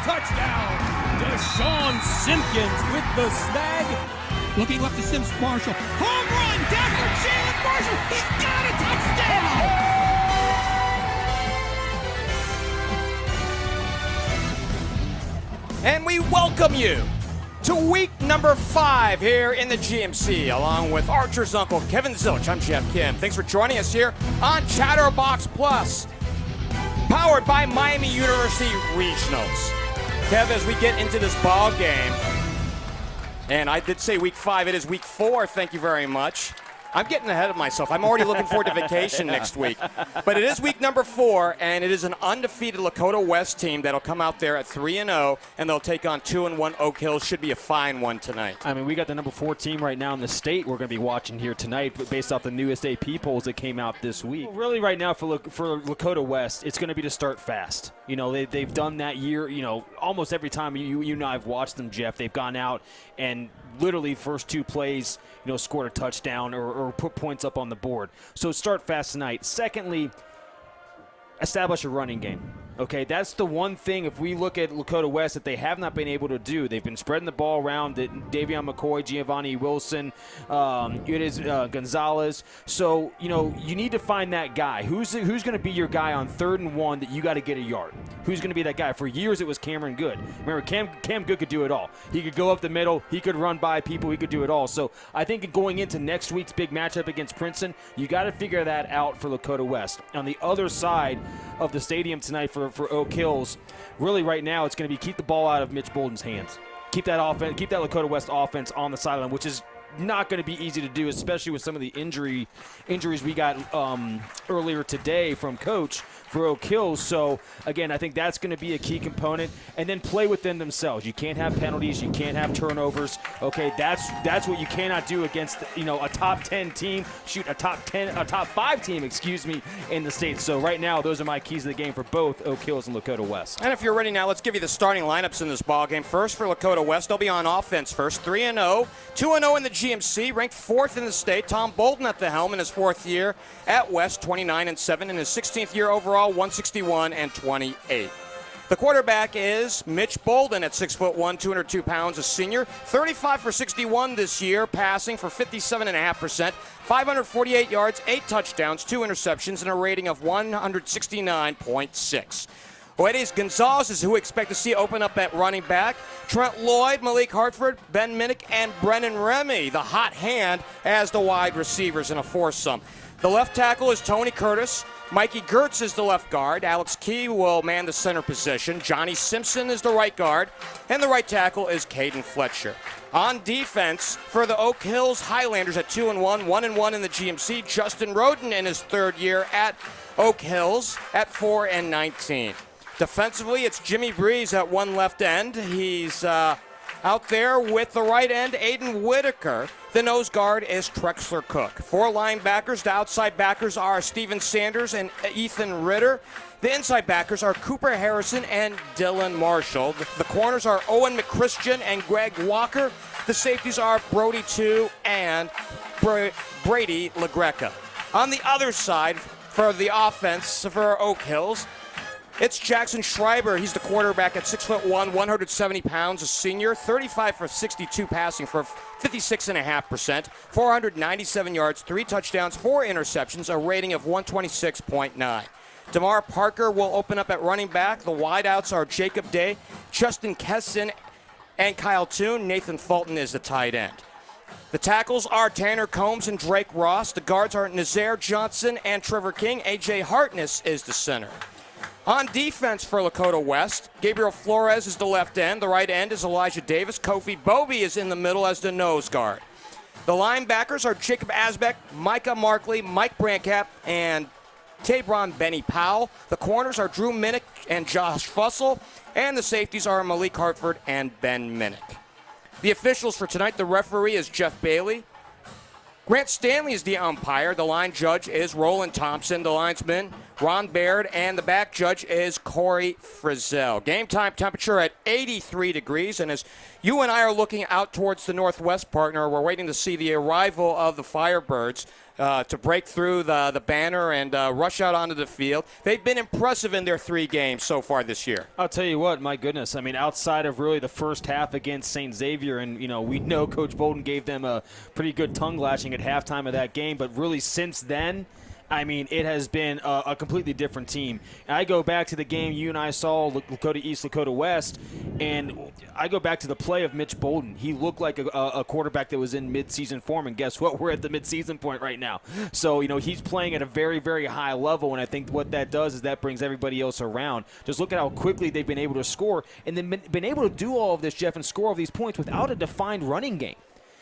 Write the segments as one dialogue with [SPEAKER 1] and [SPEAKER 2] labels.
[SPEAKER 1] touchdown. Deshaun Simpkins with the snag.
[SPEAKER 2] Looking left to Sims Marshall. Home run down for Jalen Marshall. He's got a touchdown.
[SPEAKER 3] And we welcome you to week number 5 here in the GMC, along with Archer's uncle, Kevin Zilch. I'm Geoff Kim. Thanks for joining us here on Chatterbox Plus, powered by Miami University Regionals. Kev, as we get into this ball game, and I did say week 5, it is week 4, thank you very much. I'm getting ahead of myself. I'm already looking forward to vacation next week. But it is week number 4, and it is an undefeated Lakota West team that'll come out there at 3-0, and they'll take on 2-1 Oak Hills. Should be a fine one tonight.
[SPEAKER 4] I mean, we got the number 4 team right now in the state we're going to be watching here tonight, based off the newest AP polls that came out this week. Well, really right now for Lakota West, it's going to be to start fast. You know, they've done that year, you know, almost every time you and I've watched them, Jeff, they've gone out and literally first 2 plays, you know, scored a touchdown or put points up on the board. So start fast tonight. Secondly, establish a running game. Okay, that's the one thing, if we look at Lakota West, that they have not been able to do. They've been spreading the ball around. Davion McCoy, Giovanni Wilson, it is Gonzalez. So, you know, you need to find that guy. Who's going to be your guy on 3rd and 1 that you got to get a yard? Who's going to be that guy? For years, it was Cameron Good. Remember, Cam Good could do it all. He could go up the middle. He could run by people. He could do it all. So I think going into next week's big matchup against Princeton, you got to figure that out for Lakota West. On the other side of the stadium tonight for Oak Hills, really right now it's going to be keep the ball out of Mitch Bolden's hands. Keep that Lakota West offense on the sideline, which is not going to be easy to do, especially with some of the injuries we got earlier today from Coach for Oak Hills. So, again, I think that's going to be a key component. And then play within themselves. You can't have penalties. You can't have turnovers. Okay, that's what you cannot do against, you know, a top 10 team. Shoot, a top 5 team, in the state. So right now, those are my keys to the game for both Oak Hills and Lakota West.
[SPEAKER 3] And if you're ready now, let's give you the starting lineups in this ball game. First for Lakota West, they'll be on offense first. 3-0, 2-0 in the GMC, ranked 4th in the state. Tom Bolden at the helm in his 4th year at West, 29-7. In his 16th year overall, 161-28. The quarterback is Mitch Bolden at 6'1", 202 pounds, a senior. 35 for 61 this year, passing for 57.5%, 548 yards, 8 touchdowns, 2 interceptions, and a rating of 169.6. Oedes Gonzalez is who we expect to see open up at running back. Trent Lloyd, Malik Hartford, Ben Minnick, and Brennan Remy, the hot hand, as the wide receivers in a foursome. The left tackle is Tony Curtis. Mikey Gertz is the left guard. Alex Key will man the center position. Johnny Simpson is the right guard. And the right tackle is Caden Fletcher. On defense, for the Oak Hills Highlanders at 2-1, 1-1 in the GMC, Justin Roden in his 3rd year at Oak Hills at 4-19. Defensively, it's Jimmy Breeze at one left end. He's out there with the right end, Aiden Whitaker. The nose guard is Trexler Cook. 4 linebackers. The outside backers are Steven Sanders and Ethan Ritter. The inside backers are Cooper Harrison and Dylan Marshall. The corners are Owen McChristian and Greg Walker. The safeties are Brody Two and Brady LaGreca. On the other side, for the offense for Oak Hills, it's Jackson Schreiber. He's the quarterback at 6'1", 170 pounds, a senior. 35 for 62 passing for 56.5%, 497 yards, 3 touchdowns, 4 interceptions, a rating of 126.9. DeMar Parker will open up at running back. The wideouts are Jacob Day, Justin Kesson, and Kyle Toon. Nathan Fulton is the tight end. The tackles are Tanner Combs and Drake Ross. The guards are Nazaire Johnson and Trevor King. A.J. Hartness is the center. On defense for Lakota West, Gabriel Flores is the left end. The right end is Elijah Davis. Kofi Bobie is in the middle as the nose guard. The linebackers are Jacob Asbeck, Micah Markley, Mike Brancap, and Tabron Benny Powell. The corners are Drew Minnick and Josh Fussell. And the safeties are Malik Hartford and Ben Minnick. The officials for tonight, the referee is Jeff Bailey. Grant Stanley is the umpire. The line judge is Roland Thompson. The linesmen Ron Baird, and the back judge is Corey Frizzell. Game time temperature at 83 degrees, and as you and I are looking out towards the northwest partner, we're waiting to see the arrival of the Firebirds to break through the banner and rush out onto the field. They've been impressive in their 3 games so far this year.
[SPEAKER 4] I'll tell you what, my goodness. I mean, outside of really the first half against St. Xavier, and, we know Coach Bolden gave them a pretty good tongue lashing at halftime of that game, but really since then, I mean, it has been a completely different team. And I go back to the game you and I saw, Lakota East, Lakota West, and I go back to the play of Mitch Bolden. He looked like a quarterback that was in midseason form, and guess what? We're at the midseason point right now. So, he's playing at a very, very high level, and I think what that does is that brings everybody else around. Just look at how quickly they've been able to score, and then been able to do all of this, Jeff, and score all these points without a defined running game.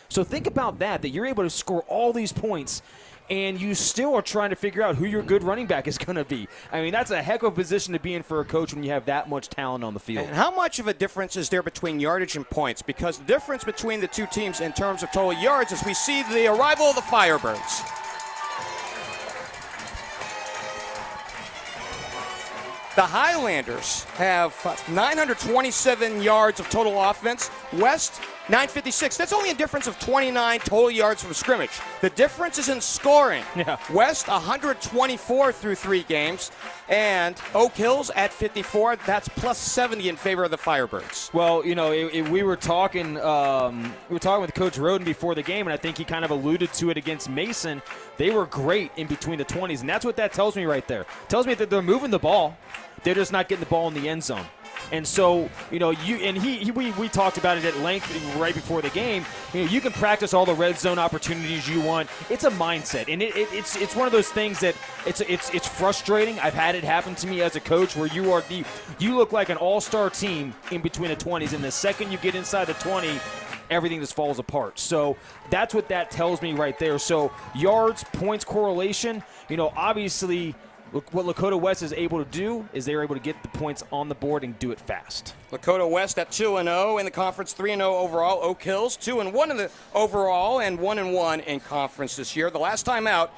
[SPEAKER 4] So think about that you're able to score all these points, and you still are trying to figure out who your good running back is going to be. I mean, that's a heck of a position to be in for a coach when you have that much talent on the field.
[SPEAKER 3] And how much of a difference is there between yardage and points? Because the difference between the two teams in terms of total yards is we see the arrival of the Firebirds. The Highlanders have 927 yards of total offense. West, 956. That's only a difference of 29 total yards from scrimmage. The difference is in scoring.
[SPEAKER 4] Yeah.
[SPEAKER 3] West, 124 through 3 games. And Oak Hills at 54. That's plus 70 in favor of the Firebirds.
[SPEAKER 4] Well, we were talking with Coach Roden before the game, and I think he kind of alluded to it against Mason. They were great in between the 20s, and that's what that tells me right there. It tells me that they're moving the ball. They're just not getting the ball in the end zone. And so, we talked about it at length right before the game. You can practice all the red zone opportunities you want. It's a mindset, and it's one of those things that it's frustrating. I've had it happen to me as a coach where you look like an all-star team in between the 20s, and the second you get inside the 20, everything just falls apart. So that's what that tells me right there. So yards, points correlation, obviously what Lakota West is able to do is they're able to get the points on the board and do it fast.
[SPEAKER 3] Lakota West at 2-0 in the conference, 3-0 overall. Oak Hills 2-1 in the overall and 1-1 in conference this year. The last time out,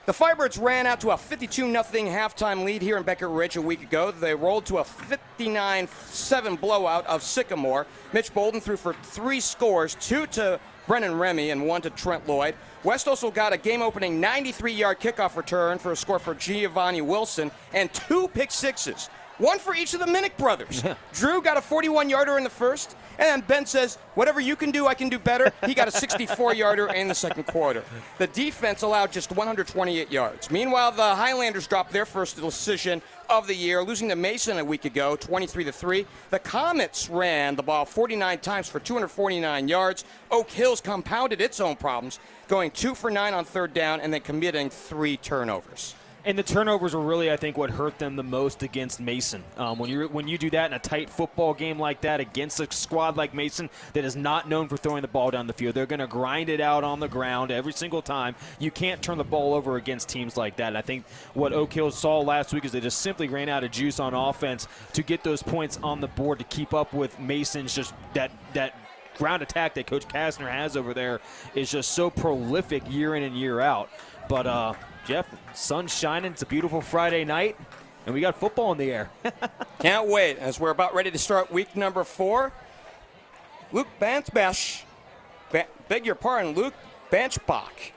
[SPEAKER 3] the Firebirds ran out to a 52-0 halftime lead here in Beckett Ridge a week ago. They rolled to a 59-7 blowout of Sycamore. Mitch Bolden threw for 3 scores, 2 to Brennan Remy and 1 to Trent Lloyd. West also got a game-opening 93-yard kickoff return for a score for Giovanni Wilson and 2 pick sixes, 1 for each of the Minnick brothers.
[SPEAKER 4] Yeah.
[SPEAKER 3] Drew got a 41-yarder in the first, and then Ben says, whatever you can do, I can do better. He got a 64-yarder in the second quarter. The defense allowed just 128 yards. Meanwhile, the Highlanders dropped their first decision of the year, losing to Mason a week ago, 23-3. The Comets ran the ball 49 times for 249 yards. Oak Hills compounded its own problems, going 2 for 9 on third down and then committing 3 turnovers.
[SPEAKER 4] And the turnovers were really, I think, what hurt them the most against Mason. When you do that in a tight football game like that against a squad like Mason that is not known for throwing the ball down the field, they're going to grind it out on the ground every single time. You can't turn the ball over against teams like that. And I think what Oak Hills saw last week is they just simply ran out of juice on offense to get those points on the board to keep up with Mason's just that ground attack that Coach Kastner has over there is just so prolific year in and year out. But, Jeff, sun's shining. It's a beautiful Friday night, and we got football in the air.
[SPEAKER 3] Can't wait as we're about ready to start week number 4. Luke Banchbach, beg your pardon, Luke Banchbach.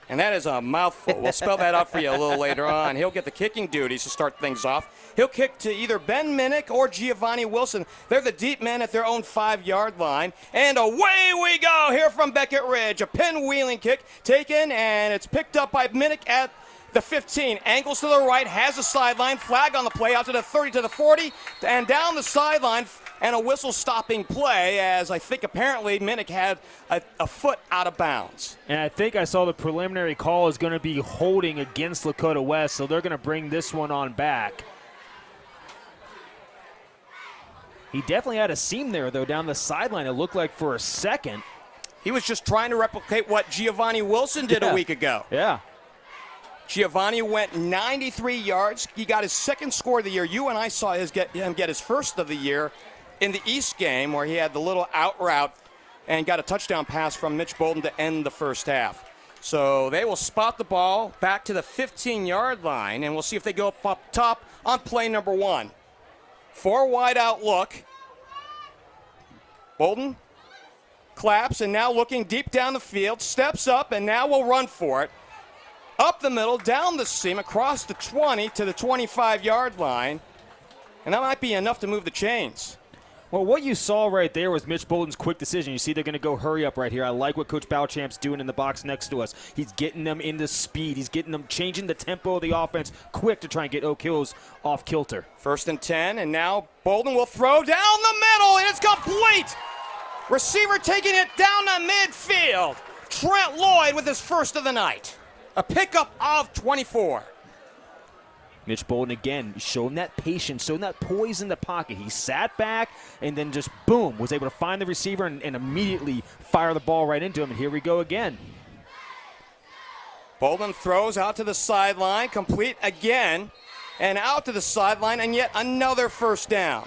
[SPEAKER 3] And that is a mouthful. We'll spell that out for you a little later on. He'll get the kicking duties to start things off. He'll kick to either Ben Minnick or Giovanni Wilson. They're the deep men at their own 5-yard line. And away we go here from Beckett Ridge. A pinwheeling kick taken, and it's picked up by Minnick at the 15. Angles to the right, has a sideline. Flag on the play out to the 30, to the 40, and down the sideline. And a whistle-stopping play as I think apparently Minnick had a foot out of bounds.
[SPEAKER 4] And I think I saw the preliminary call is going to be holding against Lakota West, so they're going to bring this one on back. He definitely had a seam there, though, down the sideline. It looked like for a second.
[SPEAKER 3] He was just trying to replicate what Giovanni Wilson did a week ago.
[SPEAKER 4] Yeah.
[SPEAKER 3] Giovanni went 93 yards. He got his second score of the year. You and I saw him get his first of the year in the East game where he had the little out route and got a touchdown pass from Mitch Bolden to end the first half. So they will spot the ball back to the 15-yard line, and we'll see if they go up top on play number 1. 4 wide out look. Bolden claps, and now looking deep down the field, steps up, and now will run for it. Up the middle, down the seam, across the 20 to the 25-yard line, and that might be enough to move the chains.
[SPEAKER 4] Well, what you saw right there was Mitch Bolden's quick decision. You see they're going to go hurry up right here. I like what Coach Balchamp's doing in the box next to us. He's getting them into speed. He's getting them changing the tempo of the offense quick to try and get Oak Hills off kilter.
[SPEAKER 3] 1st and 10, and now Bolden will throw down the middle, and it's complete. Receiver taking it down the midfield. Trent Lloyd with his first of the night. A pickup of 24.
[SPEAKER 4] Mitch Bolden again showing that patience, showing that poise in the pocket. He sat back and then just boom, was able to find the receiver and immediately fire the ball right into him. And here we go again.
[SPEAKER 3] Bolden throws out to the sideline, complete again, and out to the sideline, and yet another first down.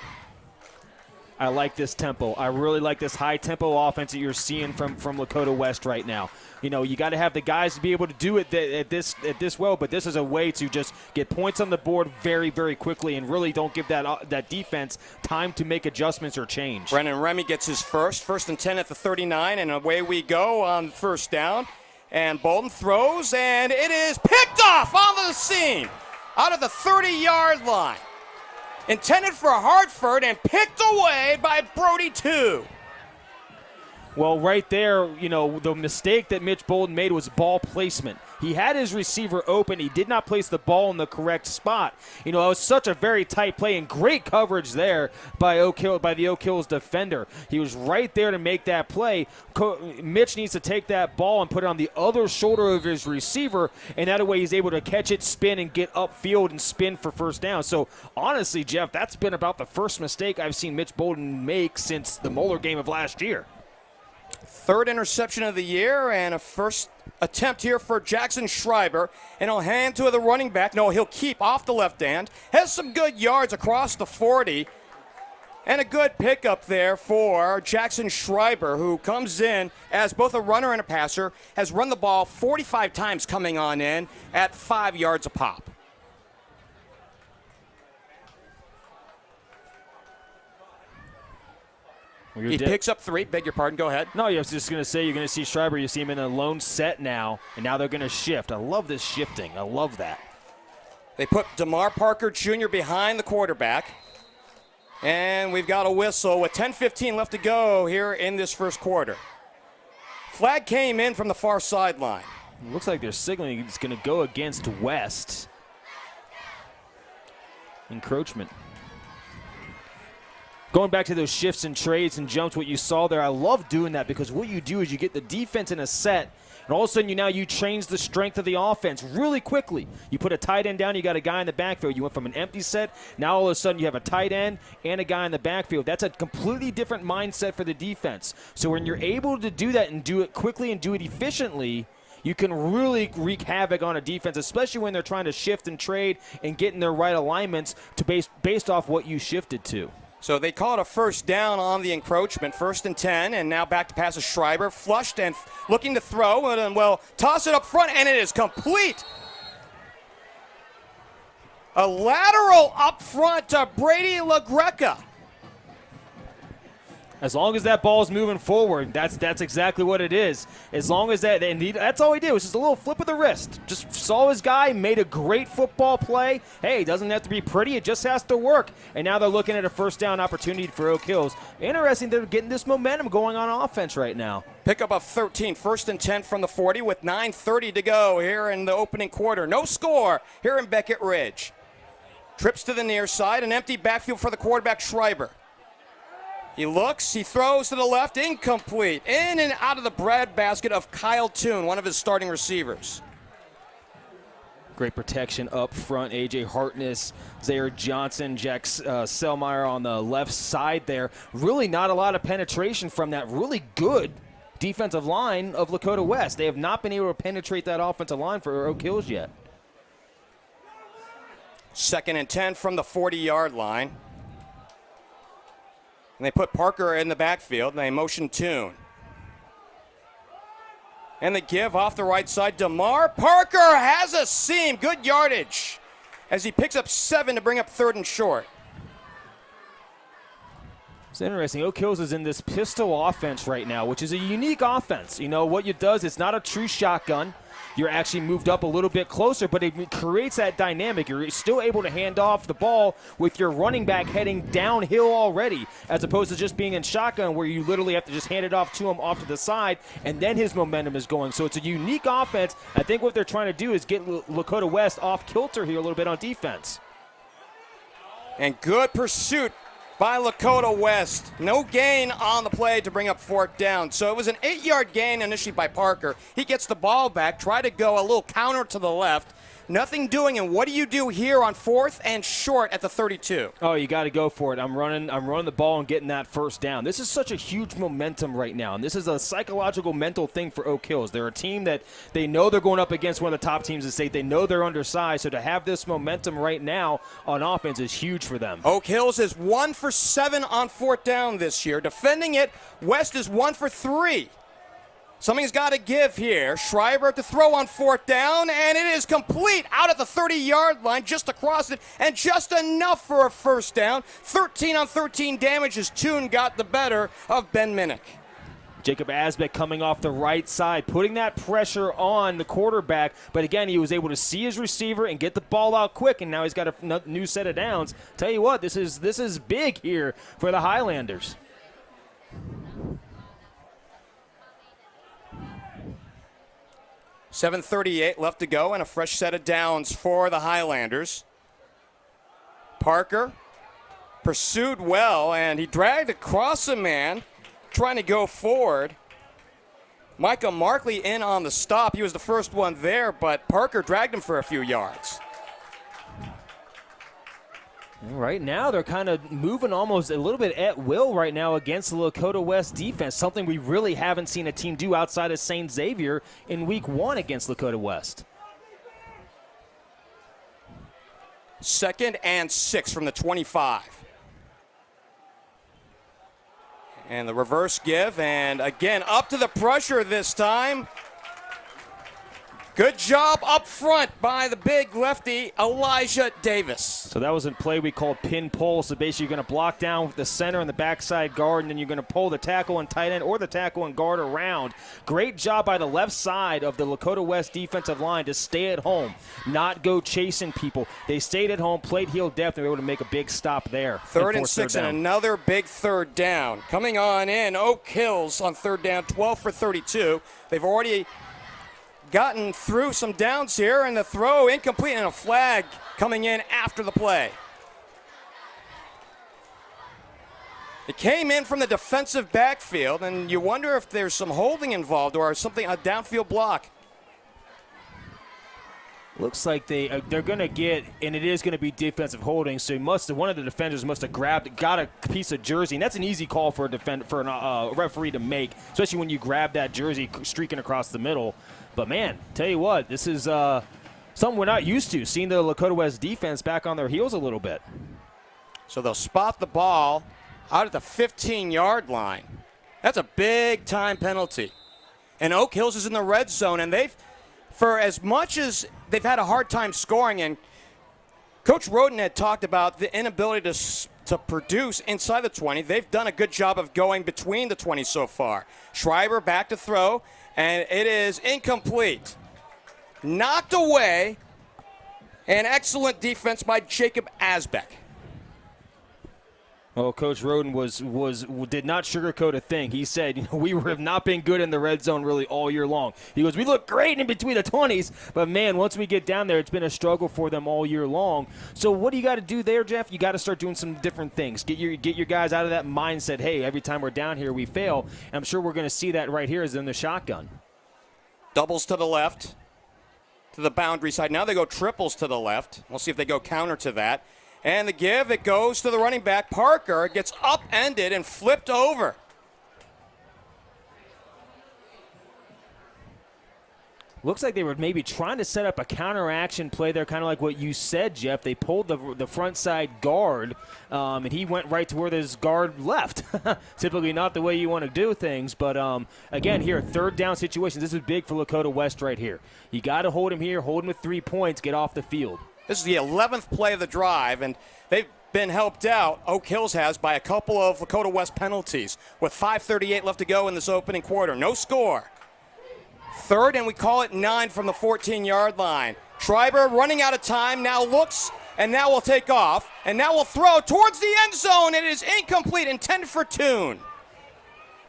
[SPEAKER 4] I like this tempo. I really like this high-tempo offense that you're seeing from Lakota West right now. You know, you got to have the guys to be able to do it at this well, but this is a way to just get points on the board very, very quickly and really don't give that defense time to make adjustments or change.
[SPEAKER 3] Brennan Remy gets his first and 10 at the 39, and away we go on first down. And Bolden throws, and it is picked off onto the seam out of the 30-yard line. Intended for Hartford and picked away by Brody 2.
[SPEAKER 4] Well, right there, you know, the mistake that Mitch Bolden made was ball placement. He had his receiver open. He did not place the ball in the correct spot. You know, it was such a very tight play and great coverage there by the Oak Hills defender. He was right there to make that play. Mitch needs to take that ball and put it on the other shoulder of his receiver, and that way he's able to catch it, spin, and get upfield and spin for first down. So, honestly, Jeff, that's been about the first mistake I've seen Mitch Bolden make since the Moeller game of last year.
[SPEAKER 3] 3rd interception of the year and a first attempt here for Jackson Schreiber. And he'll hand to the running back. No, he'll keep off the left end. Has some good yards across the 40. And a good pickup there for Jackson Schreiber, who comes in as both a runner and a passer, has run the ball 45 times coming on in at 5 yards a pop. He picks up 3. Beg your pardon. Go ahead.
[SPEAKER 4] No, I was just going to say you're going to see Schreiber. You see him in a lone set now, and now they're going to shift. I love this shifting. I love that.
[SPEAKER 3] They put DeMar Parker Jr. behind the quarterback. And we've got a whistle with 10:15 left to go here in this first quarter. Flag came in from the far sideline.
[SPEAKER 4] It looks like they're signaling it's going to go against West. Encroachment. Going back to those shifts and trades and jumps, what you saw there, I love doing that because what you do is you get the defense in a set, and all of a sudden you change the strength of the offense really quickly. You put a tight end down, you got a guy in the backfield. You went from an empty set, now all of a sudden you have a tight end and a guy in the backfield. That's a completely different mindset for the defense. So when you're able to do that and do it quickly and do it efficiently, you can really wreak havoc on a defense, especially when they're trying to shift and trade and get in their right alignments to based off what you shifted to.
[SPEAKER 3] So they call it a first down on the encroachment, 1st and 10, and now back to pass to Schreiber, flushed and looking to throw, and well, toss it up front, and it is complete. A lateral up front to Brady LaGreca.
[SPEAKER 4] As long as that ball is moving forward, that's exactly what it is. As long as that's all he did was just a little flip of the wrist. Just saw his guy, made a great football play. Hey, it doesn't have to be pretty, it just has to work. And now they're looking at a first down opportunity for Oak Hills. Interesting, they're getting this momentum going on offense right now.
[SPEAKER 3] Pickup of 13, 1st and 10 from the 40 with 9:30 to go here in the opening quarter. No score here in Beckett Ridge. Trips to the near side, an empty backfield for the quarterback Schreiber. He looks, he throws to the left, incomplete. In and out of the breadbasket of Kyle Toon, one of his starting receivers.
[SPEAKER 4] Great protection up front. A.J. Hartness, Zaire Johnson, Jack Selmeyer on the left side there. Really not a lot of penetration from that really good defensive line of Lakota West. They have not been able to penetrate that offensive line for Oak Hills yet.
[SPEAKER 3] 2nd and 10 from the 40-yard line. And they put Parker in the backfield, and they motion Toon. And the give off the right side. DeMar Parker has a seam. Good yardage as he picks up 7 to bring up 3rd and short.
[SPEAKER 4] It's interesting. Oak Hills is in this pistol offense right now, which is a unique offense. You know, what it does, it's not a true shotgun. You're actually moved up a little bit closer, but it creates that dynamic. You're still able to hand off the ball with your running back heading downhill already, as opposed to just being in shotgun where you literally have to just hand it off to him off to the side, and then his momentum is going. So it's a unique offense. I think what they're trying to do is get Lakota West off kilter here a little bit on defense.
[SPEAKER 3] And good pursuit by Lakota West. No gain on the play to bring up 4th down. So it was an 8-yard gain initially by Parker. He gets the ball back, try to go a little counter to the left. Nothing doing, and what do you do here on 4th and short at the 32?
[SPEAKER 4] Oh, you got to go for it. I'm running the ball and getting that 1st down. This is such a huge momentum right now, and this is a psychological, mental thing for Oak Hills. They're a team that they know they're going up against one of the top teams in the state. They know they're undersized, so to have this momentum right now on offense is huge for them.
[SPEAKER 3] Oak Hills is 1 for 7 on 4th down this year. Defending it, West is 1 for 3. Something's got to give here. Schreiber to throw on 4th down, and it is complete out at the 30-yard line, just across it, and just enough for a 1st down. 13 on 13 damage as Toon got the better of Ben Minnick.
[SPEAKER 4] Jacob Asbeck coming off the right side, putting that pressure on the quarterback, but again, he was able to see his receiver and get the ball out quick, and now he's got a new set of downs. Tell you what, this is big here for the Highlanders.
[SPEAKER 3] .738 left to go, and a fresh set of downs for the Highlanders. Parker pursued well, and he dragged across a man, trying to go forward. Micah Markley in on the stop. He was the first one there, but Parker dragged him for a few yards.
[SPEAKER 4] Right now, they're kind of moving almost a little bit at will right now against the Lakota West defense, something we really haven't seen a team do outside of St. Xavier in week 1 against Lakota West.
[SPEAKER 3] 2nd and 6 from the 25. And the reverse give, and again, up to the pressure this time. Good job up front by the big lefty, Elijah Davis.
[SPEAKER 4] So that was a play we called pin pull. So basically you're going to block down with the center and the backside guard, and then you're going to pull the tackle and tight end or the tackle and guard around. Great job by the left side of the Lakota West defensive line to stay at home, not go chasing people. They stayed at home, played heel depth, and were able to make a big stop there.
[SPEAKER 3] 3rd and 6 and another big 3rd down. Coming on in, Oak Hills on 3rd down, 12 for 32. They've already gotten through some downs here, and the throw incomplete, and a flag coming in after the play. It came in from the defensive backfield, and you wonder if there's some holding involved or something, a downfield block.
[SPEAKER 4] Looks like they're going to get, and it is going to be defensive holding. So one of the defenders must have got a piece of jersey, and that's an easy call for a referee to make, especially when you grab that jersey streaking across the middle. But man, tell you what, this is something we're not used to, seeing the Lakota West defense back on their heels a little bit.
[SPEAKER 3] So they'll spot the ball out at the 15-yard line. That's a big time penalty. And Oak Hills is in the red zone, and for as much as they've had a hard time scoring, and Coach Roden had talked about the inability to produce inside the 20, they've done a good job of going between the 20 so far. Schreiber back to throw, and it is incomplete. Knocked away, and excellent defense by Jacob Asbeck.
[SPEAKER 4] Well, Coach Roden did not sugarcoat a thing. He said, we have not been good in the red zone really all year long. He goes, we look great in between the 20s, but man, once we get down there, it's been a struggle for them all year long. So what do you got to do there, Jeff? You got to start doing some different things. Get your guys out of that mindset, hey, every time we're down here, we fail. And I'm sure we're going to see that right here is in the shotgun.
[SPEAKER 3] Doubles to the left, to the boundary side. Now they go triples to the left. We'll see if they go counter to that. And the give, it goes to the running back. Parker gets upended and flipped over.
[SPEAKER 4] Looks like they were maybe trying to set up a counteraction play there, kind of like what you said, Jeff. They pulled the front side guard, and he went right to where this guard left. Typically not the way you want to do things, but again, here, third down situations. This is big for Lakota West right here. You got to hold him here, hold him with 3 points, get off the field.
[SPEAKER 3] This is the 11th play of the drive, and they've been helped out, Oak Hills has, by a couple of Lakota West penalties with 5:38 left to go in this opening quarter. No score. Third, and we call it 9 from the 14-yard line. Schreiber running out of time, now looks, and now will take off, and now will throw towards the end zone. It is incomplete, intended for Toon.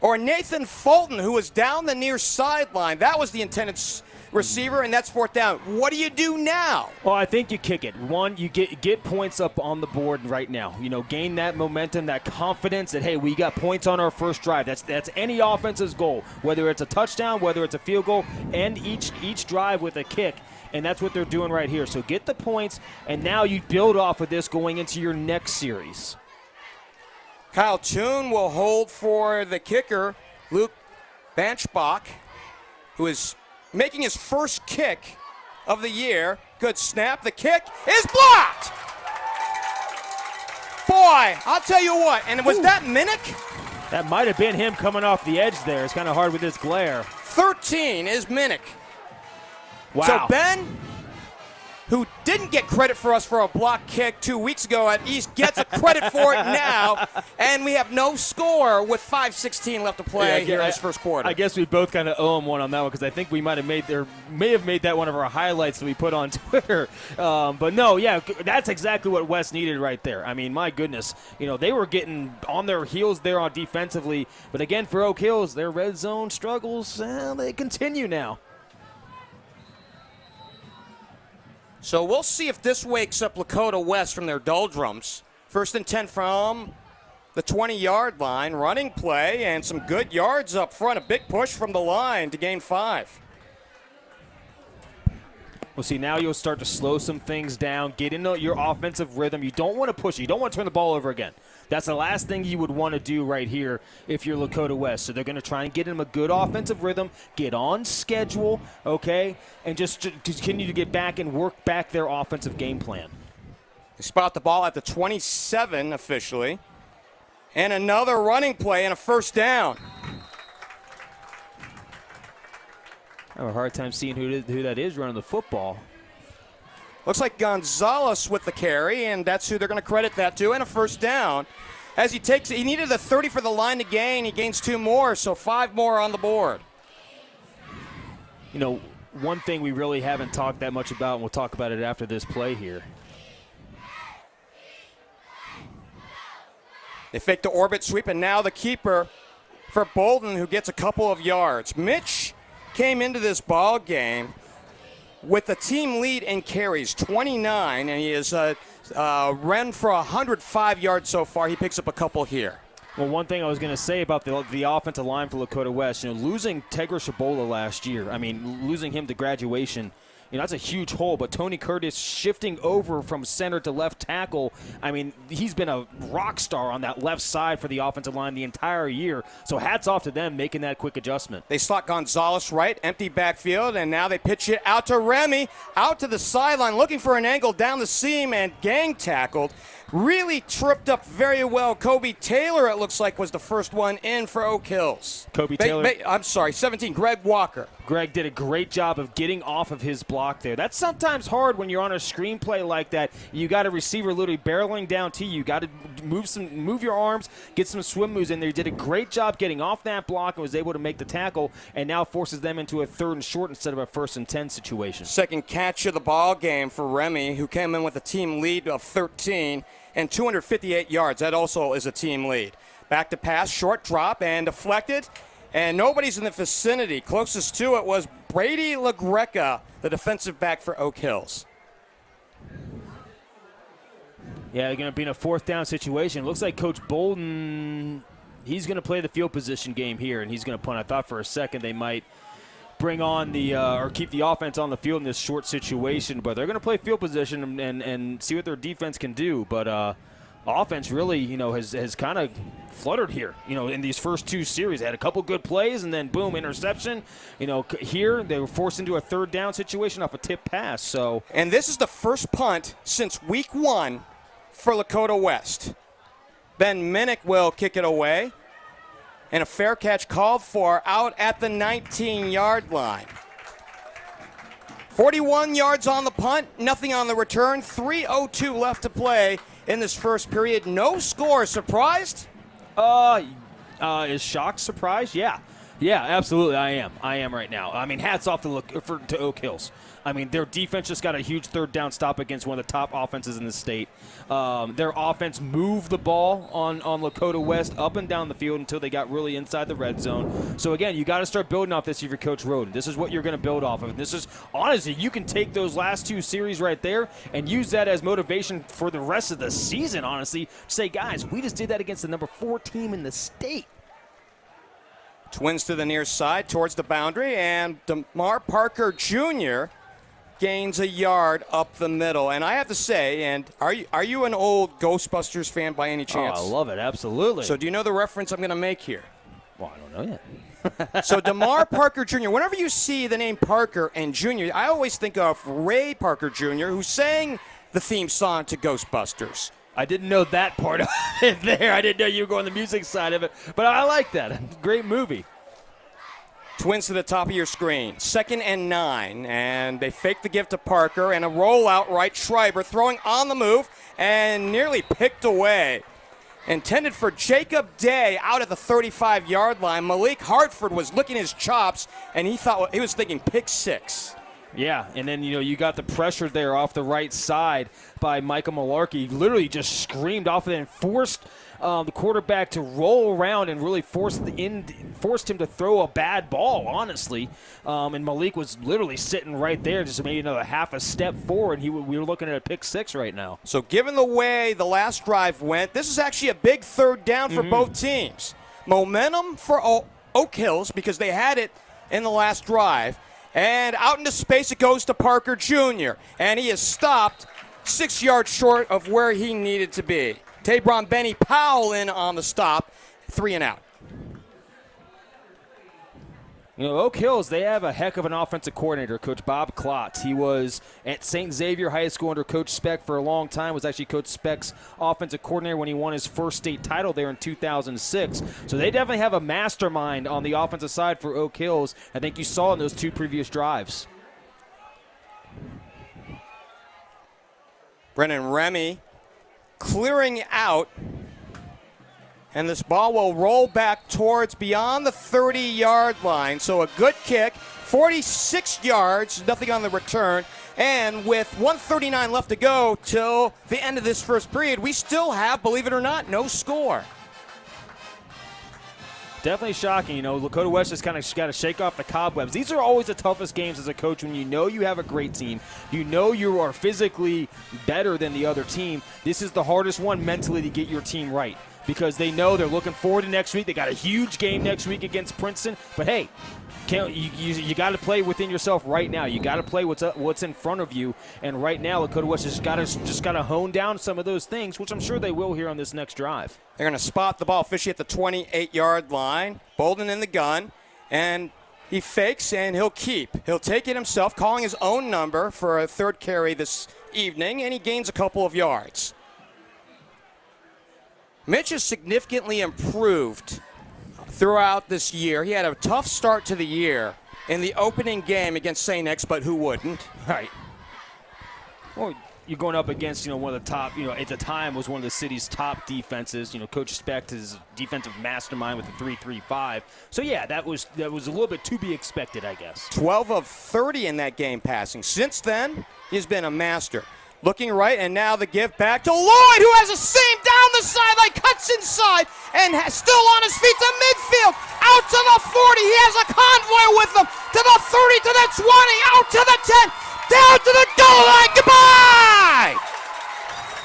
[SPEAKER 3] Or Nathan Fulton, who was down the near sideline. That was the intended receiver, and that's fourth down. What do you do now?
[SPEAKER 4] Well, I think you kick it. One, you get points up on the board right now. You know, gain that momentum, that confidence that, hey, we got points on our first drive. That's any offense's goal, whether it's a touchdown, whether it's a field goal, and each drive with a kick. And that's what they're doing right here. So get the points, and now you build off of this going into your next series.
[SPEAKER 3] Kyle Toon will hold for the kicker, Luke Banchbach, who is making his first kick of the year. Good snap. The kick is blocked. Boy, I'll tell you what. And was that Minnick?
[SPEAKER 4] That might have been him coming off the edge there. It's kind of hard with this glare.
[SPEAKER 3] 13 is Minnick.
[SPEAKER 4] Wow.
[SPEAKER 3] So Ben, who didn't get credit for us for a block kick 2 weeks ago at East, gets a credit for it now. And we have no score with 5:16 left to play here in this first quarter.
[SPEAKER 4] I guess we both kind of owe him one on that one because I think we may have made that one of our highlights that we put on Twitter. But no, yeah, that's exactly what West needed right there. I mean, my goodness, you know, they were getting on their heels there on defensively. But again, for Oak Hills, their red zone struggles, they continue now.
[SPEAKER 3] So we'll see if this wakes up Lakota West from their doldrums. First and 10 from the 20-yard line. Running play and some good yards up front. A big push from the line to gain 5.
[SPEAKER 4] Well, see, now you'll start to slow some things down, get into your offensive rhythm. You don't want to push. You don't want to turn the ball over again. That's the last thing you would want to do right here if you're Lakota West. So they're going to try and get him a good offensive rhythm, get on schedule, okay, and just continue to get back and work back their offensive game plan.
[SPEAKER 3] They spot the ball at the 27 officially. And another running play and a first down.
[SPEAKER 4] I have a hard time seeing who that is running the football.
[SPEAKER 3] Looks like Gonzalez with the carry, and that's who they're going to credit that to, and a first down. As he needed the 30 for the line to gain. He gains 2 more, so 5 more on the board.
[SPEAKER 4] You know, one thing we really haven't talked that much about, and we'll talk about it after this play here.
[SPEAKER 3] They fake the orbit sweep, and now the keeper for Bolden, who gets a couple of yards. Mitch came into this ball game with the team lead in carries, 29, and he has ran for 105 yards so far. He picks up a couple here.
[SPEAKER 4] Well, one thing I was going to say about the offensive line for Lakota West, you know, losing Tegra Shabola last year, I mean, losing him to graduation, you know, that's a huge hole. But Tony Curtis shifting over from center to left tackle, I mean, he's been a rock star on that left side for the offensive line the entire year. So hats off to them making that quick adjustment.
[SPEAKER 3] They slot Gonzalez right, empty backfield, and now they pitch it out to Remy, out to the sideline, looking for an angle down the seam and gang tackled. Really tripped up very well. Kobe Taylor, it looks like, was the first one in for Oak Hills.
[SPEAKER 4] Kobe Taylor.
[SPEAKER 3] I'm sorry, 17, Greg Walker.
[SPEAKER 4] Greg did a great job of getting off of his block there. That's sometimes hard when you're on a screenplay like that. You got a receiver literally barreling down to you. You got to move your arms, get some swim moves in there. He did a great job getting off that block and was able to make the tackle, and now forces them into a 3rd and short instead of a 1st and 10 situation.
[SPEAKER 3] Second catch of the ball game for Remy, who came in with a team lead of 13 and 258 yards. That also is a team lead. Back to pass, short drop, and deflected. And nobody's in the vicinity. Closest to it was Brady LaGreca, the defensive back for Oak Hills.
[SPEAKER 4] Yeah, they're going to be in a 4th down situation. Looks like Coach Bolden, he's going to play the field position game here, and he's going to punt. I thought for a second they might bring on or keep the offense on the field in this short situation, but they're going to play field position and see what their defense can do. But offense really, has kind of fluttered here, in these first two series. They had a couple good plays, and then boom, interception. Here they were forced into a third down situation off a tip pass. So,
[SPEAKER 3] and this is the first punt since week 1 for Lakota West. Ben Minnick will kick it away, and a fair catch called for out at the 19-yard line. 41 yards on the punt, nothing on the return, 3:02 left to play in this first period. No score. Surprised?
[SPEAKER 4] Is shocked, surprised? Yeah, absolutely. I am right now. I mean, hats off to Oak Hills. I mean, their defense just got a huge third down stop against one of the top offenses in the state. Their offense moved the ball on Lakota West up and down the field until they got really inside the red zone. So, again, you got to start building off this if you're Coach Roden. This is what you're going to build off of. This is, honestly, you can take those last two series right there and use that as motivation for the rest of the season, honestly. Say, guys, we just did that against the number 4 team in the state.
[SPEAKER 3] Twins to the near side towards the boundary, and DeMar Parker Jr. gains a yard up the middle. And I have to say, and are you an old Ghostbusters fan by any chance?
[SPEAKER 4] Oh, I love it, absolutely.
[SPEAKER 3] So do you know the reference I'm going to make here?
[SPEAKER 4] Well, I don't know yet.
[SPEAKER 3] So DeMar Parker Jr., whenever you see the name Parker and Jr., I always think of Ray Parker Jr., who sang the theme song to Ghostbusters.
[SPEAKER 4] I didn't know that part of it there. I didn't know you were going the music side of it. But I like that. Great movie.
[SPEAKER 3] Twins to the top of your screen. 2nd and 9. And they fake the give to Parker. And a rollout right. Schreiber throwing on the move and nearly picked away. Intended for Jacob Day out at the 35-yard line. Malik Hartford was licking his chops, and he was thinking pick 6.
[SPEAKER 4] Yeah, and then, you got the pressure there off the right side by Michael Malarkey. Literally just screamed off of it and forced the quarterback to roll around and really forced him to throw a bad ball, honestly. And Malik was literally sitting right there, just maybe another half a step forward. We were looking at a pick 6 right now.
[SPEAKER 3] So given the way the last drive went, this is actually a big third down for both teams. Momentum for Oak Hills because they had it in the last drive. And out into space it goes to Parker Jr. And he is stopped 6 yards short of where he needed to be. Tabron Benny Powell in on the stop, 3 and out.
[SPEAKER 4] Oak Hills, they have a heck of an offensive coordinator, Coach Bob Klotz. He was at St. Xavier High School under Coach Speck for a long time, was actually Coach Speck's offensive coordinator when he won his first state title there in 2006. So they definitely have a mastermind on the offensive side for Oak Hills. I think you saw in those 2 previous drives.
[SPEAKER 3] Brennan Remy clearing out. And this ball will roll back towards beyond the 30-yard line. So a good kick, 46 yards, nothing on the return. And with 1:39 left to go till the end of this first period, we still have, believe it or not, no score.
[SPEAKER 4] Definitely shocking. Lakota West just kind of got to shake off the cobwebs. These are always the toughest games as a coach when you have a great team. You are physically better than the other team. This is the hardest one mentally to get your team right, because they know they're looking forward to next week. They got a huge game next week against Princeton. But, hey, you got to play within yourself right now. You got to play what's in front of you. And right now, Lakota West just got to hone down some of those things, which I'm sure they will here on this next drive.
[SPEAKER 3] They're going to spot the ball officially at the 28-yard line. Bolden in the gun. And he fakes, and he'll keep. He'll take it himself, calling his own number for a third carry this evening, and he gains a couple of yards. Mitch has significantly improved throughout this year. He had a tough start to the year in the opening game against St. X, but who wouldn't?
[SPEAKER 4] Right. Well, you're going up against, one of the top, at the time was one of the city's top defenses. Coach Speck is a defensive mastermind with the 3-3-5. So, yeah, that was a little bit to be expected, I guess.
[SPEAKER 3] 12 of 30 in that game passing. Since then, he's been a master. Looking right, and now the give back to Lloyd, who has a seam down the sideline, cuts inside, and still on his feet to midfield, out to the 40. He has a convoy with him, to the 30, to the 20, out to the 10, down to the goal line. Goodbye!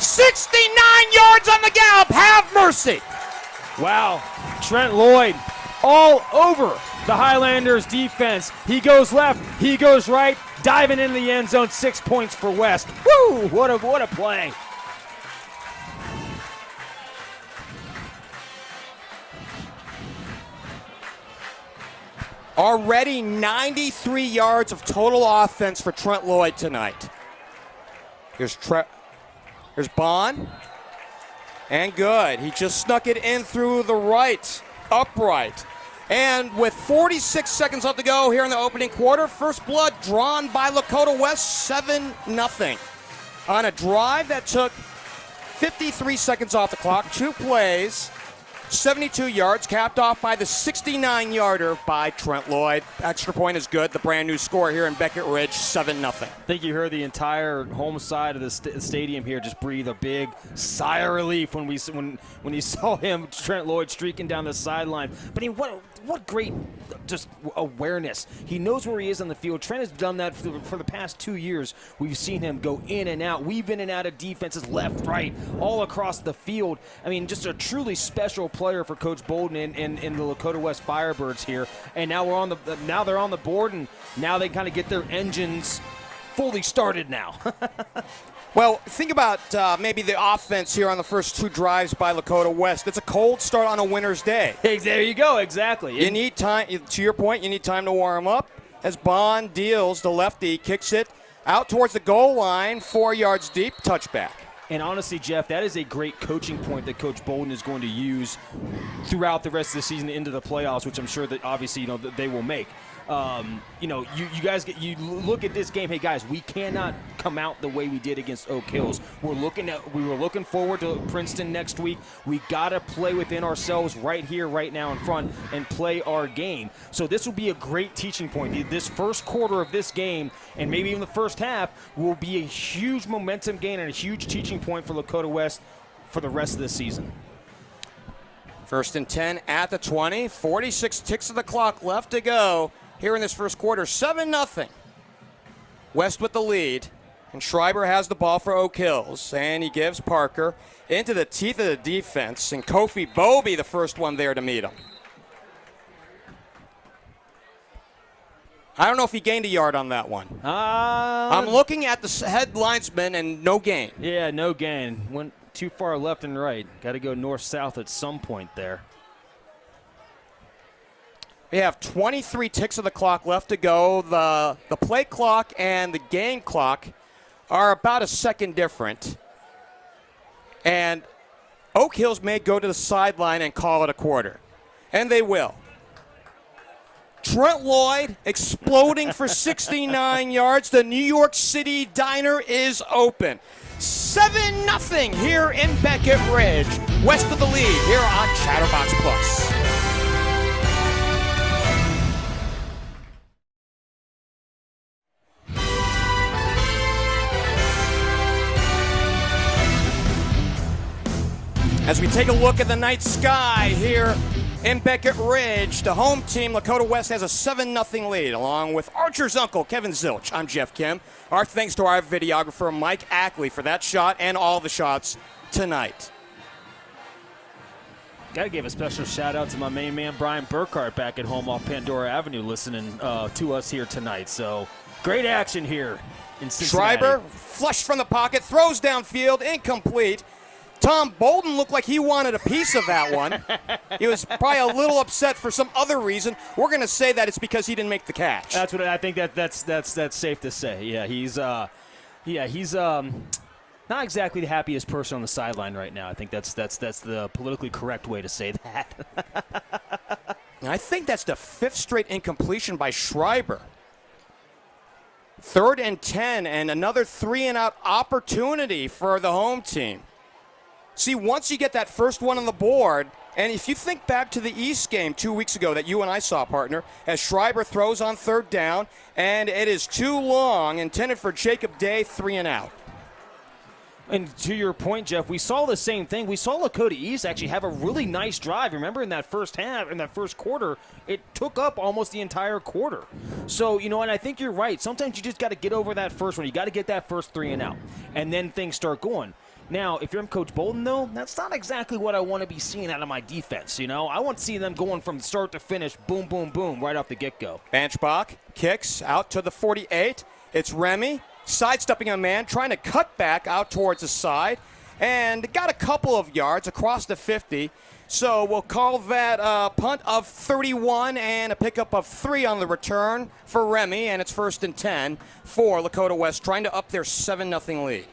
[SPEAKER 3] 69 yards on the gallop. Have mercy.
[SPEAKER 4] Wow. Trent Lloyd all over the Highlanders defense. He goes left, he goes right, diving into the end zone. 6 points for West. Woo! What a play.
[SPEAKER 3] Already 93 yards of total offense for Trent Lloyd tonight. Here's Bond. And good. He just snuck it in through the right, upright. And with 46 seconds left to go here in the opening quarter, first blood drawn by Lakota West, 7-0. On a drive that took 53 seconds off the clock, 2 plays, 72 yards, capped off by the 69-yarder by Trent Lloyd. Extra point is good. The brand new score here in Beckett Ridge, 7-0.
[SPEAKER 4] I think you heard the entire home side of the stadium here just breathe a big sigh of relief when you saw him, Trent Lloyd, streaking down the sideline. But what great just awareness. He knows where he is on the field. Trent has done that for the past 2 years. We've seen him go in and out, weave in and out of defenses, left, right, all across the field. I mean, just a truly special player for Coach Bolden in the Lakota West Firebirds here. And now they're on the board, and now they kind of get their engines fully started now.
[SPEAKER 3] Well, think about maybe the offense here on the first 2 drives by Lakota West. It's a cold start on a winter's day.
[SPEAKER 4] There you go, exactly.
[SPEAKER 3] You need time, to your point, you need time to warm up. As Bond deals, the lefty kicks it out towards the goal line, 4 yards deep, touchback.
[SPEAKER 4] And honestly, Jeff, that is a great coaching point that Coach Bolden is going to use throughout the rest of the season into the playoffs, which I'm sure that obviously that they will make. You guys look at this game. Hey guys, we cannot come out the way we did against Oak Hills. We were looking forward to Princeton next week. We got to play within ourselves right here, right now in front, and play our game. So this will be a great teaching point. This first quarter of this game, and maybe even the first half, will be a huge momentum gain and a huge teaching point for Lakota West for the rest of the season.
[SPEAKER 3] 1st and 10 at the 20. 46 ticks of the clock left to go here in this first quarter. 7-0. West with the lead. And Schreiber has the ball for Oak Hills. And he gives Parker into the teeth of the defense. And Kofi Bobie, the first one there to meet him. I don't know if he gained a yard on that one. I'm looking at the head linesman and no gain.
[SPEAKER 4] Yeah, no gain. Went too far left and right. Got to go north-south at some point there.
[SPEAKER 3] We have 23 ticks of the clock left to go. The play clock and the game clock are about a second different. And Oak Hills may go to the sideline and call it a quarter. And they will. Trent Lloyd exploding for 69 yards. The New York City Diner is open. 7-0 here in Beckett Ridge. West of the lead here on Chatterbox Plus. As we take a look at the night sky here in Beckett Ridge, the home team, Lakota West, has a 7-0 lead, along with Archer's uncle, Kevin Zilch. I'm Geoff Kim. Our thanks to our videographer, Mike Ackley, for that shot and all the shots tonight.
[SPEAKER 4] Got to give a special shout-out to my main man, Brian Burkhart, back at home off Pandora Avenue, listening to us here tonight. So, great action here in Cincinnati.
[SPEAKER 3] Schreiber, flushed from the pocket, throws downfield, incomplete. Tom Bolden looked like he wanted a piece of that one. He was probably a little upset for some other reason. We're going to say that it's because he didn't make the catch.
[SPEAKER 4] That's what I think. That's safe to say. Yeah, he's not exactly the happiest person on the sideline right now. I think that's the politically correct way to say that.
[SPEAKER 3] I think that's the 5th straight incompletion by Schreiber. 3rd and 10, and another 3-and-out opportunity for the home team. See, once you get that first one on the board, and if you think back to the East game 2 weeks ago that you and I saw, partner, as Schreiber throws on 3rd down, and it is too long, intended for Jacob Day, 3-and-out.
[SPEAKER 4] And to your point, Jeff, we saw the same thing. We saw Lakota East actually have a really nice drive. Remember in that first half, in that first quarter, it took up almost the entire quarter. So, and I think you're right. Sometimes you just got to get over that first one. You got to get that first 3-and-out, and then things start going. Now, if you're Coach Bolden, though, that's not exactly what I want to be seeing out of my defense, I want to see them going from start to finish, boom, boom, boom, right off the get-go.
[SPEAKER 3] Banchbach kicks out to the 48. It's Remy sidestepping a man, trying to cut back out towards the side, and got a couple of yards across the 50. So we'll call that a punt of 31 and a pickup of 3 on the return for Remy, and it's 1st and 10 for Lakota West, trying to up their 7-0 lead.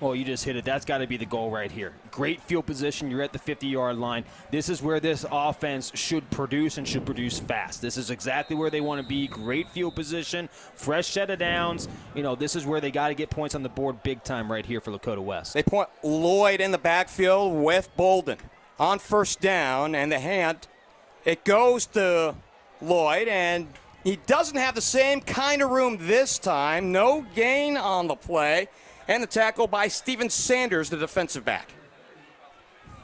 [SPEAKER 4] Well, you just hit it. That's got to be the goal right here. Great field position. You're at the 50-yard line. This is where this offense should produce and should produce fast. This is exactly where they want to be. Great field position, fresh set of downs. You know, this is where they got to get points on the board big time right here for Lakota West.
[SPEAKER 3] They point Lloyd in the backfield with Bolden on 1st down, and the hand, it goes to Lloyd, and he doesn't have the same kind of room this time. No gain on the play. And the tackle by Steven Sanders, the defensive back.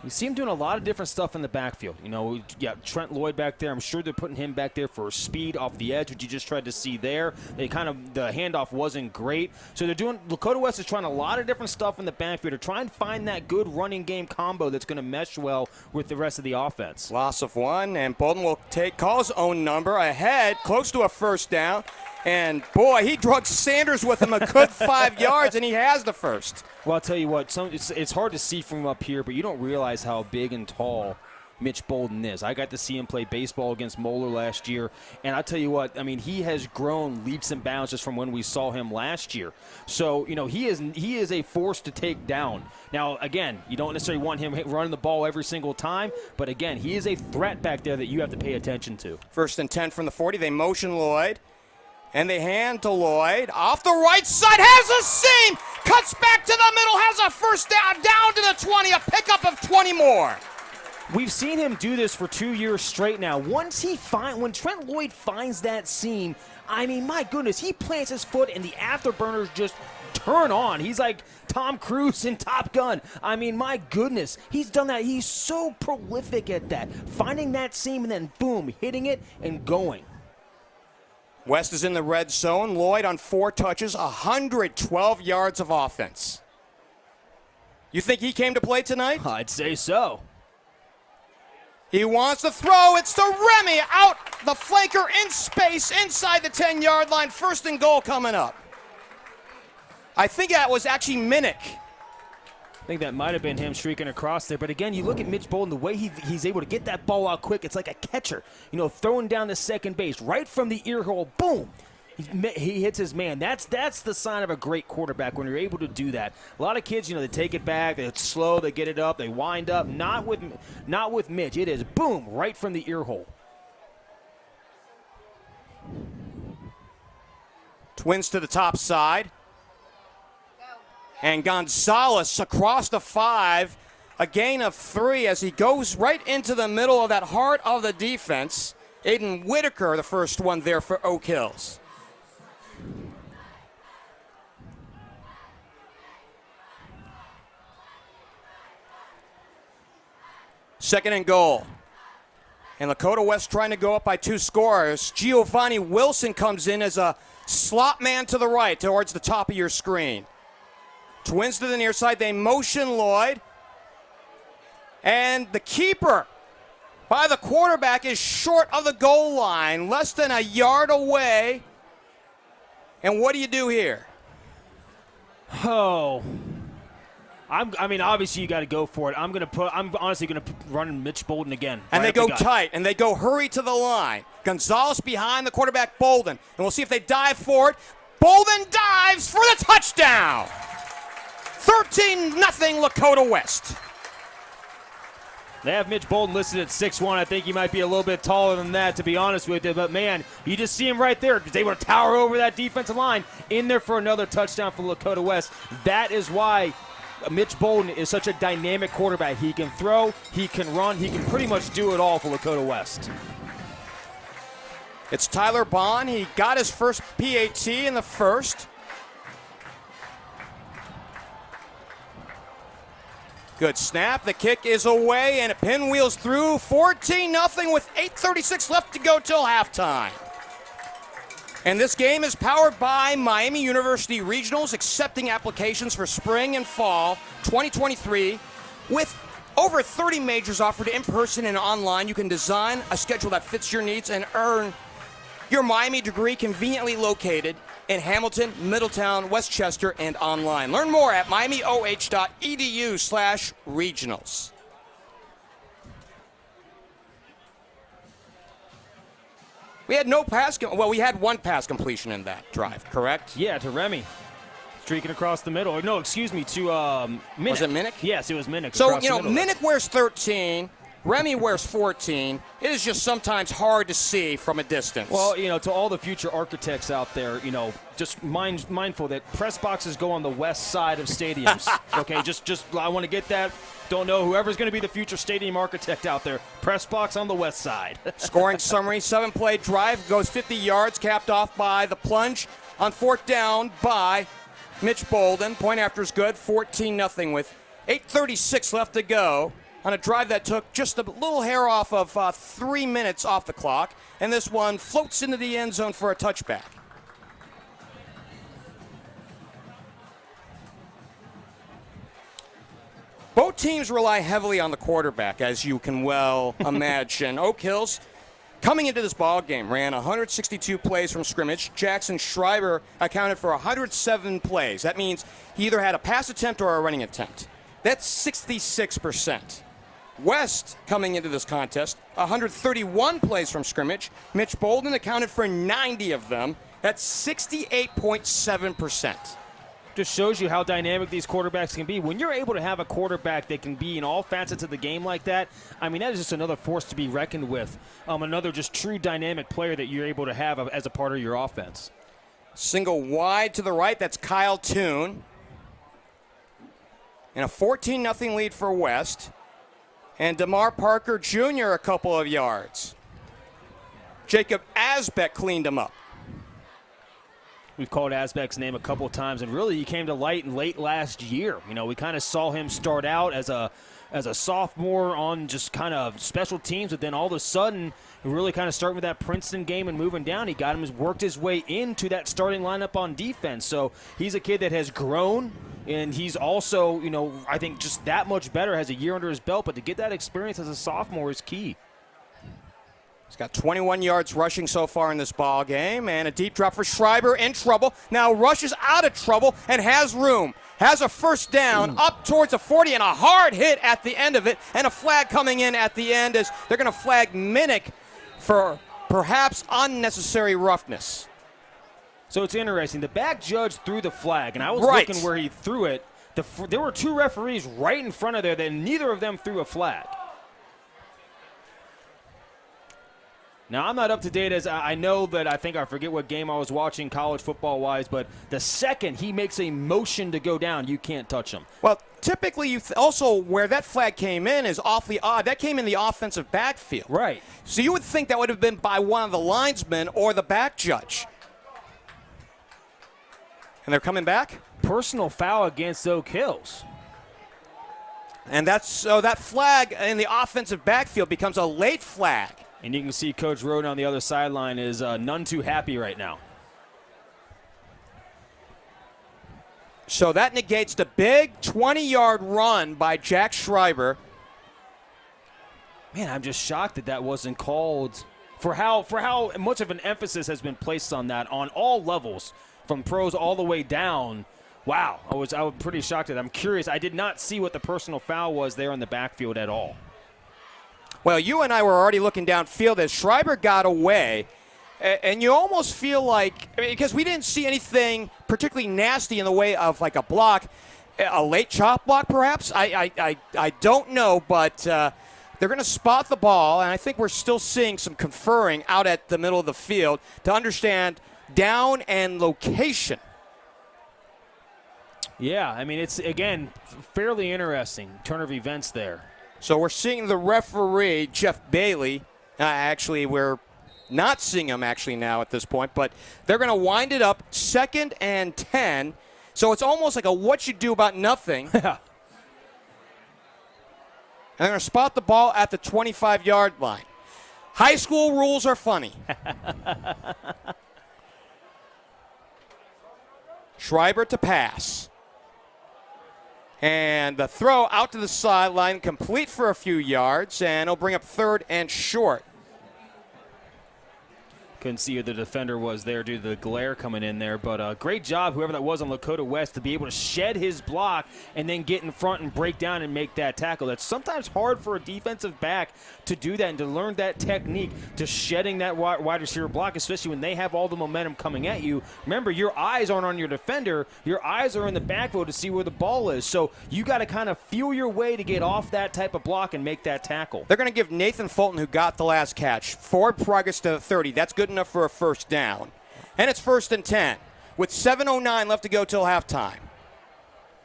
[SPEAKER 4] You see him doing a lot of different stuff in the backfield. You know, yeah, Trent Lloyd back there. I'm sure they're putting him back there for speed off the edge, which you just tried to see there. The handoff wasn't great. So Lakota West is trying a lot of different stuff in the backfield to try and find that good running game combo that's going to mesh well with the rest of the offense.
[SPEAKER 3] Loss of 1, and Bolden will call his own number ahead, close to a 1st down. And, boy, he drug Sanders with him a good 5 yards, and he has the 1st.
[SPEAKER 4] Well, I'll tell you what, it's hard to see from up here, but you don't realize how big and tall Mitch Bolden is. I got to see him play baseball against Moeller last year, and I'll tell you what, I mean, he has grown leaps and bounds just from when we saw him last year. So, you know, he is a force to take down. Now, again, you don't necessarily want him running the ball every single time, but, again, he is a threat back there that you have to pay attention to.
[SPEAKER 3] 1st and 10 from the 40. They motion Lloyd. And they hand to Lloyd. Off the right side, has a seam. Cuts back to the middle, has a 1st down to the 20, a pickup of 20 more.
[SPEAKER 4] We've seen him do this for 2 years straight now. When Trent Lloyd finds that seam, I mean, my goodness, he plants his foot and the afterburners just turn on. He's like Tom Cruise in Top Gun. I mean, my goodness, he's done that. He's so prolific at that. Finding that seam and then, boom, hitting it and going.
[SPEAKER 3] West is in the red zone. Lloyd on 4 touches, 112 yards of offense. You think he came to play tonight?
[SPEAKER 4] I'd say so.
[SPEAKER 3] He wants to throw. It's to Remy out the flanker in space inside the 10-yard line. 1st and goal coming up. I think that was actually Minnick.
[SPEAKER 4] I think that might have been him streaking across there. But again, you look at Mitch Bolden, the way he's able to get that ball out quick. It's like a catcher, you know, throwing down the second base right from the ear hole. Boom. He hits his man. That's the sign of a great quarterback when you're able to do that. A lot of kids, you know, they take it back, they're slow, they get it up, they wind up. Not with Mitch. It is boom, right from the ear hole.
[SPEAKER 3] Twins to the top side. And Gonzalez across the 5, a gain of 3 as he goes right into the middle of that heart of the defense. Aiden Whitaker, the first one there for Oak Hills. Second and goal. And Lakota West trying to go up by 2 scores. Giovanni Wilson comes in as a slot man to the right towards the top of your screen. Twins to the near side. They motion Lloyd. And the keeper by the quarterback is short of the goal line, less than a yard away. And what do you do here?
[SPEAKER 4] Oh. I mean, obviously you got to go for it. I'm honestly going to run Mitch Bolden again.
[SPEAKER 3] And they go tight, and they go hurry to the line. Gonzalez behind the quarterback, Bolden. And we'll see if they dive for it. Bolden dives for the touchdown. 13-0 Lakota West.
[SPEAKER 4] They have Mitch Bolden listed at 6'1". I think he might be a little bit taller than that, to be honest with you. But, man, you just see him right there. He's able to tower over that defensive line. In there for another touchdown for Lakota West. That is why Mitch Bolden is such a dynamic quarterback. He can throw, he can run, he can pretty much do it all for Lakota West.
[SPEAKER 3] It's Tyler Bond. He got his first PAT in the first. Good snap. The kick is away, and it pinwheels through. 14-0 with 8:36 left to go till halftime. And this game is powered by Miami University Regionals, accepting applications for spring and fall 2023. With over 30 majors offered in person and online, you can design a schedule that fits your needs and earn your Miami degree conveniently located in Hamilton, Middletown, Westchester, and online. Learn more at miamioh.edu/regionals. We had no pass. We had one pass completion in that drive, correct?
[SPEAKER 4] Yeah, to Remy. Streaking across the middle. No, excuse me, to Minnick.
[SPEAKER 3] Was it Minnick?
[SPEAKER 4] Yes, it was Minnick.
[SPEAKER 3] So, Minnick wears 13. Remy wears 14. It is just sometimes hard to see from a distance.
[SPEAKER 4] Well, to all the future architects out there, just mindful that press boxes go on the west side of stadiums. Okay, just I want to get that. Don't know whoever's going to be the future stadium architect out there. Press box on the west side.
[SPEAKER 3] Scoring summary, 7-play drive, goes 50 yards, capped off by the plunge on 4th down by Mitch Bolden. Point after is good, 14-0 with 8:36 left to go on a drive that took just a little hair off of 3 minutes off the clock. And this one floats into the end zone for a touchback. Both teams rely heavily on the quarterback, as you can well imagine. Oak Hills, coming into this ball game, ran 162 plays from scrimmage. Jackson Schreiber accounted for 107 plays. That means he either had a pass attempt or a running attempt. That's 66%. West, coming into this contest, 131 plays from scrimmage. Mitch Bolden accounted for 90 of them. That's 68.7%.
[SPEAKER 4] Just shows you how dynamic these quarterbacks can be. When you're able to have a quarterback that can be in all facets of the game like that, that is just another force to be reckoned with. Another just true dynamic player that you're able to have as a part of your offense.
[SPEAKER 3] Single wide to the right, that's Kyle Toon. And a 14-0 lead for West. And DeMar Parker Jr. a couple of yards. Jacob Asbeck cleaned him up.
[SPEAKER 4] We've called Asbeck's name a couple of times, and really he came to light in late last year. We kind of saw him start out as a sophomore on just kind of special teams, but then all of a sudden, really kind of starting with that Princeton game and moving down, he worked his way into that starting lineup on defense. So he's a kid that has grown, and he's also, I think just that much better, has a year under his belt, but to get that experience as a sophomore is key.
[SPEAKER 3] He's got 21 yards rushing so far in this ball game, and a deep drop for Schreiber in trouble. Now rushes out of trouble and has room. Has a first down up towards the 40 and a hard hit at the end of it, and a flag coming in at the end as they're going to flag Minnick for perhaps unnecessary roughness.
[SPEAKER 4] So it's interesting. The back judge threw the flag, and I was looking where he threw it. There were two referees right in front of there, that neither of them threw a flag. Now, I'm not up to date as I know that I forget what game I was watching college football-wise, but the second he makes a motion to go down, you can't touch him.
[SPEAKER 3] Well, typically, also where that flag came in is awfully odd. That came in the offensive backfield.
[SPEAKER 4] Right.
[SPEAKER 3] So you would think that would have been by one of the linesmen or the back judge. And they're coming back?
[SPEAKER 4] Personal foul against Oak Hills.
[SPEAKER 3] And that flag in the offensive backfield becomes a late flag.
[SPEAKER 4] And you can see Coach Roden on the other sideline is none too happy right now.
[SPEAKER 3] So that negates the big 20-yard run by Jack Schreiber.
[SPEAKER 4] Man, I'm just shocked that wasn't called for how much of an emphasis has been placed on that on all levels, from pros all the way down. Wow, I was pretty shocked at that. I'm curious. I did not see what the personal foul was there in the backfield at all.
[SPEAKER 3] Well, you and I were already looking downfield as Schreiber got away, and you almost feel like, because we didn't see anything particularly nasty in the way of like a block, a late chop block perhaps. I don't know, but they're going to spot the ball, and I think we're still seeing some conferring out at the middle of the field to understand down and location.
[SPEAKER 4] Yeah, it's, again, fairly interesting turn of events there.
[SPEAKER 3] So we're seeing the referee, Jeff Bailey. Actually, we're not seeing him actually now at this point, but they're going to wind it up 2nd and 10. So it's almost like a what you do about nothing. And they're going to spot the ball at the 25-yard line. High school rules are funny. Schreiber to pass. And the throw out to the sideline, complete for a few yards, and it'll bring up 3rd and short.
[SPEAKER 4] Couldn't see who the defender was there due to the glare coming in there. But great job, whoever that was on Lakota West, to be able to shed his block and then get in front and break down and make that tackle. That's sometimes hard for a defensive back to do that and to learn that technique, to shedding that wide receiver block, especially when they have all the momentum coming at you. Remember, your eyes aren't on your defender. Your eyes are in the backfield to see where the ball is. So you got to kind of feel your way to get off that type of block and make that tackle.
[SPEAKER 3] They're going to give Nathan Fulton, who got the last catch, forward progress to the 30. That's good enough for a first down. And it's 1st and 10 with 7:09 left to go till halftime.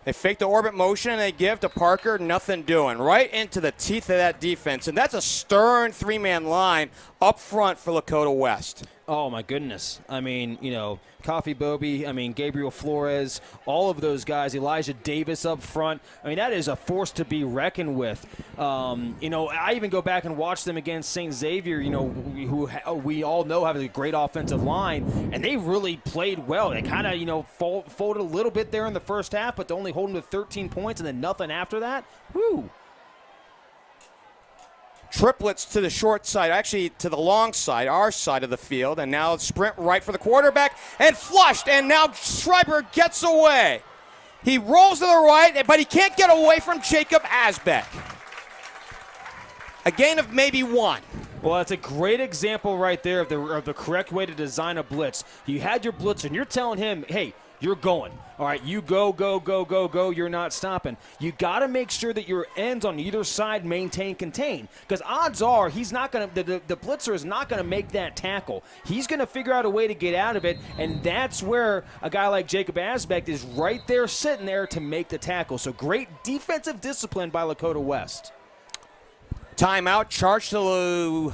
[SPEAKER 3] They fake the orbit motion and they give to Parker, nothing doing. Right into the teeth of that defense. And that's a stern three-man line up front for Lakota West.
[SPEAKER 4] Oh, my goodness. I mean, Coffee Bobby, Gabriel Flores, all of those guys, Elijah Davis up front. I mean, that is a force to be reckoned with. I even go back and watch them against St. Xavier, who we all know have a great offensive line, and they really played well. They kind of, folded a little bit there in the first half, but to only hold them to 13 points and then nothing after that. Woo!
[SPEAKER 3] Triplets to the short side, actually to the long side, our side of the field, and now sprint right for the quarterback, and flushed, and now Schreiber gets away. He rolls to the right, but he can't get away from Jacob Asbeck. A gain of maybe 1.
[SPEAKER 4] Well, that's a great example right there of the correct way to design a blitz. You had your blitzer, and you're telling him, hey, you're going. All right, you go, go, go, go, go. You're not stopping. You got to make sure that your ends on either side maintain, contain. Because odds are he's not going to, the blitzer is not going to make that tackle. He's going to figure out a way to get out of it, and that's where a guy like Jacob Asbeck is right there sitting there to make the tackle. So great defensive discipline by Lakota West.
[SPEAKER 3] Timeout, charged to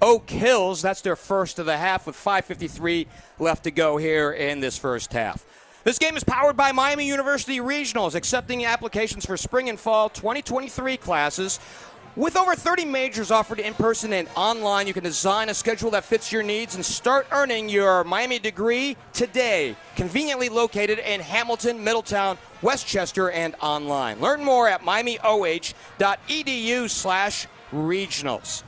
[SPEAKER 3] Oak Hills. That's their first of the half with 5:53 left to go here in this first half. This game is powered by Miami University Regionals, accepting applications for spring and fall 2023 classes. With over 30 majors offered in person and online, you can design a schedule that fits your needs and start earning your Miami degree today. Conveniently located in Hamilton, Middletown, Westchester, and online. Learn more at miamioh.edu/regionals.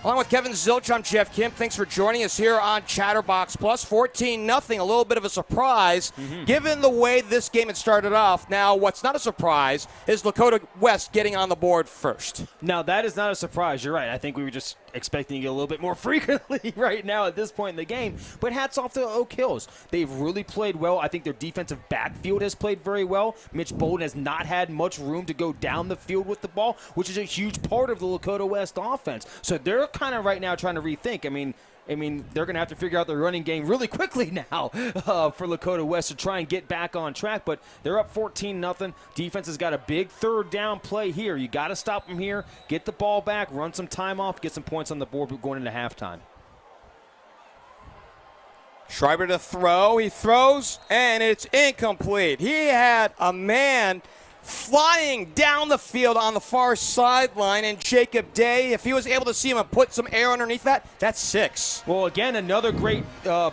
[SPEAKER 3] Along with Kevin Zilch, I'm Geoff Kim. Thanks for joining us here on Chatterbox Plus. 14-0, a little bit of a surprise, given the way this game had started off. Now, what's not a surprise is Lakota West getting on the board first.
[SPEAKER 4] Now, that is not a surprise. You're right. I think we were just expecting it a little bit more frequently right now at this point in the game. But hats off to Oak Hills. They've really played well. I think their defensive backfield has played very well. Mitch Bolden has not had much room to go down the field with the ball, which is a huge part of the Lakota West offense. So they're kind of right now trying to rethink. I mean, they're going to have to figure out their running game really quickly now for Lakota West to try and get back on track. But they're up 14-0. Defense has got a big third down play here. You got to stop them here, get the ball back, run some time off, get some points on the board going into halftime.
[SPEAKER 3] Schreiber to throw. He throws, and it's incomplete. He had a man flying down the field on the far sideline, and Jacob Day, if he was able to see him and put some air underneath that, that's 6.
[SPEAKER 4] Well, again, another great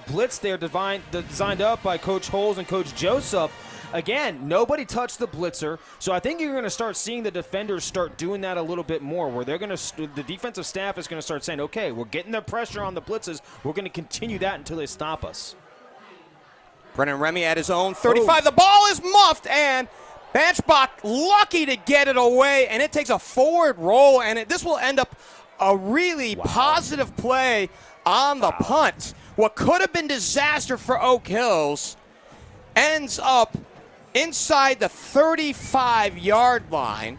[SPEAKER 4] blitz there designed up by Coach Holes and Coach Joseph. Again, nobody touched the blitzer, so I think you're going to start seeing the defenders start doing that a little bit more, where they're going to, the defensive staff is going to start saying, okay, we're getting the pressure on the blitzes, we're going to continue that until they stop us.
[SPEAKER 3] Brennan Remy at his own 35. The ball is muffed, and Banchbach lucky to get it away, and it takes a forward roll, and this will end up a really positive play on the punt. What could have been disaster for Oak Hills ends up inside the 35-yard line.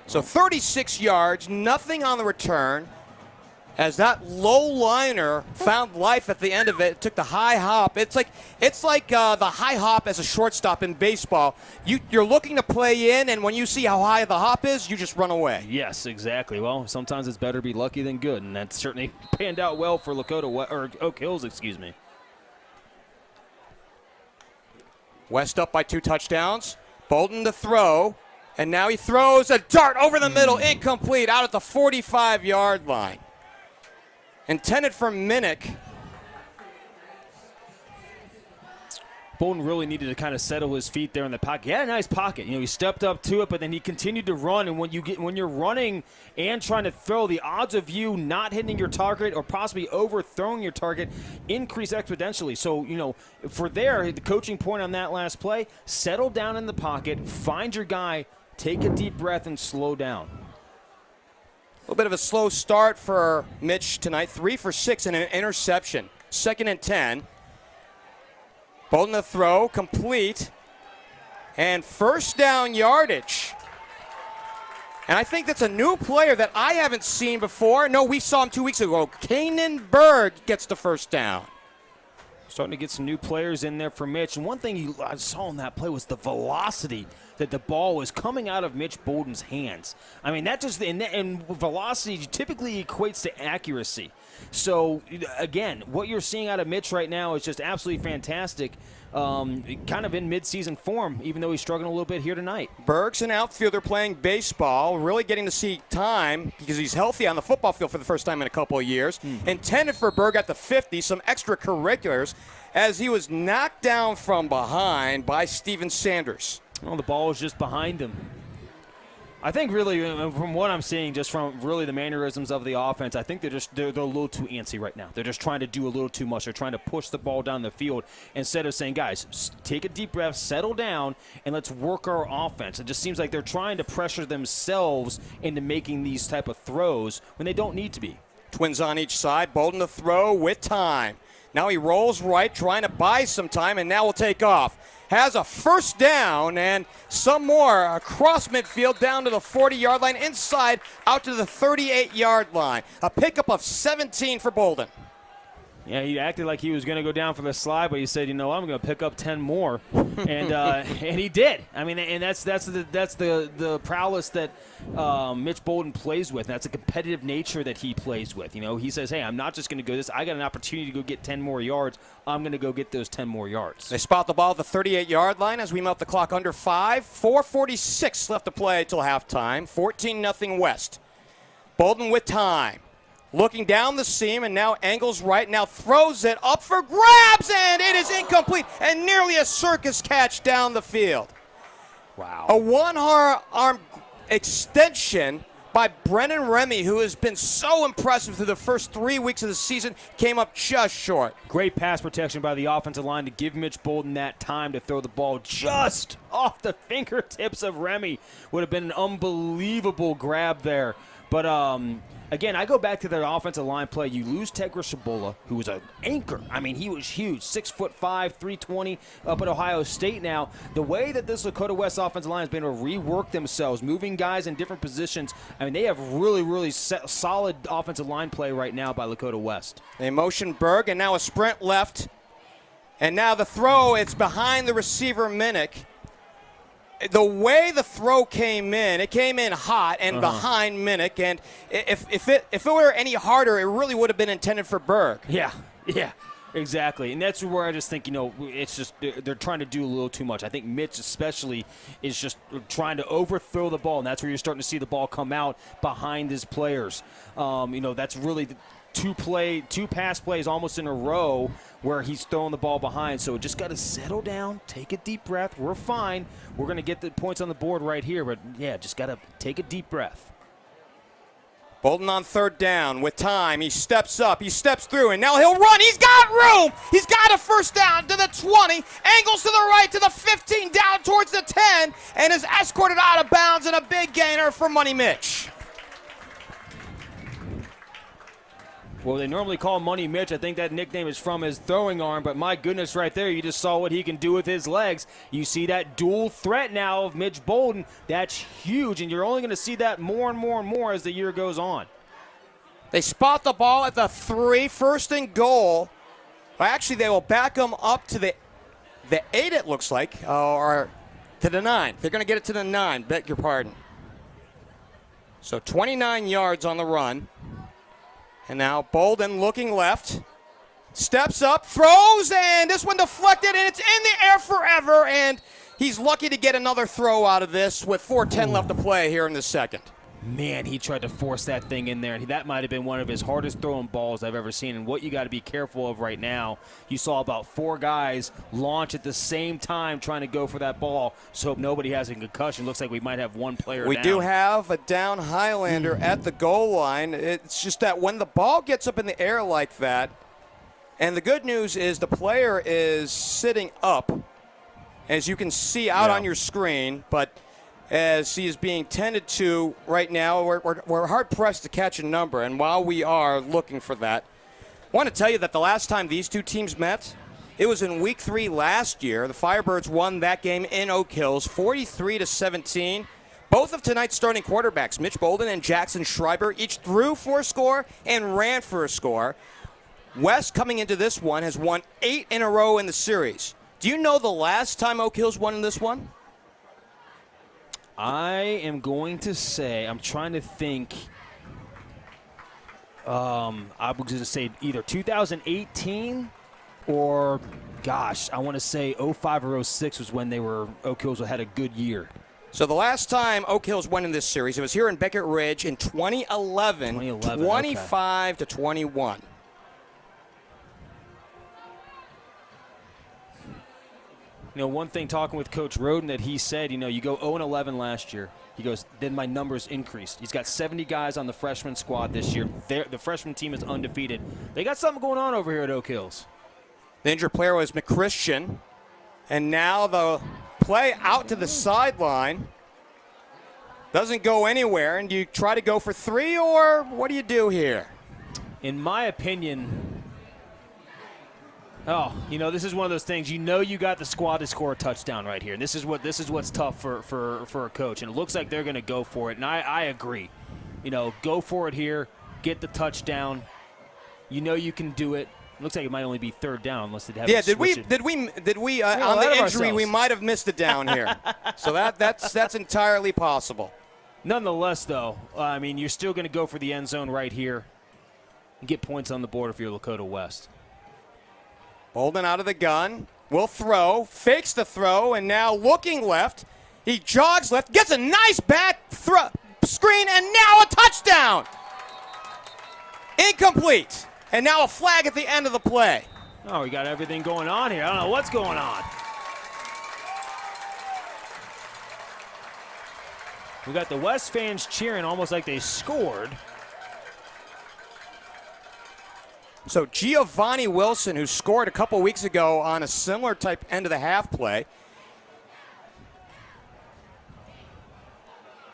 [SPEAKER 3] So 36 yards, nothing on the return. As that low liner found life at the end of it, took the high hop. It's like the high hop as a shortstop in baseball. You're looking to play in, and when you see how high the hop is, you just run away.
[SPEAKER 4] Yes, exactly. Well, sometimes it's better to be lucky than good, and that certainly panned out well for Oak Hills, excuse me.
[SPEAKER 3] West up by 2 touchdowns. Bolden to throw, and now he throws a dart over the middle, incomplete, out at the 45-yard line. Intended for Minnick.
[SPEAKER 4] Bolden really needed to kind of settle his feet there in the pocket. He had a nice pocket. He stepped up to it, but then he continued to run. And when you're running and trying to throw, the odds of you not hitting your target or possibly overthrowing your target increase exponentially. So, for the coaching point on that last play, settle down in the pocket, find your guy, take a deep breath, and slow down.
[SPEAKER 3] A little bit of a slow start for Mitch tonight. 3 for 6 and an interception. 2nd and 10. Bolden the throw, complete, and first down yardage. And I think that's a new player that I haven't seen before. No, we saw him 2 weeks ago. Kanan Berg gets the first down.
[SPEAKER 4] Starting to get some new players in there for Mitch. And one thing I saw in that play was the velocity that the ball was coming out of Mitch Bolden's hands. I mean, that just and velocity typically equates to accuracy. So, again, what you're seeing out of Mitch right now is just absolutely fantastic. Kind of in midseason form, even though he's struggling a little bit here tonight.
[SPEAKER 3] Berg's an outfielder playing baseball, really getting to see time because he's healthy on the football field for the first time in a couple of years. Intended for Berg at the 50, some extracurriculars, as he was knocked down from behind by Steven Sanders.
[SPEAKER 4] Well, the ball was just behind him. I think really, from what I'm seeing, just from really the mannerisms of the offense, I think they're a little too antsy right now. They're just trying to do a little too much. They're trying to push the ball down the field instead of saying, guys, take a deep breath, settle down, and let's work our offense. It just seems like they're trying to pressure themselves into making these type of throws when they don't need to be.
[SPEAKER 3] Twins on each side. Bolden to throw with time. Now he rolls right, trying to buy some time, and now will take off. Has a first down and some more across midfield down to the 40-yard line, inside out to the 38-yard line. A pickup of 17 for Bolden.
[SPEAKER 4] Yeah, he acted like he was going to go down for the slide, but he said, I'm going to pick up 10 more, and he did. I mean, and that's the prowess that Mitch Bolden plays with. That's a competitive nature that he plays with. He says, hey, I'm not just going to go this. I got an opportunity to go get 10 more yards. I'm going to go get those 10 more yards.
[SPEAKER 3] They spot the ball at the 38-yard line as we melt the clock under 5. 4:46 left to play till halftime. 14-0 West. Bolden with time. Looking down the seam, and now angles right, now throws it up for grabs, and it is incomplete, and nearly a circus catch down the field.
[SPEAKER 4] Wow.
[SPEAKER 3] A one-arm extension by Brennan Remy, who has been so impressive through the first 3 weeks of the season, came up just short.
[SPEAKER 4] Great pass protection by the offensive line to give Mitch Bolden that time to throw the ball just off the fingertips of Remy. Would have been an unbelievable grab there. But, again, I go back to their offensive line play. You lose Tegra Shabola, who was an anchor. I mean, he was huge, 6'5", 320, up at Ohio State now. The way that this Lakota West offensive line has been able to rework themselves, moving guys in different positions, I mean, they have really, really solid offensive line play right now by Lakota West.
[SPEAKER 3] They motion Berg, and now a sprint left. And now the throw, it's behind the receiver, Minnick. The way the throw came in, it came in hot and behind Minnick, and if it were any harder, it really would have been intended for Berg.
[SPEAKER 4] Yeah, exactly. And that's where I just think, it's just they're trying to do a little too much. I think Mitch especially is just trying to overthrow the ball, and that's where you're starting to see the ball come out behind his players. That's really two pass plays almost in a row where he's throwing the ball behind. So just got to settle down, take a deep breath. We're fine. We're going to get the points on the board right here. But, yeah, just got to take a deep breath.
[SPEAKER 3] Bolden on third down with time. He steps up. He steps through, and now he'll run. He's got room. He's got a first down to the 20. Angles to the right to the 15, down towards the 10, and is escorted out of bounds, and a big gainer for Money Mitch.
[SPEAKER 4] Well, they normally call Money Mitch. I think that nickname is from his throwing arm, but my goodness, right there, you just saw what he can do with his legs. You see that dual threat now of Mitch Bolden. That's huge, and you're only going to see that more and more and more as the year goes on.
[SPEAKER 3] They spot the ball at the 3, first and goal. Well, actually, they will back him up to the 8, it looks like, or to the 9. They're going to get it to the 9, beg your pardon. So 29 yards on the run. And now Bolden looking left, steps up, throws, and this one deflected, and it's in the air forever, and he's lucky to get another throw out of this with 4:10 left to play here in the second.
[SPEAKER 4] Man, he tried to force that thing in there, and that might have been one of his hardest throwing balls I've ever seen. And what you got to be careful of right now, you saw about 4 guys launch at the same time trying to go for that ball. So hope nobody has a concussion. Looks like we might have one player down.
[SPEAKER 3] We do have a down Highlander at the goal line. It's just that when the ball gets up in the air like that, and the good news is the player is sitting up, as you can see out on your screen, but as he is being tended to right now, we're hard-pressed to catch a number, and while we are looking for that, I want to tell you that the last time these two teams met, it was in Week 3 last year. The Firebirds won that game in Oak Hills, 43-17. Both of tonight's starting quarterbacks, Mitch Bolden and Jackson Schreiber, each threw for a score and ran for a score. West, coming into this one, has won 8 in a row in the series. Do you know the last time Oak Hills won in this one?
[SPEAKER 4] I am going to say, I'm trying to think, I was going to say either 2018 or, gosh, I want to say 05 or 06 was when Oak Hills had a good year.
[SPEAKER 3] So the last time Oak Hills won in this series, it was here in Beckett Ridge in 2011 25-21.
[SPEAKER 4] You know, one thing talking with Coach Roden that he said, you go 0-11 last year. He goes, then my numbers increased. He's got 70 guys on the freshman squad this year. The freshman team is undefeated. They got something going on over here at Oak Hills.
[SPEAKER 3] The injured player was McChristian. And now the play out to the sideline doesn't go anywhere. And do you try to go for 3, or what do you do here?
[SPEAKER 4] In my opinion, this is one of those things. You got the squad to score a touchdown right here. And this is what's tough for a coach. And it looks like they're going to go for it. And I agree. Go for it here. Get the touchdown. You can do it. It looks like it might only be 3rd down unless they have. Yeah.
[SPEAKER 3] Did we on the injury we might have missed it down here. So that's entirely possible.
[SPEAKER 4] Nonetheless, though, you're still going to go for the end zone right here and get points on the board if you're Lakota West.
[SPEAKER 3] Bolden out of the gun, will throw, fakes the throw, and now looking left. He jogs left, gets a nice back screen, and now a touchdown! Incomplete. And now a flag at the end of the play.
[SPEAKER 4] Oh, we got everything going on here. I don't know what's going on. We got the West fans cheering almost like they scored.
[SPEAKER 3] So Giovanni Wilson, who scored a couple weeks ago on a similar type end of the half play.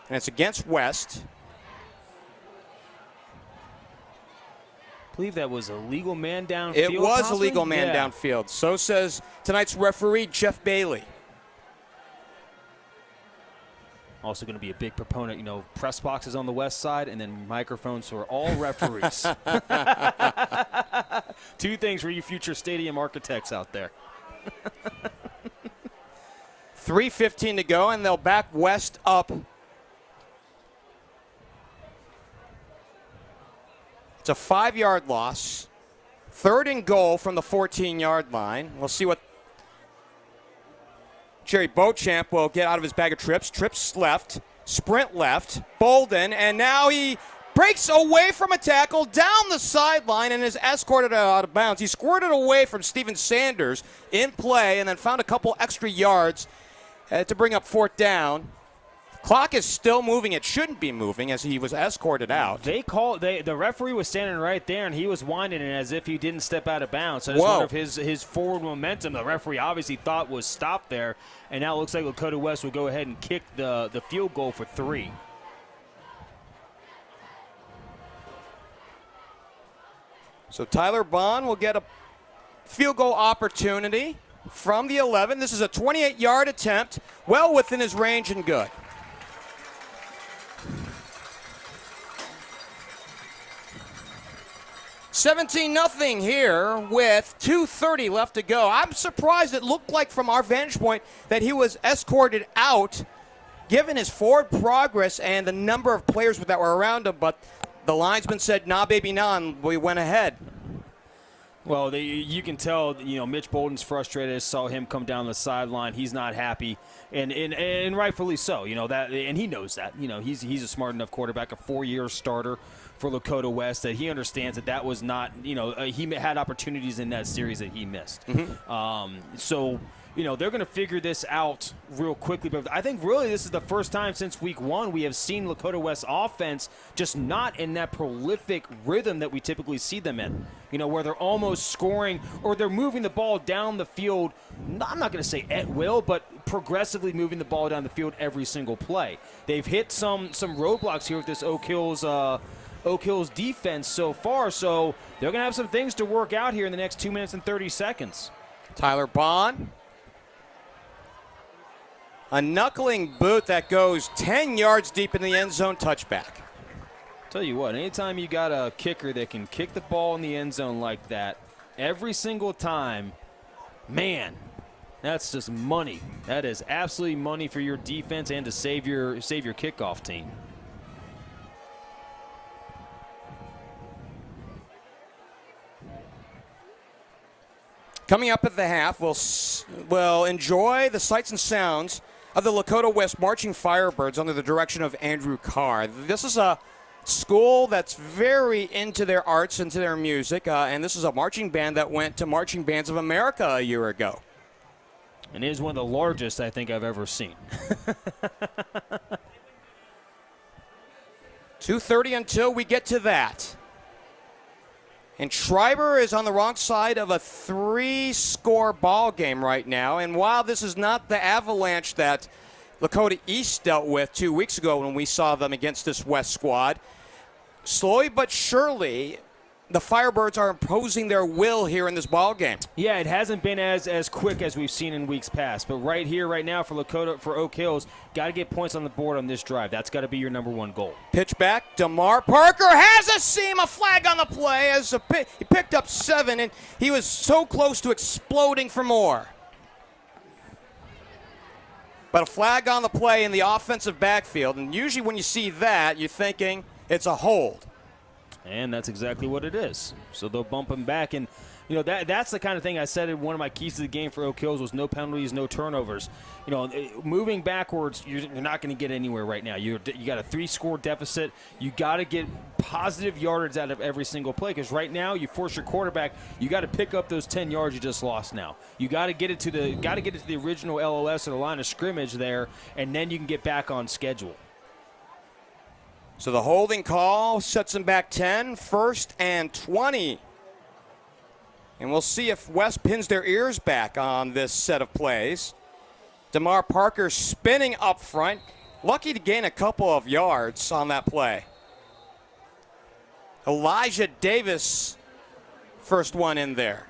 [SPEAKER 3] And it's against West.
[SPEAKER 4] I believe that was a legal man downfield.
[SPEAKER 3] It was
[SPEAKER 4] possibly?
[SPEAKER 3] a legal man downfield. So says tonight's referee, Jeff Bailey.
[SPEAKER 4] Also going to be a big proponent, press boxes on the west side and then microphones for all referees. 2 things for you future stadium architects out there.
[SPEAKER 3] 3:15 to go, and they'll back West up. It's a 5-yard loss. 3rd and goal from the 14-yard line. We'll see what Jerry Beauchamp will get out of his bag of trips. Trips left, sprint left, Bolden, and now he breaks away from a tackle down the sideline and is escorted out of bounds. He squirted away from Steven Sanders in play and then found a couple extra yards to bring up 4th down. Clock is still moving. It shouldn't be moving as he was escorted out.
[SPEAKER 4] The referee was standing right there, and he was winding it as if he didn't step out of bounds. So that's one of his forward momentum. The referee obviously thought was stopped there, and now it looks like Lakota West will go ahead and kick the field goal for 3.
[SPEAKER 3] So Tyler Bond will get a field goal opportunity from the 11. This is a 28-yard attempt, well within his range and good. 17-0 here with 2:30 left to go. I'm surprised. It looked like from our vantage point that he was escorted out given his forward progress and the number of players that were around him, but the linesman said, nah, baby, nah, and we went ahead.
[SPEAKER 4] Well, you can tell, Mitch Bolden's frustrated. Saw him come down the sideline. He's not happy, and rightfully so. And he knows that. He's a smart enough quarterback, a 4-year starter for Lakota West, that he understands that was not. He had opportunities in that series that he missed. So they're going to figure this out real quickly. But I think really this is the first time since week 1 we have seen Lakota West offense just not in that prolific rhythm that we typically see them in. Where they're almost scoring or they're moving the ball down the field. I'm not going to say at will, but progressively moving the ball down the field every single play. They've hit some roadblocks here with this Oak Hills defense so far. So they're going to have some things to work out here in the next 2 minutes and 30 seconds.
[SPEAKER 3] Tyler Bond. A knuckling boot that goes 10 yards deep in the end zone, touchback.
[SPEAKER 4] Tell you what, anytime you got a kicker that can kick the ball in the end zone like that, every single time, man, that's just money. That is absolutely money for your defense and to save your kickoff team.
[SPEAKER 3] Coming up at the half, we'll enjoy the sights and sounds of the Lakota West Marching Firebirds under the direction of Andrew Carr. This is a school that's very into their arts, into their music, and this is a marching band that went to Marching Bands of America a year ago.
[SPEAKER 4] And it is one of the largest I think I've ever seen.
[SPEAKER 3] 2:30 until we get to that. And Schreiber is on the wrong side of a 3-score ball game right now. And while this is not the avalanche that Lakota East dealt with 2 weeks ago when we saw them against this West squad, slowly but surely, the Firebirds are imposing their will here in this ball game.
[SPEAKER 4] Yeah, it hasn't been as quick as we've seen in weeks past. But right here, right now, for Oak Hills, got to get points on the board on this drive. That's got to be your number 1 goal.
[SPEAKER 3] Pitch back. DeMar Parker has a seam, a flag on the play. He picked up 7, and he was so close to exploding for more. But a flag on the play in the offensive backfield. And usually when you see that, you're thinking it's a hold.
[SPEAKER 4] And that's exactly what it is. So they'll bump him back. And, that's the kind of thing I said in one of my keys to the game for Oak Hills was no penalties, no turnovers. Moving backwards, you're not going to get anywhere right now. You got a 3-score deficit. You got to get positive yardage out of every single play because right now you force your quarterback. You got to pick up those 10 yards you just lost now. You got to get it to the original LOS or the line of scrimmage there, and then you can get back on schedule.
[SPEAKER 3] So the holding call sets them back 10, 1st and 20. And we'll see if West pins their ears back on this set of plays. DeMar Parker spinning up front. Lucky to gain a couple of yards on that play. Elijah Davis, first one in there.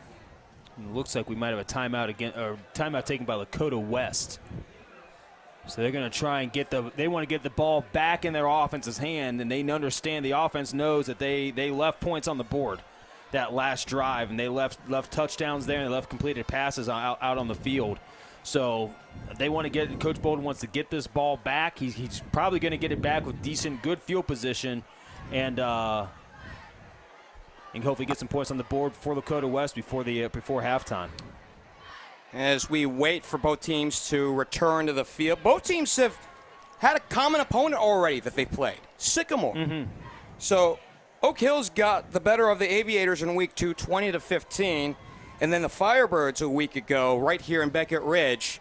[SPEAKER 4] It looks like we might have a timeout again, or timeout taken by Lakota West. So they're going to try and they want to get the ball back in their offense's hand, and they understand the offense knows that they left points on the board that last drive, and they left touchdowns there, and they left completed passes out on the field. So they want to Coach Bolden wants to get this ball back. He's probably going to get it back with good field position, and hopefully get some points on the board for Lakota West before halftime.
[SPEAKER 3] As we wait for both teams to return to the field. Both teams have had a common opponent already that they've played, Sycamore. So Oak Hills got the better of the Aviators in week 2, 20-15, and then the Firebirds a week ago right here in Beckett Ridge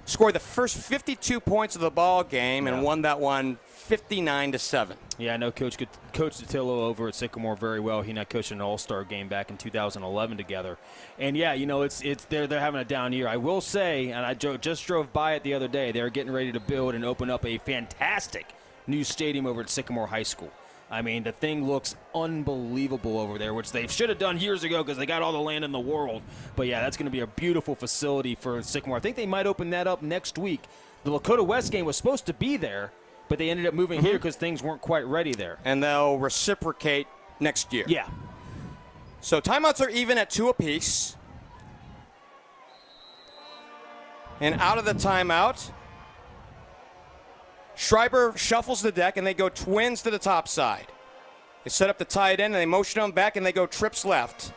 [SPEAKER 3] scored the first 52 points of the ball game and won that one 59-7.
[SPEAKER 4] Yeah, I know Coach Detillo over at Sycamore very well. He and I coached an all-star game back in 2011 together. And yeah, they're having a down year. I will say, and I just drove by it the other day, they're getting ready to build and open up a fantastic new stadium over at Sycamore High School. I mean, the thing looks unbelievable over there, which they should have done years ago because they got all the land in the world. But yeah, that's going to be a beautiful facility for Sycamore. I think they might open that up next week. The Lakota West game was supposed to be there, but they ended up moving here because things weren't quite ready there.
[SPEAKER 3] And they'll reciprocate next year.
[SPEAKER 4] Yeah.
[SPEAKER 3] So timeouts are even at 2 apiece. And out of the timeout, Schreiber shuffles the deck, and they go twins to the top side. They set up the tight end, and they motion them back, and they go trips left.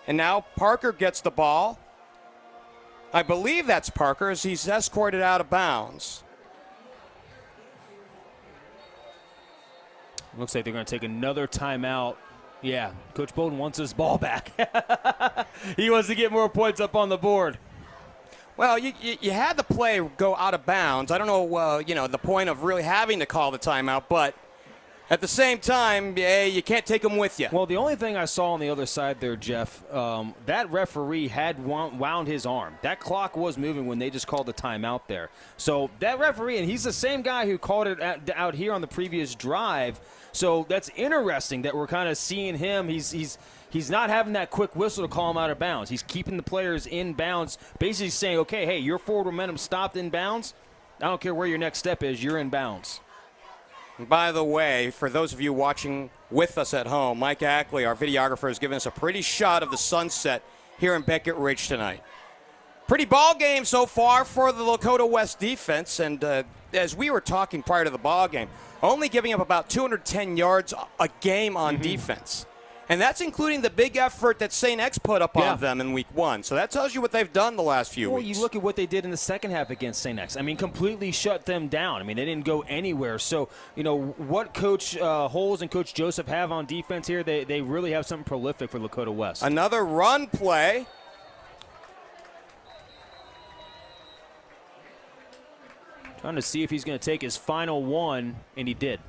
[SPEAKER 3] And now Parker gets the ball. I believe that's Parker as he's escorted out of bounds.
[SPEAKER 4] Looks like they're going to take another timeout. Yeah, Coach Bolden wants his ball back. He wants to get more points up on the board.
[SPEAKER 3] Well, you had the play go out of bounds. I don't know, the point of really having to call the timeout, but at the same time, you can't take them with you.
[SPEAKER 4] Well, the only thing I saw on the other side there, Geoff, that referee had wound his arm. That clock was moving when they just called the timeout there. So that referee, and he's the same guy who called it out here on the previous drive. So that's interesting that we're kind of seeing him. He's not having that quick whistle to call him out of bounds. He's keeping the players in bounds, basically saying, okay, hey, your forward momentum stopped in bounds. I don't care where your next step is, you're in bounds.
[SPEAKER 3] By the way, for those of you watching with us at home, Mike Ackley, our videographer, has given us a pretty shot of the sunset here in Beckett Ridge tonight. Pretty ball game so far for the Lakota West defense, and as we were talking prior to the ball game, only giving up about 210 yards a game on defense. And that's including the big effort that St. X put up on them in week 1. So that tells you what they've done the last few weeks.
[SPEAKER 4] Well, you look at what they did in the second half against St. X. I mean, completely shut them down. I mean, they didn't go anywhere. So, what Coach Holes and Coach Joseph have on defense here, they really have something prolific for Lakota West.
[SPEAKER 3] Another run play.
[SPEAKER 4] Trying to see if he's going to take his final one, and he did.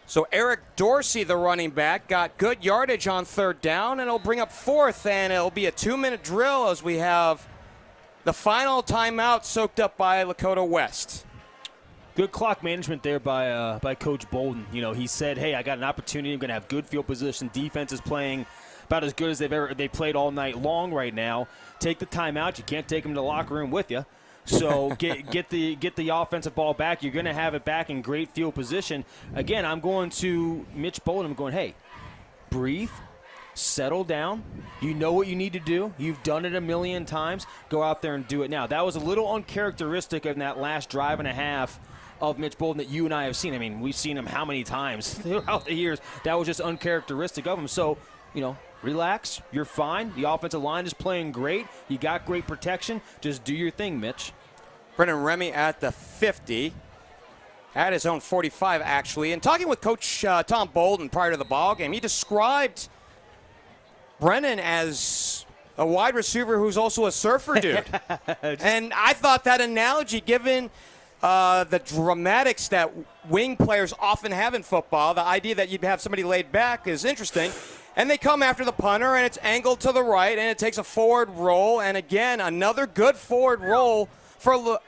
[SPEAKER 3] So Eric Dorsey, the running back, got good yardage on third down, and it'll bring up fourth, and it'll be a 2-minute drill as we have the final timeout soaked up by Lakota West.
[SPEAKER 4] Good clock management there by Coach Bolden. He said, hey, I got an opportunity. I'm going to have good field position. Defense is playing about as good as they played all night long right now. Take the timeout. You can't take them to the locker room with you. So get the offensive ball back. You're going to have it back in great field position. Again, I'm going to Mitch Bolden. I'm going, hey, breathe, settle down. You know what you need to do. You've done it a million times. Go out there and do it now. That was a little uncharacteristic in that last drive and a half of Mitch Bolden that you and I have seen. I mean, we've seen him how many times throughout the years. That was just uncharacteristic of him. So, relax. You're fine. The offensive line is playing great. You got great protection. Just do your thing, Mitch.
[SPEAKER 3] Brennan Remy at the 50, at his own 45, actually. And talking with Coach Tom Bolden prior to the ball game, he described Brennan as a wide receiver who's also a surfer dude. And I thought that analogy, given the dramatics that wing players often have in football, the idea that you'd have somebody laid back is interesting. And they come after the punter, and it's angled to the right, and it takes a forward roll. And again, another good forward roll for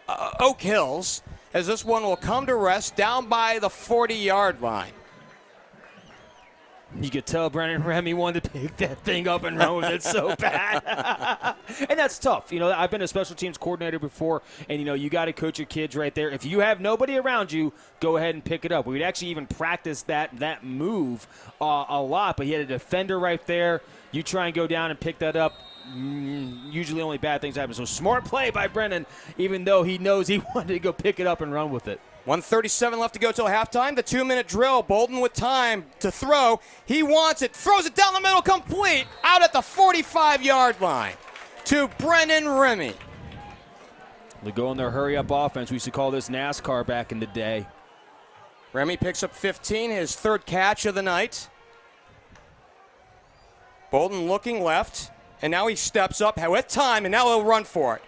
[SPEAKER 3] Oak Hills, as this one will come to rest down by the 40-yard line.
[SPEAKER 4] You could tell Brennan Remy wanted to pick that thing up and run with it so bad. And that's tough. I've been a special teams coordinator before, and, you got to coach your kids right there. If you have nobody around you, go ahead and pick it up. We'd actually even practice that move a lot, but he had a defender right there. You try and go down and pick that up. Usually only bad things happen. So smart play by Brennan, even though he knows he wanted to go pick it up and run with it.
[SPEAKER 3] 1:37 left to go till halftime. The 2-minute drill. Bolden with time to throw. He wants it. Throws it down the middle, complete. Out at the 45-yard line to Brennan Remy.
[SPEAKER 4] They go in their hurry-up offense. We used to call this NASCAR back in the day.
[SPEAKER 3] Remy picks up 15, his third catch of the night. Bolden looking left, and now he steps up with time, and now he'll run for it.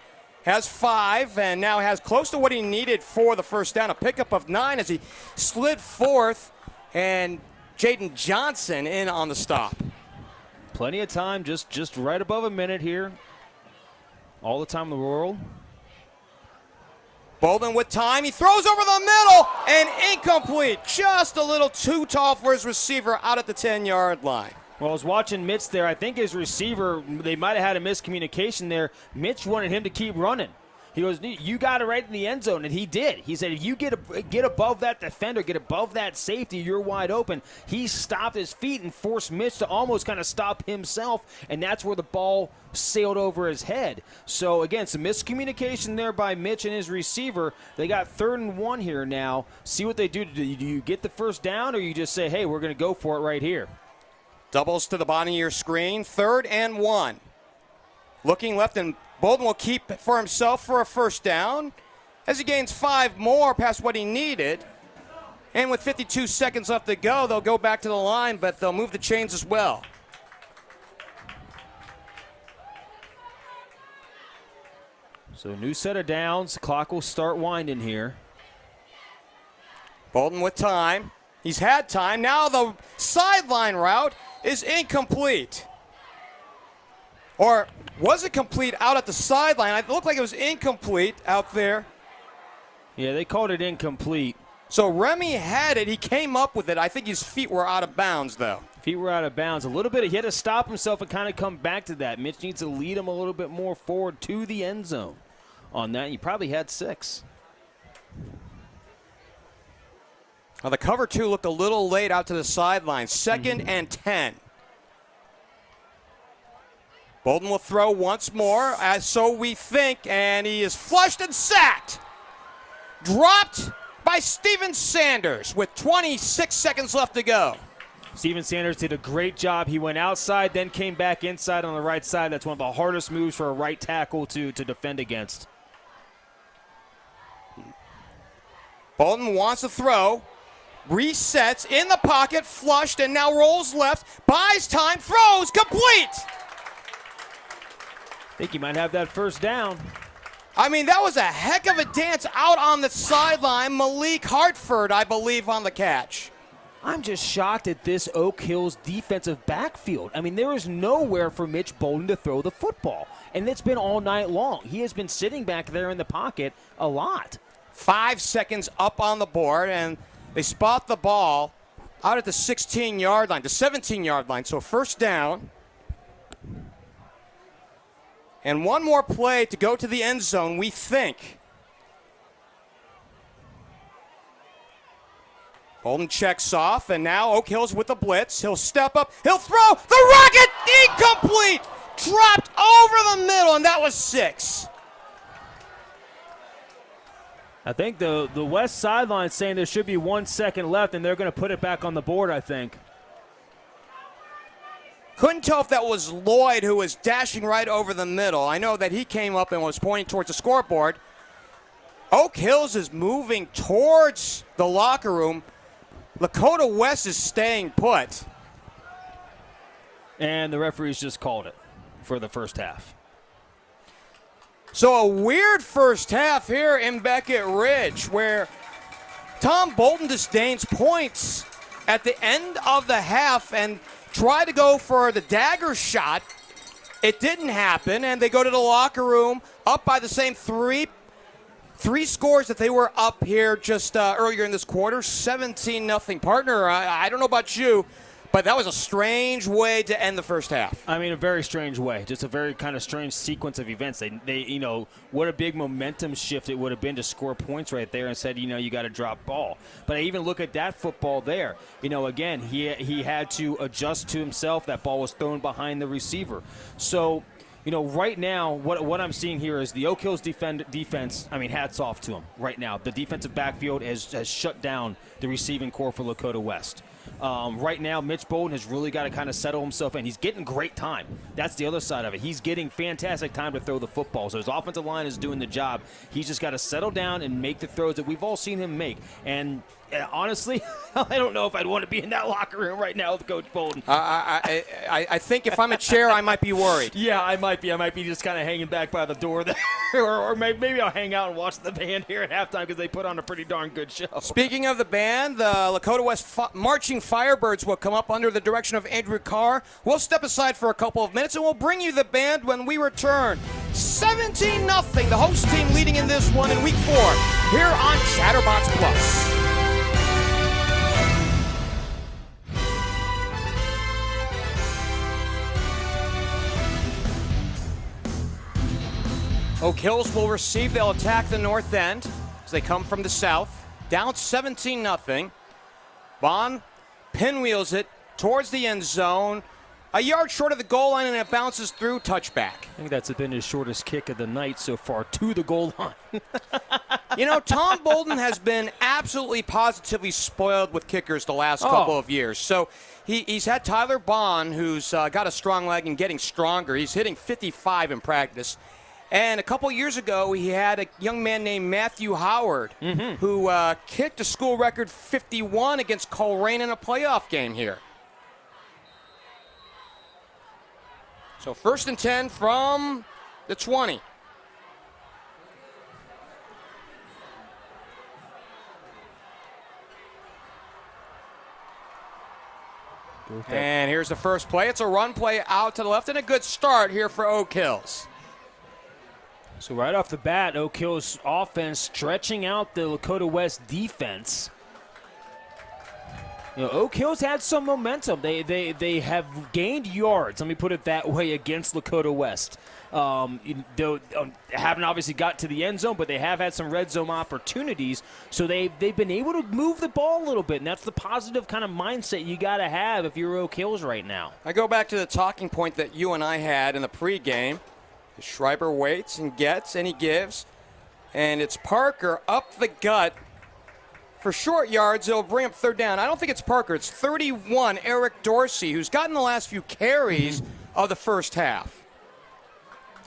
[SPEAKER 3] Has 5, and now has close to what he needed for the first down, a pickup of 9 as he slid forth, and Jaden Johnson in on the stop.
[SPEAKER 4] Plenty of time, just right above a minute here. All the time in the world.
[SPEAKER 3] Bolden with time, he throws over the middle, and incomplete. Just a little too tall for his receiver out at the 10-yard line.
[SPEAKER 4] Well, I was watching Mitch there. I think his receiver, they might have had a miscommunication there. Mitch wanted him to keep running. He goes, you got it right in the end zone, and he did. He said, if you get above that defender, get above that safety, you're wide open. He stopped his feet and forced Mitch to almost kind of stop himself, and that's where the ball sailed over his head. So, again, some miscommunication there by Mitch and his receiver. They got 3rd and 1 here now. See what they do. Do you get the first down, or you just say, hey, we're going to go for it right here?
[SPEAKER 3] Doubles to the bottom of your screen. 3rd and 1. Looking left, and Bolden will keep for himself for a first down as he gains 5 more past what he needed. And with 52 seconds left to go, they'll go back to the line, but they'll move the chains as well.
[SPEAKER 4] So new set of downs. Clock will start winding here.
[SPEAKER 3] Bolden with time. He's had time. Now the sideline route is incomplete. Or was it complete out at the sideline? It looked like it was incomplete out there.
[SPEAKER 4] Yeah, they called it incomplete.
[SPEAKER 3] So Remy had it. He came up with it. I think his feet were out of bounds, though.
[SPEAKER 4] Feet were out of bounds. A little bit. He had to stop himself and kind of come back to that. Mitch needs to lead him a little bit more forward to the end zone on that. He probably had 6.
[SPEAKER 3] Well, the cover 2 looked a little late out to the sideline. 2nd and 10. Bolden will throw once more, as so we think, and he is flushed and sacked. Dropped by Steven Sanders with 26 seconds left to go.
[SPEAKER 4] Steven Sanders did a great job. He went outside, then came back inside on the right side. That's one of the hardest moves for a right tackle to defend against.
[SPEAKER 3] Bolden wants to throw. Resets in the pocket, flushed, and now rolls left. Buys time, throws, complete.
[SPEAKER 4] I think he might have that first down.
[SPEAKER 3] I mean, that was a heck of a dance out on the sideline. Malik Hartford, I believe, on the catch.
[SPEAKER 4] I'm just shocked at this Oak Hill's defensive backfield. I mean, there is nowhere for Mitch Bolden to throw the football, and it's been all night long. He has been sitting back there in the pocket a lot.
[SPEAKER 3] 5 seconds up on the board, and they spot the ball out at the 16-yard line, the 17-yard line, so first down. And one more play to go to the end zone, we think. Bolden checks off, and now Oak Hill's with the blitz. He'll step up, he'll throw, the rocket, incomplete! Dropped over the middle, and that was 6.
[SPEAKER 4] I think the West sideline saying there should be 1 second left, and they're going to put it back on the board, I think.
[SPEAKER 3] Couldn't tell if that was Lloyd who was dashing right over the middle. I know that he came up and was pointing towards the scoreboard. Oak Hills is moving towards the locker room. Lakota West is staying put.
[SPEAKER 4] And the referees just called it for the first half.
[SPEAKER 3] So a weird first half here in Beckett Ridge where Tom Bolden disdains points at the end of the half and tried to go for the dagger shot. It didn't happen, and they go to the locker room up by the same three scores that they were up here just earlier in this quarter, 17-0. Partner, I don't know about you, but that was a strange way to end the first half.
[SPEAKER 4] I mean, a very strange way. Just a very kind of strange sequence of events. They you know, what a big momentum shift it would have been to score points right there and said, you know, you got to drop ball. But I even look at that football there. You know, again, he had to adjust to himself. That ball was thrown behind the receiver. So, you know, right now, what I'm seeing here is the Oak Hills defense, I mean, hats off to them right now. The defensive backfield has shut down the receiving core for Lakota West. Right now, Mitch Bolden has really got to kind of settle himself in. He's getting great time. That's the other side of it. He's getting fantastic time to throw the football. So his offensive line is doing the job. He's just got to settle down and make the throws that we've all seen him make. And honestly, I don't know if I'd want to be in that locker room right now with Coach Bolden.
[SPEAKER 3] I think if I'm a chair, I might be worried.
[SPEAKER 4] Yeah, I might be. I might be just kind of hanging back by the door there. or maybe I'll hang out and watch the band here at halftime because they put on a pretty darn good show.
[SPEAKER 3] Speaking of the band, the Lakota West Marching Firebirds will come up under the direction of Andrew Carr. We'll step aside for a couple of minutes, and we'll bring you the band when we return. 17-0, the host team leading in this one in Week 4 here on Chatterbox Plus. Oak Hills will receive. They'll attack the north end as they come from the south. Down 17-0. Bond pinwheels it towards the end zone. A yard short of the goal line, and it bounces through, touchback.
[SPEAKER 4] I think that's been his shortest kick of the night so far to the goal line.
[SPEAKER 3] You know, Tom Bolden has been absolutely positively spoiled with kickers the last couple of years. So he's had Tyler Bond, who's got a strong leg and getting stronger. He's hitting 55 in practice. And a couple years ago, he had a young man named Matthew Howard who kicked a school record 51 against Coleraine in a playoff game here. So 1st and 10 from the 20. And here's the first play. It's a run play out to the left and a good start here for Oak Hills.
[SPEAKER 4] So right off the bat, Oak Hills offense stretching out the Lakota West defense. You know, Oak Hills had some momentum. They have gained yards, let me put it that way, against Lakota West. Haven't obviously got to the end zone, but they have had some red zone opportunities. So they've been able to move the ball a little bit, and that's the positive kind of mindset you got to have if you're Oak Hills right now.
[SPEAKER 3] I go back to the talking point that you and I had in the pregame. Schreiber waits and gets, and he gives. And it's Parker up the gut. For short yards, it'll bring up 3rd down. I don't think it's Parker. It's 31, Eric Dorsey, who's gotten the last few carries of the first half.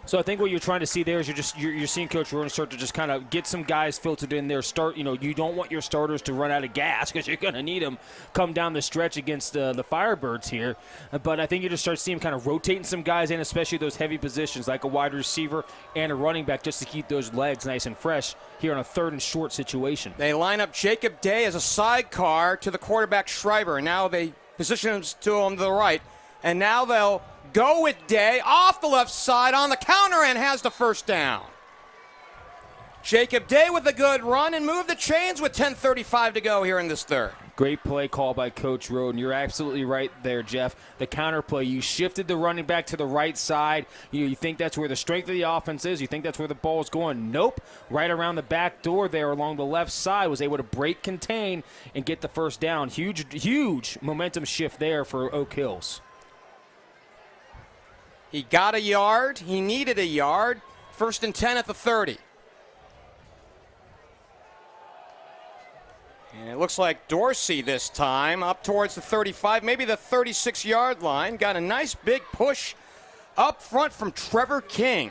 [SPEAKER 4] So I think what you're trying to see there is you're seeing Coach Roden start to just kind of get some guys filtered in there. You don't want your starters to run out of gas because you're going to need them come down the stretch against the Firebirds here. But I think you just start seeing kind of rotating some guys in, especially those heavy positions like a wide receiver and a running back, just to keep those legs nice and fresh here on a 3rd and short situation.
[SPEAKER 3] They line up Jacob Day as a sidecar to the quarterback Schreiber, and now they position him to the right. And now they'll go with Day off the left side on the counter and has the 1st down. Jacob Day with a good run and move the chains with 10:35 to go here in this 3rd.
[SPEAKER 4] Great play call by Coach Roden. You're absolutely right there, Jeff. The counter play, you shifted the running back to the right side. You think that's where the strength of the offense is. You think that's where the ball is going. Nope. Right around the back door there along the left side, was able to break, contain, and get the 1st down. Huge momentum shift there for Oak Hills.
[SPEAKER 3] He got a yard. He needed a yard. 1st and 10 at the 30. And it looks like Dorsey this time up towards the 35, maybe the 36-yard line. Got a nice big push up front from Trevor King.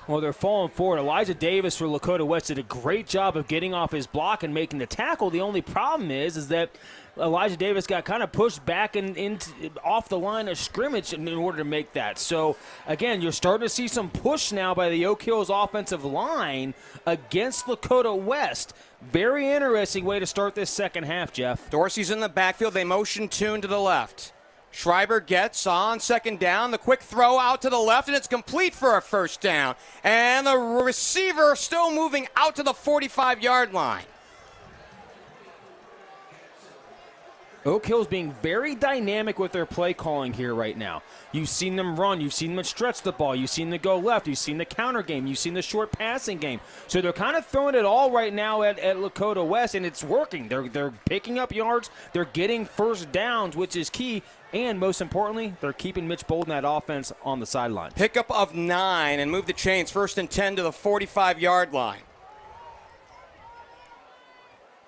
[SPEAKER 4] Well, they're falling forward. Elijah Davis for Lakota West did a great job of getting off his block and making the tackle. The only problem is that Elijah Davis got kind of pushed back and off the line of scrimmage in order to make that. So, again, you're starting to see some push now by the Oak Hills offensive line against Lakota West. Very interesting way to start this second half, Jeff.
[SPEAKER 3] Dorsey's in the backfield. They motion tune to the left. Schreiber gets on 2nd down. The quick throw out to the left, and it's complete for a 1st down. And the receiver still moving out to the 45-yard line.
[SPEAKER 4] Oak Hills being very dynamic with their play calling here right now. You've seen them run. You've seen them stretch the ball. You've seen them go left. You've seen the counter game. You've seen the short passing game. So they're kind of throwing it all right now at Lakota West, and it's working. They're picking up yards. They're getting 1st downs, which is key. And most importantly, they're keeping Mitch Bolden, that offense, on the sideline.
[SPEAKER 3] Pickup of 9 and move the chains. 1st and 10 to the 45-yard line.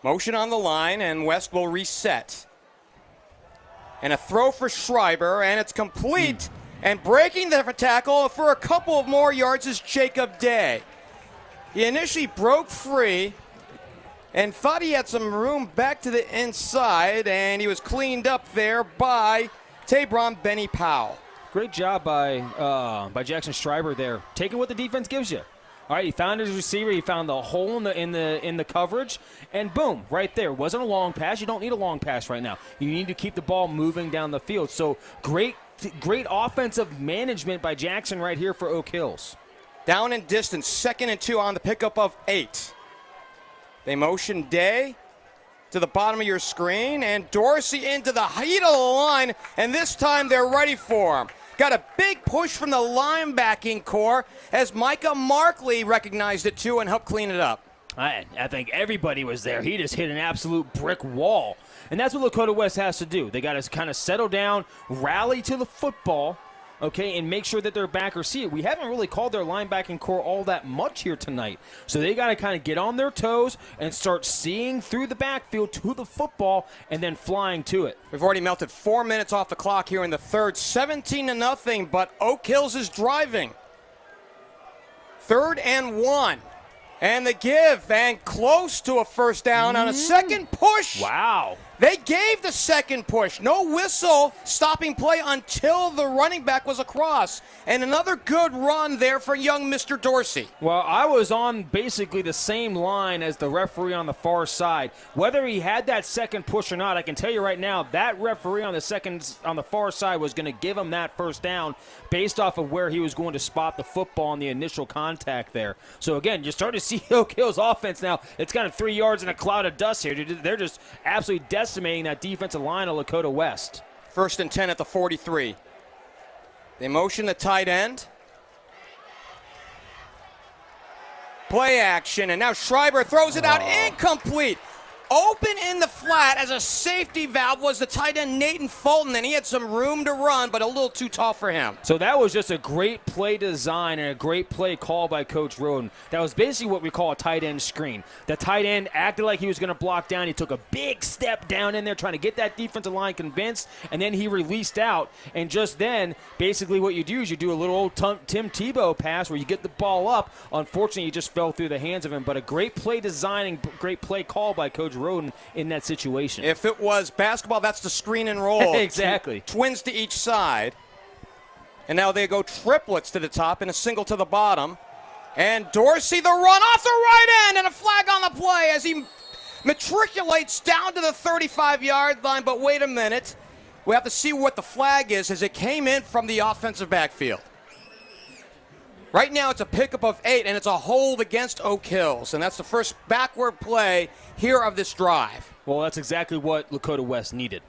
[SPEAKER 3] Motion on the line, and West will reset. And a throw for Schreiber, and it's complete. And breaking the tackle for a couple of more yards is Jacob Day. He initially broke free and thought he had some room back to the inside, and he was cleaned up there by Tabron Benny Powell.
[SPEAKER 4] Great job by Jackson Schreiber there, taking what the defense gives you. All right, he found his receiver. He found the hole in the coverage, and boom, right there. Wasn't a long pass. You don't need a long pass right now. You need to keep the ball moving down the field. So great offensive management by Jackson right here for Oak Hills.
[SPEAKER 3] Down and distance, 2nd and 2 on the pickup of 8. They motion Day to the bottom of your screen, and Dorsey into the heat of the line, and this time they're ready for him. Got a big push from the linebacking core as Micah Markley recognized it too and helped clean it up.
[SPEAKER 4] I think everybody was there. He just hit an absolute brick wall. And that's what Lakota West has to do. They got to kind of settle down, rally to the football,
[SPEAKER 5] okay, and make sure that their backers see it. We haven't really called their linebacking core all that much here tonight. So they got to kind of get on their toes and start seeing through the backfield to the football and then flying to it.
[SPEAKER 3] We've already melted 4 minutes off the clock here in the third. 17-0, but Oak Hills is driving. 3rd and 1. And the give, and close to a first down on a second push.
[SPEAKER 5] Wow.
[SPEAKER 3] They gave the second push. No whistle stopping play until the running back was across. And another good run there for young Mr. Dorsey.
[SPEAKER 5] Well, I was on basically the same line as the referee on the far side. Whether he had that second push or not, I can tell you right now, that referee on the far side was going to give him that first down based off of where he was going to spot the football on the initial contact there. So, again, you're starting to see Oak Hill's offense now. It's kind of 3 yards in a cloud of dust here. They're just absolutely decimating that defensive line of Lakota West.
[SPEAKER 3] 1st and 10 at the 43. They motion the tight end. Play action, and now Schreiber throws it out, incomplete. Open in the flat as a safety valve was the tight end Nathan Fulton, and he had some room to run, but a little too tall for him.
[SPEAKER 5] So that was just a great play design and a great play call by Coach Roden. That was basically what we call a tight end screen. The tight end acted like he was going to block down. He took a big step down in there trying to get that defensive line convinced, and then he released out. And just then, basically what you do is you do a little old Tim Tebow pass where you get the ball up. Unfortunately, he just fell through the hands of him, but a great play design and great play call by Coach Roden in that situation.
[SPEAKER 3] If it was basketball, that's the screen and roll.
[SPEAKER 5] Exactly.
[SPEAKER 3] Twins to each side. And now they go triplets to the top and a single to the bottom. And Dorsey, the run off the right end, and a flag on the play as he matriculates down to the 35-yard line. But wait a minute. We have to see what the flag is as it came in from the offensive backfield. Right now it's a pickup of 8, and it's a hold against Oak Hills. And that's the first backward play here of this drive.
[SPEAKER 5] Well, that's exactly what Lakota West needed.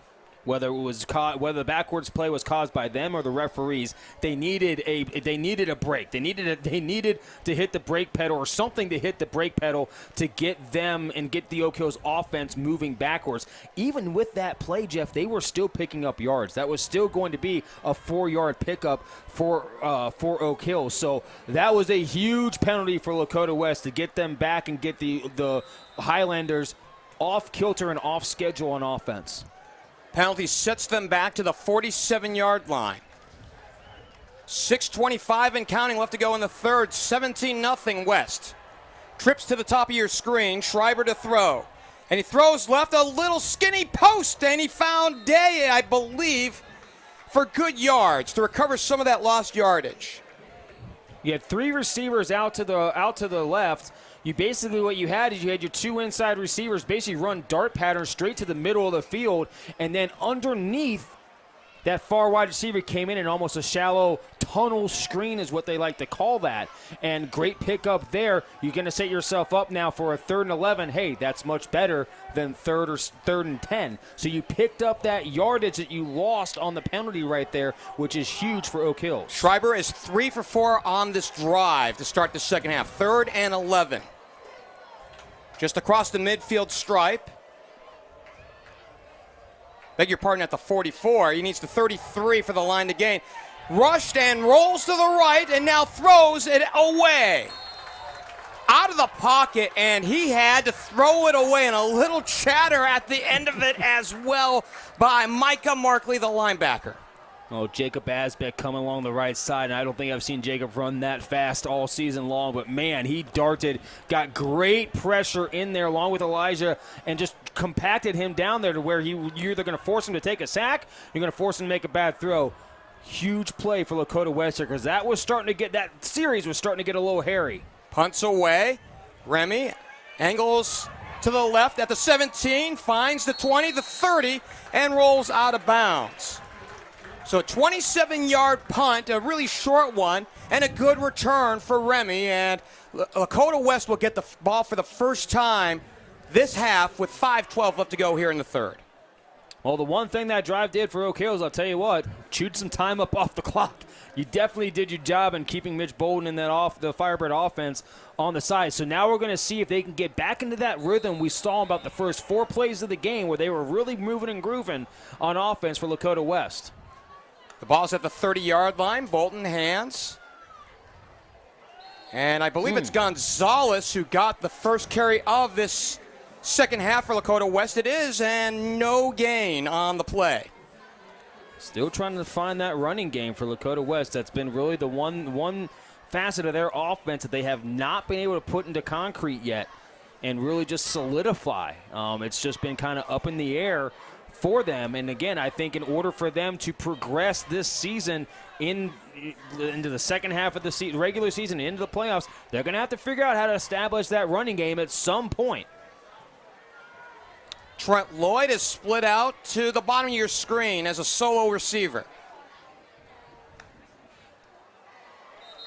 [SPEAKER 5] Whether the backwards play was caused by them or the referees, they needed a break. They needed to hit the brake pedal or something to hit the brake pedal to get them and get the Oak Hills offense moving backwards. Even with that play, Jeff, they were still picking up yards. That was still going to be a 4-yard pickup for Oak Hills. So that was a huge penalty for Lakota West to get them back and get the Highlanders off kilter and off schedule on offense.
[SPEAKER 3] Penalty sets them back to the 47-yard line. 6:25 and counting left to go in the third. 17-0 West. Trips to the top of your screen. Schreiber to throw. And he throws left, a little skinny post, and he found Day, I believe, for good yards to recover some of that lost yardage.
[SPEAKER 5] You had 3 receivers out to the left. What you had is you had your 2 inside receivers basically run dart patterns straight to the middle of the field, and then underneath that far wide receiver came in almost a shallow tunnel screen is what they like to call that. And great pickup there. You're going to set yourself up now for a 3rd and 11. Hey, that's much better than 3rd and 10. So you picked up that yardage that you lost on the penalty right there, which is huge for Oak Hills.
[SPEAKER 3] Schreiber is 3 for 4 on this drive to start the second half. 3rd and 11. Just across the midfield stripe. Beg your pardon, at the 44. He needs the 33 for the line to gain. Rushed and rolls to the right and now throws it away. Out of the pocket, and he had to throw it away, and a little chatter at the end of it as well by Micah Markley, the linebacker.
[SPEAKER 5] Oh, Jacob Asbeck coming along the right side, and I don't think I've seen Jacob run that fast all season long, but man, he darted, got great pressure in there along with Elijah, and just compacted him down there to where you're either going to force him to take a sack, you're going to force him to make a bad throw. Huge play for Lakota West because that series was starting to get a little hairy.
[SPEAKER 3] Punts away. Remy angles to the left at the 17, finds the 20, the 30, and rolls out of bounds. So a 27-yard punt, a really short one, and a good return for Remy. And Lakota West will get the ball for the first time this half with 5:12 left to go here in the third.
[SPEAKER 5] Well, the one thing that drive did for Oak Hills, I'll tell you what, chewed some time up off the clock. You definitely did your job in keeping Mitch Bolden in the Firebird offense on the side. So now we're going to see if they can get back into that rhythm we saw about the first 4 plays of the game where they were really moving and grooving on offense for Lakota West.
[SPEAKER 3] The ball's at the 30-yard line. Bolton hands. And I believe it's Gonzalez who got the first carry of this second half for Lakota West. It is, and no gain on the play.
[SPEAKER 5] Still trying to find that running game for Lakota West. That's been really the one facet of their offense that they have not been able to put into concrete yet and really just solidify. It's just been kind of up in the air for them. And again, I think in order for them to progress this season into the second half of the regular season, into the playoffs, they're going to have to figure out how to establish that running game at some point.
[SPEAKER 3] Trent Lloyd is split out to the bottom of your screen as a solo receiver.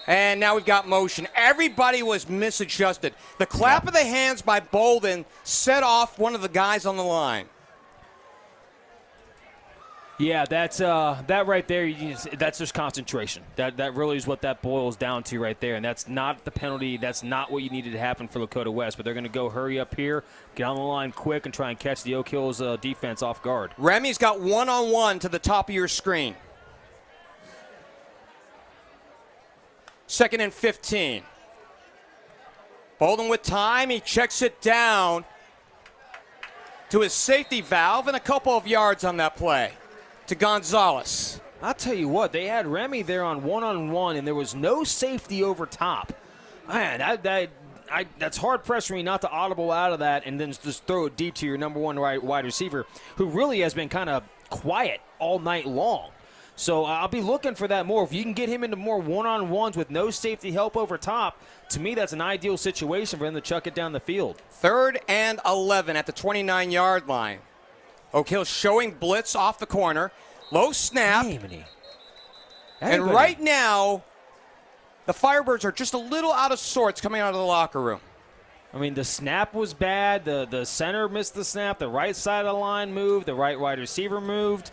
[SPEAKER 3] And now we've got motion. Everybody was misadjusted. The clap of the hands by Bolden set off one of the guys on the line.
[SPEAKER 5] Yeah, that's that right there. That's just concentration. That really is what that boils down to right there. And that's not the penalty. That's not what you needed to happen for Lakota West. But they're going to go hurry up here, get on the line quick, and try and catch the Oak Hills defense off guard.
[SPEAKER 3] Remy's got one-on-one to the top of your screen. 2nd and 15. Bolden with time. He checks it down to his safety valve, and a couple of yards on that play to Gonzalez.
[SPEAKER 5] I'll tell you what, they had Remy there on one-on-one, and there was no safety over top. Man, that's hard pressed for me not to audible out of that and then just throw it deep to your number one wide receiver, who really has been kind of quiet all night long. So I'll be looking for that more. If you can get him into more one-on-ones with no safety help over top, to me that's an ideal situation for him to chuck it down the field.
[SPEAKER 3] 3rd and 11 at the 29-yard line. Oak Hill showing blitz off the corner. Low snap. And right now, the Firebirds are just a little out of sorts coming out of the locker room.
[SPEAKER 5] I mean, the snap was bad. The center missed the snap. The right side of the line moved. The right wide receiver moved.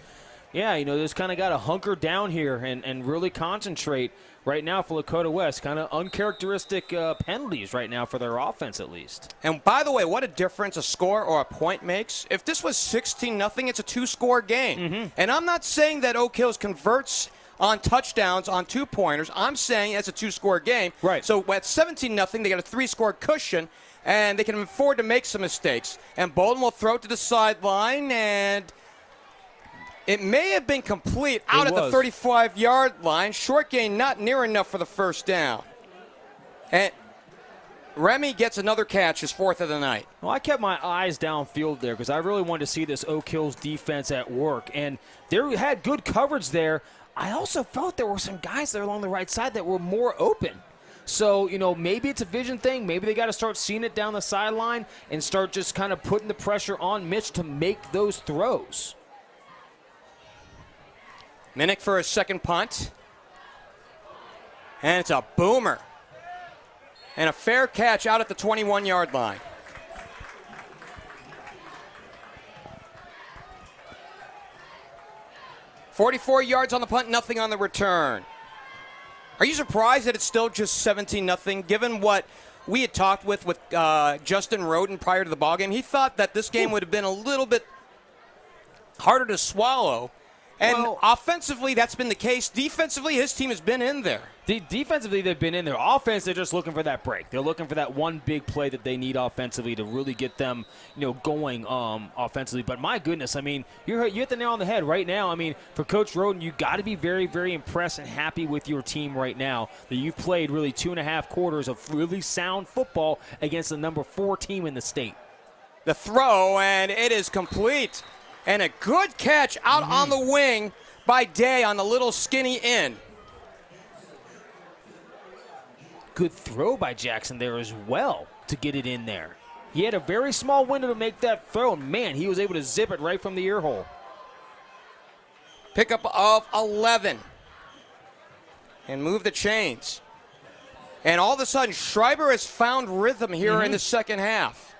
[SPEAKER 5] Yeah, just kind of got to hunker down here and really concentrate right now for Lakota West. Kind of uncharacteristic penalties right now for their offense, at least.
[SPEAKER 3] And by the way, what a difference a score or a point makes. If this was 16-0, it's a 2-score game. And I'm not saying that Oak Hills converts on touchdowns on 2-pointers. I'm saying it's a 2-score game.
[SPEAKER 5] Right.
[SPEAKER 3] So at 17-0, they got a 3-score cushion, and they can afford to make some mistakes. And Bolden will throw it to the sideline, and it may have been complete out at the 35-yard line. Short gain, not near enough for the first down. And Remy gets another catch, his 4th of the night.
[SPEAKER 5] Well, I kept my eyes downfield there because I really wanted to see this Oak Hills defense at work. And they had good coverage there. I also felt there were some guys there along the right side that were more open. So, maybe it's a vision thing. Maybe they got to start seeing it down the sideline and start just kind of putting the pressure on Mitch to make those throws.
[SPEAKER 3] Minnick for his second punt. And it's a boomer. And a fair catch out at the 21-yard line. $44 yards on the punt, nothing on the return. Are you surprised that it's still just 17-0, given what we had talked with Justin Roden prior to the ballgame? He thought that this game would have been a little bit harder to swallow. And offensively, that's been the case. Defensively, his team has been in there.
[SPEAKER 5] Defensively, they've been in there. Offense, they're just looking for that break. They're looking for that one big play that they need offensively to really get them, going offensively. But my goodness, I mean, you hit the nail on the head right now. I mean, for Coach Roden, you got to be very, very impressed and happy with your team right now that you've played really 2.5 quarters of really sound football against the number 4 team in the state.
[SPEAKER 3] The throw, and it is complete. And a good catch out on the wing by Day on the little skinny end.
[SPEAKER 5] Good throw by Jackson there as well to get it in there. He had a very small window to make that throw, and man, he was able to zip it right from the ear hole.
[SPEAKER 3] Pickup of 11. And move the chains. And all of a sudden, Schreiber has found rhythm here in the second half.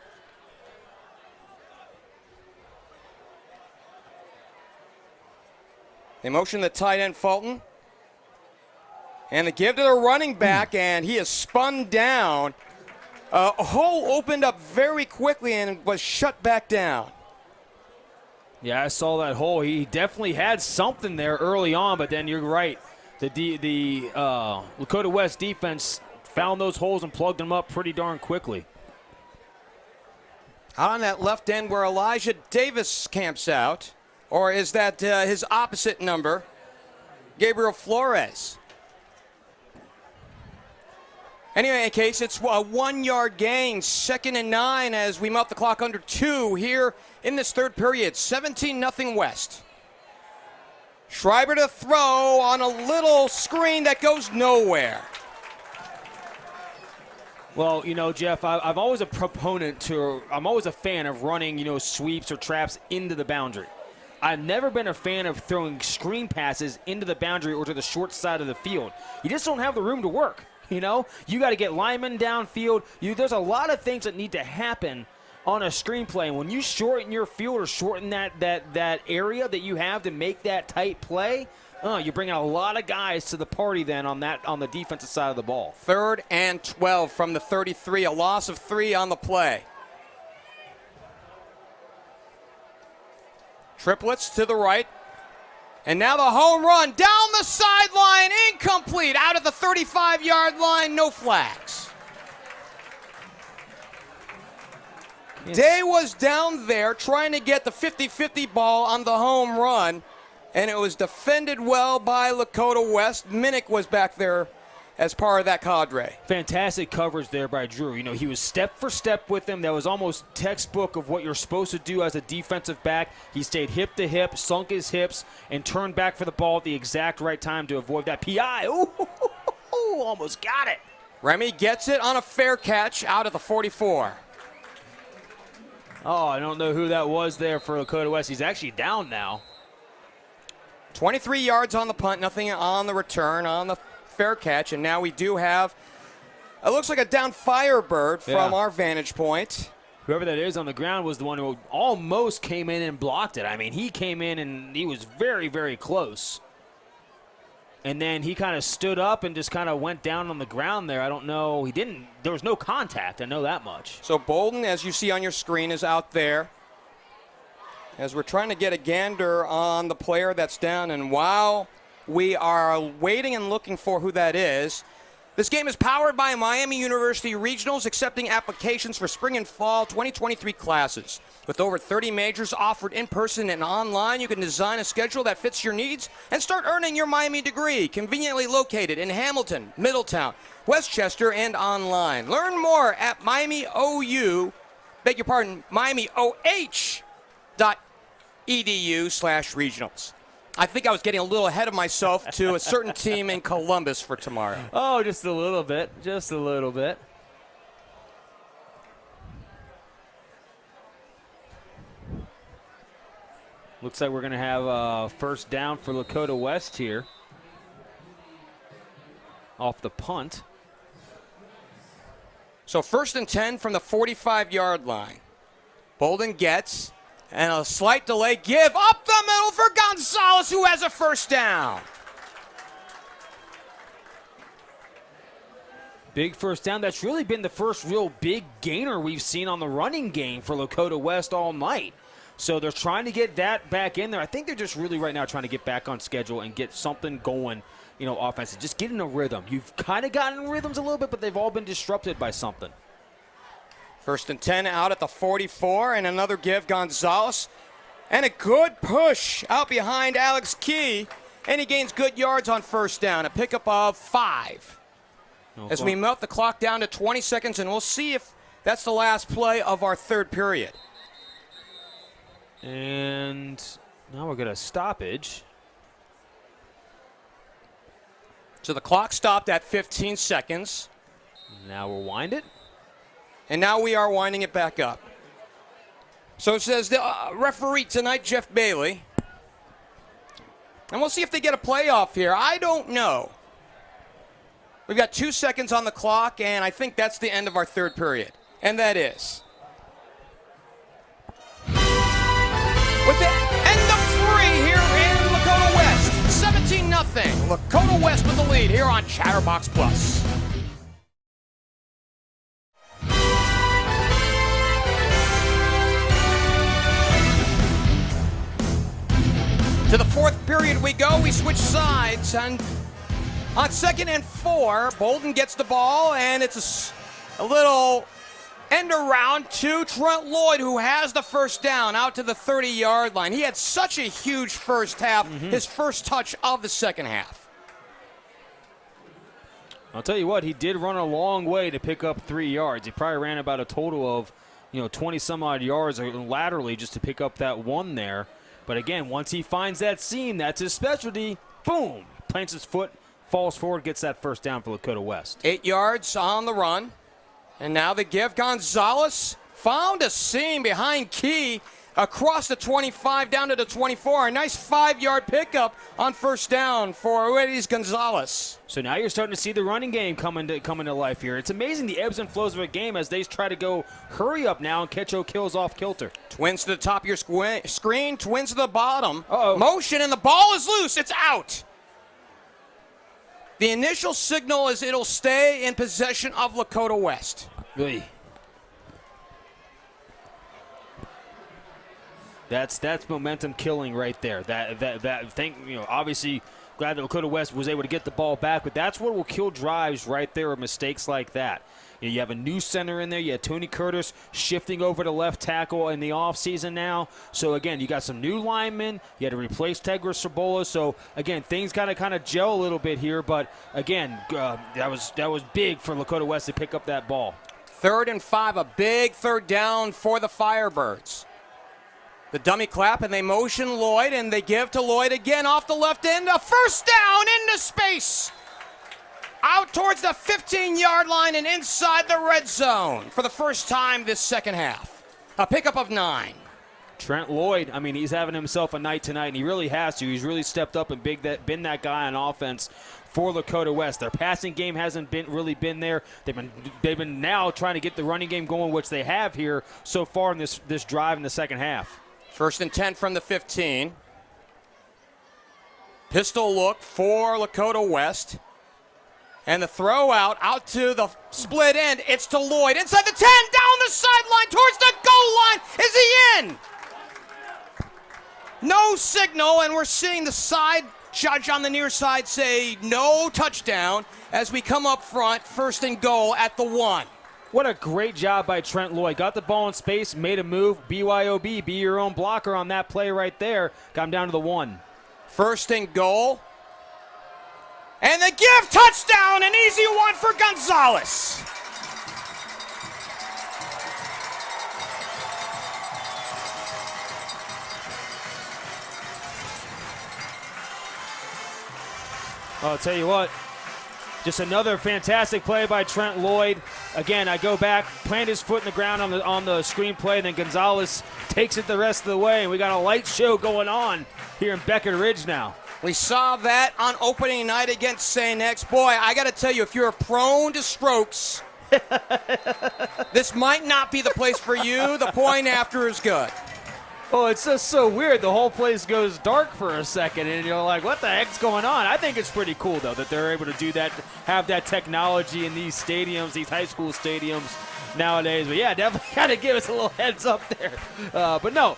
[SPEAKER 3] They motion the tight end, Fulton. And the give to the running back, and he is spun down. A hole opened up very quickly and was shut back down.
[SPEAKER 5] Yeah, I saw that hole. He definitely had something there early on, but then you're right. The Lakota West defense found those holes and plugged them up pretty darn quickly.
[SPEAKER 3] Out on that left end where Elijah Davis camps out, or is that his opposite number, Gabriel Flores? Anyway, in case it's a 1 yard gain, 2nd and 9 as we mount the clock under 2 here in this third period. 17-0 West. Schreiber to throw on a little screen that goes nowhere.
[SPEAKER 5] Well, you know, Jeff, I'm always a I'm always a fan of running, you know, sweeps or traps into the boundary. I've never been a fan of throwing screen passes into the boundary or to the short side of the field. You just don't have the room to work. You know, you got to get linemen downfield. There's a lot of things that need to happen on a screenplay. And when you shorten your field or shorten that area that you have to make that tight play, you're bringing a lot of guys to the party then on the defensive side of the ball.
[SPEAKER 3] 3rd and 12 from the 33, a loss of 3 on the play. Triplets to the right. And now the home run down the sideline, incomplete, out at the 35-yard line, no flags.
[SPEAKER 5] Yes.
[SPEAKER 3] Day was down there trying to get the 50-50 ball on the home run, and it was defended well by Lakota West. Minnick was back there as part of that cadre.
[SPEAKER 5] Fantastic coverage there by Drew. You know, he was step for step with him. That was almost textbook of what you're supposed to do as a defensive back. He stayed hip to hip, sunk his hips, and turned back for the ball at the exact right time to avoid that PI. Ooh, almost got it.
[SPEAKER 3] Remy gets it on a fair catch out of the 44.
[SPEAKER 5] Oh, I don't know who that was there for Lakota West. He's actually down now.
[SPEAKER 3] 23 yards on the punt, nothing on the return on the fair catch, and now we do have, it looks like a down Firebird from our vantage point.
[SPEAKER 5] Whoever that is on the ground was the one who almost came in and blocked it. I mean, he came in and he was very, very close. And then he kind of stood up and just kind of went down on the ground there. I don't know. There was no contact. I know that much.
[SPEAKER 3] So Bolden, as you see on your screen, is out there as we're trying to get a gander on the player that's down. And while we are waiting and looking for who that is, this game is powered by Miami University Regionals, accepting applications for spring and fall 2023 classes. With over 30 majors offered in person and online, you can design a schedule that fits your needs and start earning your Miami degree, conveniently located in Hamilton, Middletown, Westchester, and online. Learn more at miamioh.edu/regionals. I think I was getting a little ahead of myself to a certain team in Columbus for tomorrow.
[SPEAKER 5] Oh, just a little bit. Just a little bit. Looks like we're going to have a first down for Lakota West here. Off the punt.
[SPEAKER 3] So 1st and 10 from the 45-yard line. Bolden gets, and a slight delay, give up the middle for Gonzalez, who has a first down.
[SPEAKER 5] Big first down. That's really been the first real big gainer we've seen on the running game for Lakota West all night. So they're trying to get that back in there. I think they're just really right now trying to get back on schedule and get something going, you know, offensive. Just get in a rhythm. You've kind of gotten rhythms a little bit, but they've all been disrupted by something.
[SPEAKER 3] 1st and 10 out at the 44, and another give, Gonzalez. And a good push out behind Alex Key, and he gains good yards on first down, a pickup of 5. As we melt the clock down to 20 seconds, and we'll see if that's the last play of our third period.
[SPEAKER 5] And now we're going to stoppage.
[SPEAKER 3] So the clock stopped at 15 seconds.
[SPEAKER 5] Now we'll wind it.
[SPEAKER 3] And now we are winding it back up. So it says the referee tonight, Jeff Bailey. And we'll see if they get a playoff here. I don't know. We've got 2 seconds on the clock, and I think that's the end of our third period. And that is. With the end of 3 here in Lakota West. 17-0. Lakota West with the lead here on Chatterbox Plus. we go. We switch sides. And on 2nd and 4, Bolden gets the ball, and it's a little end around to Trent Lloyd, who has the first down out to the 30-yard line. He had such a huge first half, his first touch of the second half.
[SPEAKER 5] I'll tell you what, he did run a long way to pick up 3 yards. He probably ran about a total of 20-some-odd yards laterally just to pick up that one there. But again, once he finds that seam, that's his specialty. Boom! Plants his foot, falls forward, gets that first down for Lakota West.
[SPEAKER 3] 8 yards on the run. And now the give. Gonzalez found a seam behind Key across the 25 down to the 24. A nice 5-yard pickup on first down for Uedis Gonzalez.
[SPEAKER 5] So now you're starting to see the running game come into life here. It's amazing the ebbs and flows of a game as they try to go hurry up now and catch O'Kills off kilter.
[SPEAKER 3] Twins to the top of your screen, twins to the bottom.
[SPEAKER 5] Uh-oh.
[SPEAKER 3] Motion, and the ball is loose. It's out. The initial signal is it'll stay in possession of Lakota West.
[SPEAKER 5] Really? That's momentum killing right there. Obviously glad that Lakota West was able to get the ball back, but that's what will kill drives right there, are mistakes like that. You have a new center in there. You had Tony Curtis shifting over to left tackle in the offseason now. So, again, you got some new linemen. You had to replace Tegra Cerbola. So, again, things got to kind of gel a little bit here. But, again, that was big for Lakota West to pick up that ball.
[SPEAKER 3] 3rd and 5, a big third down for the Firebirds. The dummy clap, and they motion Lloyd, and they give to Lloyd again off the left end. A first down into space. Out towards the 15-yard line and inside the red zone for the first time this second half. A pickup of 9.
[SPEAKER 5] Trent Lloyd, I mean, he's having himself a night tonight, and he really has to. He's really stepped up and been that guy on offense for Lakota West. Their passing game hasn't really been there. They've been now trying to get the running game going, which they have here so far in this drive in the second half.
[SPEAKER 3] 1st and 10 from the 15. Pistol look for Lakota West. And the throw out to the split end. It's to Lloyd. Inside the 10, down the sideline, towards the goal line. Is he in? No signal, and we're seeing the side judge on the near side say no touchdown as we come up front, 1st and goal at the 1.
[SPEAKER 5] What a great job by Trent Lloyd. Got the ball in space, made a move. BYOB, be your own blocker on that play right there. Got him down to the 1.
[SPEAKER 3] 1st and goal. And the give, touchdown, an easy one for Gonzalez.
[SPEAKER 5] I'll tell you what, just another fantastic play by Trent Lloyd. Again, I go back, plant his foot in the ground on the screenplay, and then Gonzalez takes it the rest of the way, and we got a light show going on here in Beckett Ridge now.
[SPEAKER 3] We saw that on opening night against St. X. Boy, I got to tell you, if you're prone to strokes, this might not be the place for you. The point after is good.
[SPEAKER 5] Oh, it's just so weird. The whole place goes dark for a second, and you're like, what the heck's going on? I think it's pretty cool, though, that they're able to do that, have that technology in these stadiums, these high school stadiums nowadays. But, yeah, definitely got to give us a little heads up there. But, no,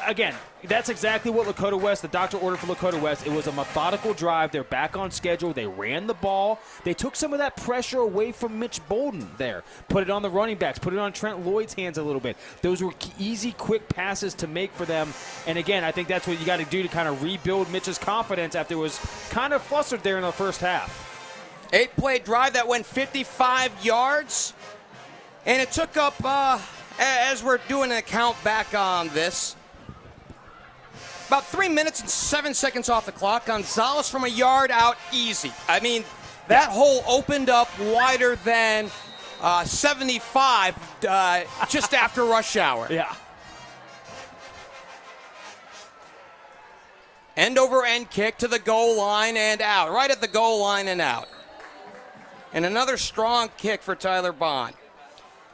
[SPEAKER 5] again, that's exactly what Lakota West, the doctor ordered for Lakota West. It was a methodical drive. They're back on schedule. They ran the ball. They took some of that pressure away from Mitch Bolden there. Put it on the running backs. Put it on Trent Lloyd's hands a little bit. Those were easy, quick passes to make for them. And, again, I think that's what you got to do to kind of rebuild Mitch's confidence after it was kind of flustered there in the first half.
[SPEAKER 3] 8-play drive that went 55 yards. And it took up, as we're doing an count back on this, about 3 minutes and 7 seconds off the clock. Gonzalez from a yard out, easy. I mean, that hole opened up wider than 75 just after rush hour.
[SPEAKER 5] Yeah.
[SPEAKER 3] End over end kick to the goal line and out. Right at the goal line and out. And another strong kick for Tyler Bond.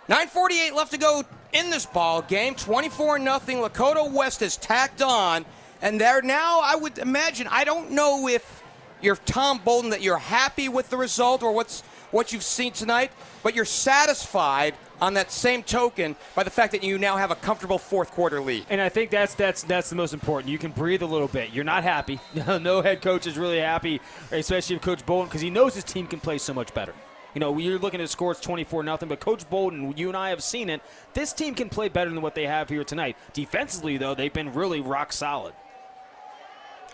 [SPEAKER 3] 9:48 left to go in this ball game. 24-0. Lakota West has tacked on. And they're now, I would imagine, I don't know if you're Tom Bolden, that you're happy with the result or what you've seen tonight, but you're satisfied on that same token by the fact that you now have a comfortable fourth quarter lead.
[SPEAKER 5] And I think that's the most important. You can breathe a little bit. You're not happy. No head coach is really happy, especially if Coach Bolden, because he knows his team can play so much better. You know, you're looking at scores 24-0, but Coach Bolden, you and I have seen it. This team can play better than what they have here tonight. Defensively, though, they've been really rock solid.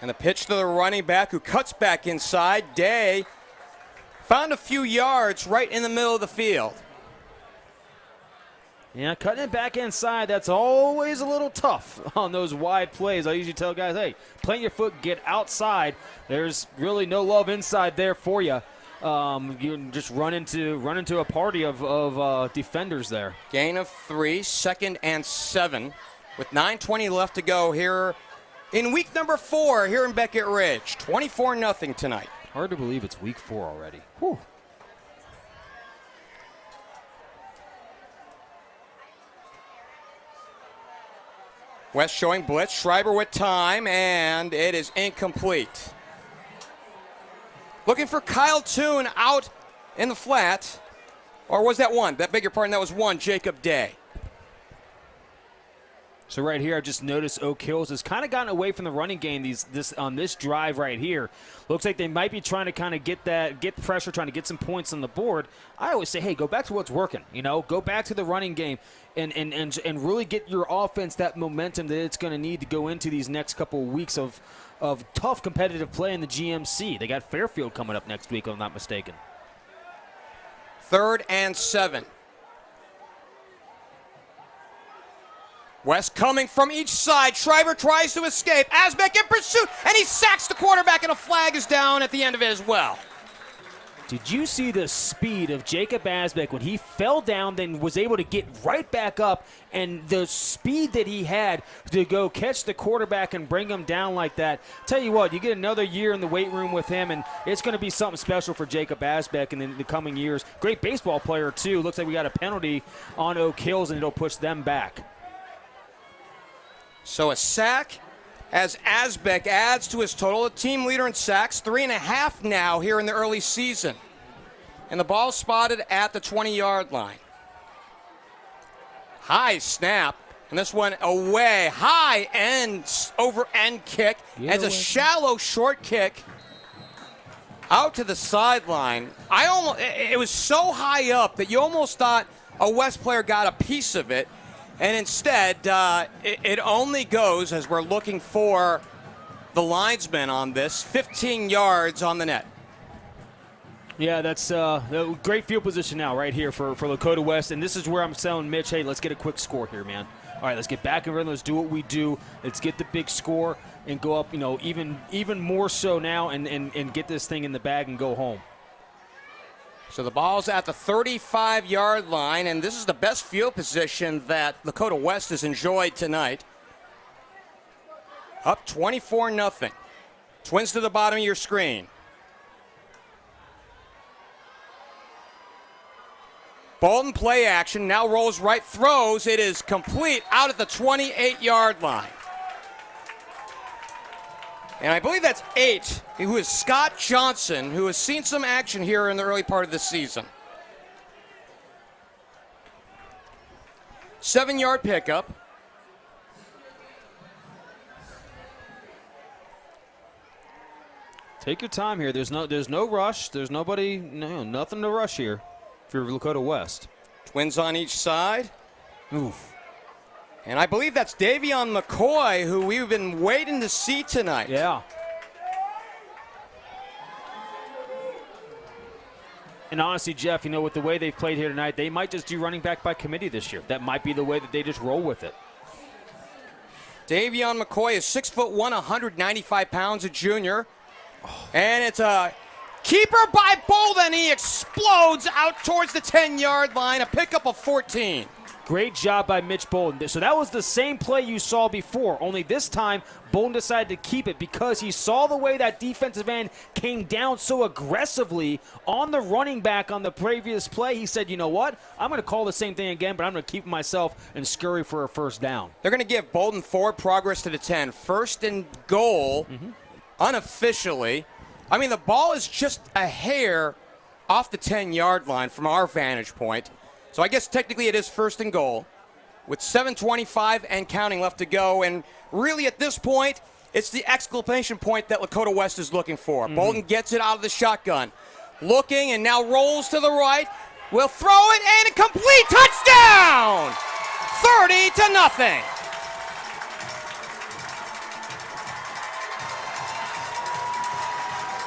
[SPEAKER 3] And the pitch to the running back who cuts back inside. Day found a few yards right in the middle of the field.
[SPEAKER 5] Yeah, cutting it back inside, that's always a little tough on those wide plays. I usually tell guys, hey, plant your foot, get outside. There's really no love inside there for you. You just run into a party of defenders there.
[SPEAKER 3] Gain of 3, 2nd and 7 with 9:20 left to go here in week number 4 here in Beckett Ridge. 24-0 tonight.
[SPEAKER 5] Hard to believe it's week 4 already. Whew.
[SPEAKER 3] West showing blitz. Schreiber with time, and it is incomplete. Looking for Kyle Toon out in the flat. Or was that one? That beg your pardon, that was one, Jacob Day.
[SPEAKER 5] So right here, I just noticed Oak Hills has kind of gotten away from the running game on this drive right here. Looks like they might be trying to kind of get pressure, trying to get some points on the board. I always say, hey, go back to what's working. You know, go back to the running game and really get your offense that momentum that it's going to need to go into these next couple of weeks of tough competitive play in the GMC. They got Fairfield coming up next week, if I'm not mistaken.
[SPEAKER 3] 3rd and 7. West coming from each side. Schreiber tries to escape. Asbeck in pursuit, and he sacks the quarterback, and a flag is down at the end of it as well.
[SPEAKER 5] Did you see the speed of Jacob Asbeck when he fell down, then was able to get right back up, and the speed that he had to go catch the quarterback and bring him down like that? Tell you what, you get another year in the weight room with him, and it's going to be something special for Jacob Asbeck in the coming years. Great baseball player, too. Looks like we got a penalty on Oak Hills, and it'll push them back.
[SPEAKER 3] So a sack as Asbeck adds to his total. A team leader in sacks, 3.5 now here in the early season. And the ball spotted at the 20-yard line. High snap, and this one away. High end over end kick as a shallow short kick out to the sideline. It was so high up that you almost thought a West player got a piece of it. And instead, it only goes, as we're looking for the linesman on this, 15 yards on the net.
[SPEAKER 5] Yeah, that's great field position now right here for Lakota West. And this is where I'm telling Mitch, hey, let's get a quick score here, man. All right, let's get back in rhythm. Let's do what we do. Let's get the big score and go up, even more so now and get this thing in the bag and go home.
[SPEAKER 3] So the ball's at the 35-yard line, and this is the best field position that Lakota West has enjoyed tonight. Up 24-0. Twins to the bottom of your screen. Bolden play action, now rolls right, throws. It is complete out at the 28-yard line. And I believe that's 8, who is Scott Johnson, who has seen some action here in the early part of the season. 7-yard pickup.
[SPEAKER 5] Take your time here. There's no rush. There's nothing to rush here for Lakota West.
[SPEAKER 3] Twins on each side.
[SPEAKER 5] Oof.
[SPEAKER 3] And I believe that's Davion McCoy, who we've been waiting to see tonight.
[SPEAKER 5] Yeah. And honestly, Jeff, with the way they've played here tonight, they might just do running back by committee this year. That might be the way that they just roll with it.
[SPEAKER 3] Davion McCoy is 6'1", 195 pounds, a junior. And it's a keeper by Bolden. He explodes out towards the 10-yard line, a pickup of 14.
[SPEAKER 5] Great job by Mitch Bolden. So that was the same play you saw before, only this time Bolden decided to keep it because he saw the way that defensive end came down so aggressively on the running back on the previous play. He said, you know what? I'm going to call the same thing again, but I'm going to keep myself and scurry for a first down.
[SPEAKER 3] They're going to give Bolden forward progress to the 10. First and goal, unofficially. I mean, the ball is just a hair off the 10-yard line from our vantage point. So I guess technically it is first and goal with 7:25 and counting left to go. And really at this point, it's the exclamation point that Lakota West is looking for. Bolton gets it out of the shotgun. Looking and now rolls to the right. Will throw it and a complete touchdown! 30-0.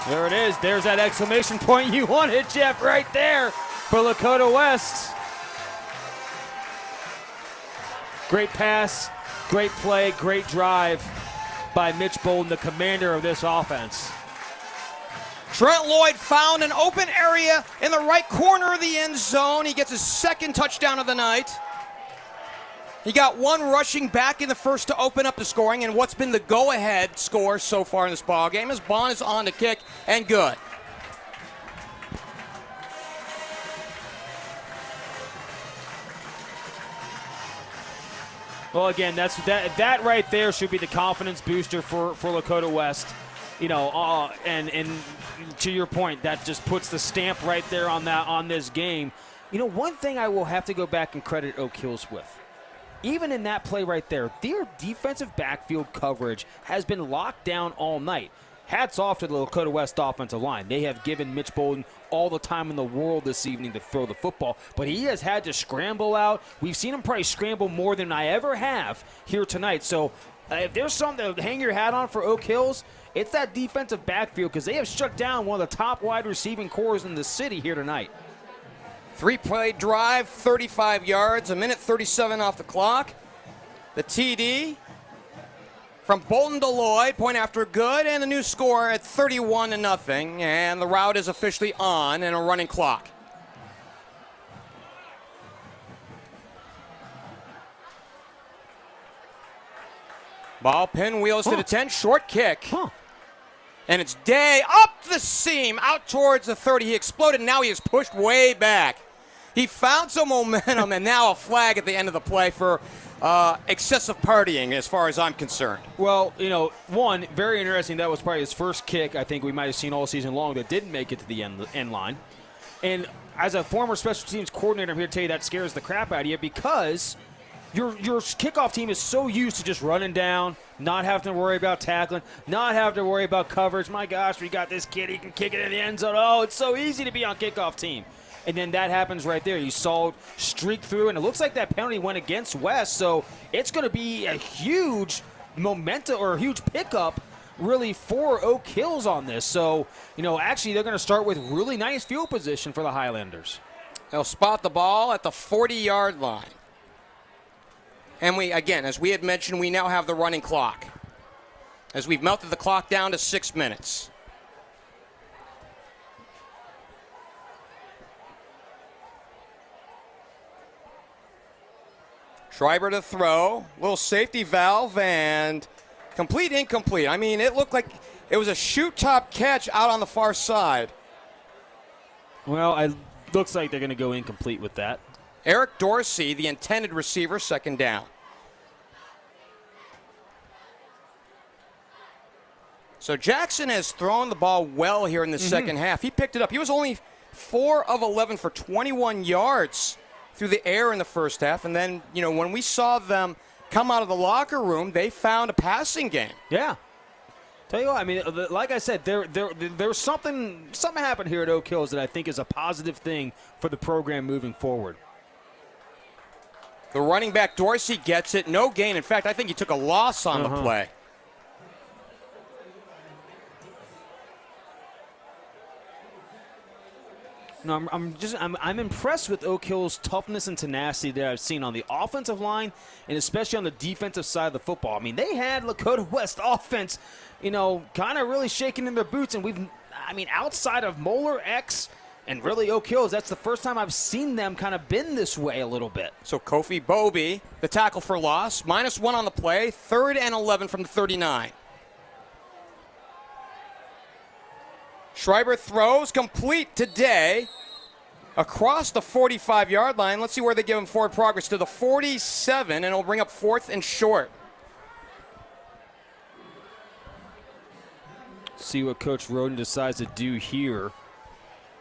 [SPEAKER 5] There it is. There's that exclamation point you wanted, Geoff, right there for Lakota West. Great pass, great play, great drive by Mitch Bolton, the commander of this offense.
[SPEAKER 3] Trent Lloyd found an open area in the right corner of the end zone. He gets his second touchdown of the night. He got one rushing back in the first to open up the scoring, and what's been the go-ahead score so far in this ballgame is Bond is on to kick, and good.
[SPEAKER 5] Well, again, that right there should be the confidence booster for Lakota West. You know, and to your point, that just puts the stamp right there on this game. You know, one thing I will have to go back and credit Oak Hills with, even in that play right there, their defensive backfield coverage has been locked down all night. Hats off to the Lakota West offensive line. They have given Mitch Bolton all the time in the world this evening to throw the football, but he has had to scramble out. We've seen him probably scramble more than I ever have here tonight. So if there's something to hang your hat on for Oak Hills, it's that defensive backfield, because they have shut down one of the top wide receiving cores in the city here tonight.
[SPEAKER 3] 3-play drive, 35 yards, a minute 37 off the clock. The TD from Bolton to Lloyd, point after good, and the new score at 31-0, and the route is officially on and a running clock. Ball pinwheels to the 10, short kick. And it's Day up the seam, out towards the 30. He exploded, now he is pushed way back. He found some momentum, and now a flag at the end of the play for excessive partying, as far as I'm concerned.
[SPEAKER 5] Well, you know, one, very interesting. That was probably his first kick I think we might have seen all season long that didn't make it to the end line. And as a former special teams coordinator, I'm here to tell you that scares the crap out of you, because your kickoff team is so used to just running down, not having to worry about tackling, not having to worry about coverage. My gosh, we got this kid, he can kick it in the end zone. Oh, it's so easy to be on kickoff team. And then that happens right there. You saw it streak through, and it looks like that penalty went against West, so it's going to be a huge momentum or a huge pickup really for Oak Hills on this. So, you know, actually they're going to start with really nice field position for the Highlanders.
[SPEAKER 3] They'll spot the ball at the 40-yard line. And we, again, as we had mentioned, we now have the running clock, as we've melted the clock down to 6 minutes. Schreiber to throw, little safety valve, and incomplete. I mean, it looked like it was a shoot top catch out on the far side.
[SPEAKER 5] Well, it looks like they're going to go incomplete with that.
[SPEAKER 3] Eric Dorsey, the intended receiver, second down. So Jackson has thrown the ball well here in the second half. He picked it up. He was only 4 of 11 for 21 yards through the air in the first half. And then, you know, when we saw them come out of the locker room, they found a passing game.
[SPEAKER 5] Yeah. Tell you what, I mean, like I said, there's something happened here at Oak Hills that I think is a positive thing for the program moving forward.
[SPEAKER 3] The running back, Dorsey, gets it. No gain. In fact, I think he took a loss on the play.
[SPEAKER 5] No, I'm impressed with Oak Hill's toughness and tenacity that I've seen on the offensive line and especially on the defensive side of the football. I mean, they had Lakota West offense, you know, kind of really shaking in their boots, and outside of Moeller, X, and really Oak Hills, that's the first time I've seen them kind of bend this way a little bit.
[SPEAKER 3] So Kofi Bobie, the tackle for loss, -1 on the play, 3rd and 11 from the 39. Schreiber throws complete today across the 45-yard line. Let's see where they give him forward progress to the 47, and it'll bring up 4th and short.
[SPEAKER 5] See what Coach Roden decides to do here.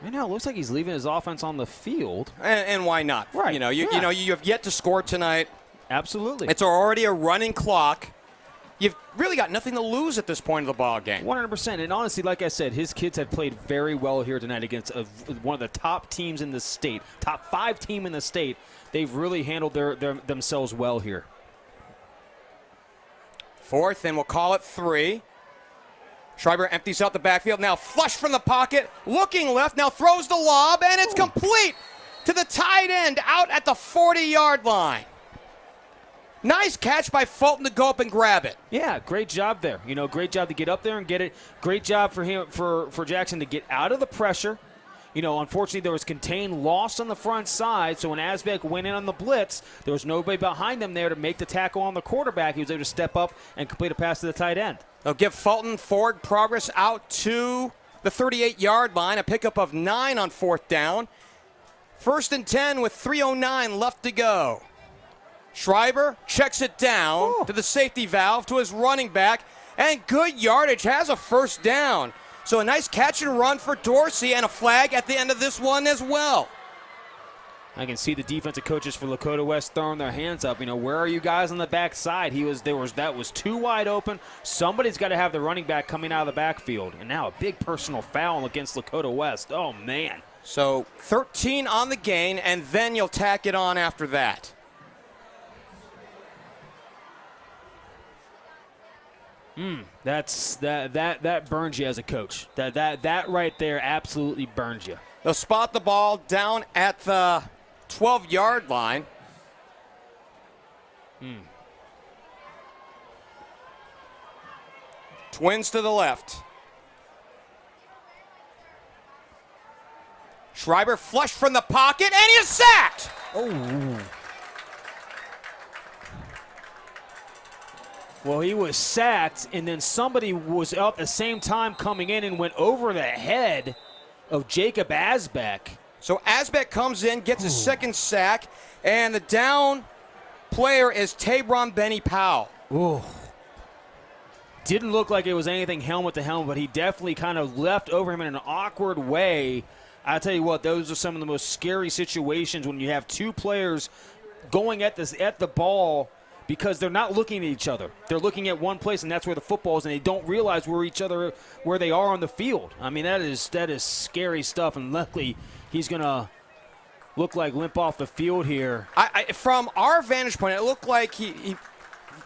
[SPEAKER 5] Right now, it looks like he's leaving his offense on the field.
[SPEAKER 3] And why not?
[SPEAKER 5] Right.
[SPEAKER 3] You know, you have yet to score tonight.
[SPEAKER 5] Absolutely.
[SPEAKER 3] It's already a running clock. You've really got nothing to lose at this point of the ball game.
[SPEAKER 5] 100%. And honestly, like I said, his kids have played very well here tonight against one of the top teams in the state, top 5 team in the state. They've really handled themselves well here.
[SPEAKER 3] 4th, and we'll call it 3. Schreiber empties out the backfield. Now flush from the pocket, looking left, now throws the lob, and it's complete to the tight end out at the 40-yard line. Nice catch by Fulton to go up and grab it.
[SPEAKER 5] Yeah, great job there. You know, great job to get up there and get it. Great job for him, for Jackson to get out of the pressure. You know, unfortunately, there was contained loss on the front side, so when Asbeck went in on the blitz, there was nobody behind him there to make the tackle on the quarterback. He was able to step up and complete a pass to the tight end.
[SPEAKER 3] They'll give Fulton forward progress out to the 38-yard line, a pickup of 9 on 4th down. 1st and 10 with 3:09 left to go. Schreiber checks it down to the safety valve to his running back, and good yardage, has a 1st down. So a nice catch and run for Dorsey, and a flag at the end of this one as well.
[SPEAKER 5] I can see the defensive coaches for Lakota West throwing their hands up. You know, where are you guys on the backside? That was too wide open. Somebody's got to have the running back coming out of the backfield. And now a big personal foul against Lakota West. Oh, man.
[SPEAKER 3] So 13 on the gain, and then you'll tack it on after that.
[SPEAKER 5] That burns you as a coach. That right there absolutely burns you.
[SPEAKER 3] They'll spot the ball down at the 12-yard line. Twins to the left. Schreiber flush from the pocket, and he is sacked.
[SPEAKER 5] Oh. Well, he was sacked, and then somebody was at the same time coming in and went over the head of Jacob Asbeck.
[SPEAKER 3] So Asbeck comes in, gets his 2nd sack, and the down player is Tabron Benny Powell.
[SPEAKER 5] Ooh. Didn't look like it was anything helmet to helmet, but he definitely kind of left over him in an awkward way. I tell you what, those are some of the most scary situations when you have 2 players going at the ball, because they're not looking at each other. They're looking at one place, and that's where the football is, and they don't realize where they are on the field. I mean, that is scary stuff, and luckily he's going to look like limp off the field here.
[SPEAKER 3] From our vantage point, it looked like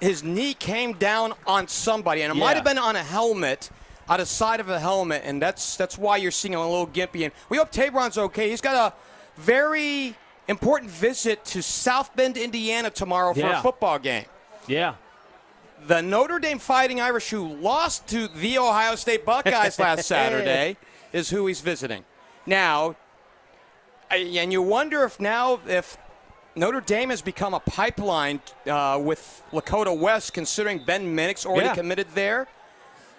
[SPEAKER 3] his knee came down on somebody, and it might have been on a helmet, out of side of a helmet, and that's why you're seeing him a little gimpy. And we hope Tabron's okay. He's got a very important visit to South Bend, Indiana tomorrow for a football game.
[SPEAKER 5] Yeah.
[SPEAKER 3] The Notre Dame Fighting Irish, who lost to the Ohio State Buckeyes last Saturday, is who he's visiting. Now, and you wonder if Notre Dame has become a pipeline with Lakota West, considering Ben Minnick's already committed there.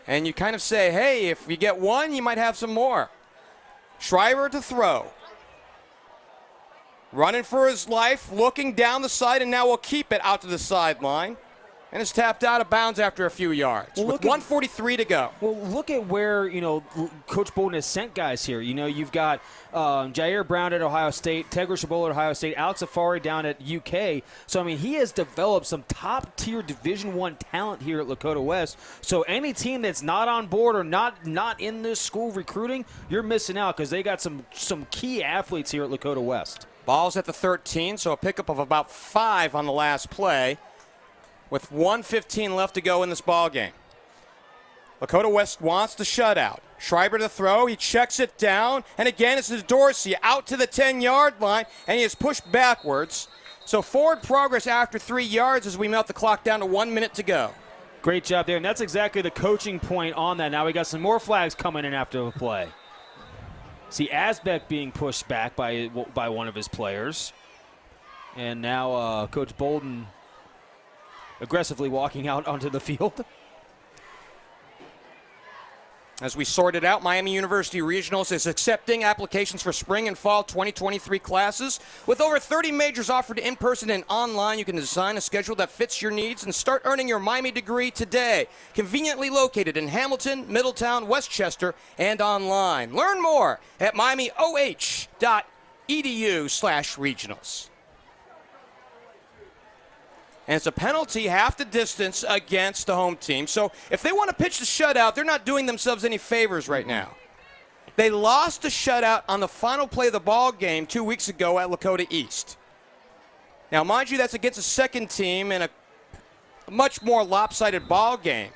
[SPEAKER 3] And you kind of say, hey, if you get one, you might have some more. Schreiber to throw. Running for his life, looking down the side, and now will keep it out to the sideline. And it's tapped out of bounds after a few yards with 1:43 to go.
[SPEAKER 5] Well, look at where, Coach Bolden has sent guys here. You've got Jair Brown at Ohio State, Tegra Shabola at Ohio State, Alex Safari down at UK. So, I mean, he has developed some top-tier Division I talent here at Lakota West. So any team that's not on board or not in this school recruiting, you're missing out, because they got some key athletes here at Lakota West.
[SPEAKER 3] Ball's at the 13, so a pickup of about 5 on the last play, with 1:15 left to go in this ball game. Lakota West wants the shutout. Schreiber to throw. He checks it down. And again, it's Dorsey out to the 10-yard line, and he is pushed backwards. So forward progress after 3 yards as we melt the clock down to 1 minute to go.
[SPEAKER 5] Great job there, and that's exactly the coaching point on that. Now we got some more flags coming in after the play. See Asbeck being pushed back by one of his players. And now Coach Bolden aggressively walking out onto the field.
[SPEAKER 3] As we sorted out, Miami University Regionals is accepting applications for spring and fall 2023 classes. With over 30 majors offered in person and online, you can design a schedule that fits your needs and start earning your Miami degree today. Conveniently located in Hamilton, Middletown, Westchester, and online. Learn more at miamioh.edu/regionals. And it's a penalty half the distance against the home team. So if they want to pitch the shutout, they're not doing themselves any favors right now. They lost the shutout on the final play of the ball game 2 weeks ago at Lakota East. Now, mind you, that's against a second team in a much more lopsided ball game.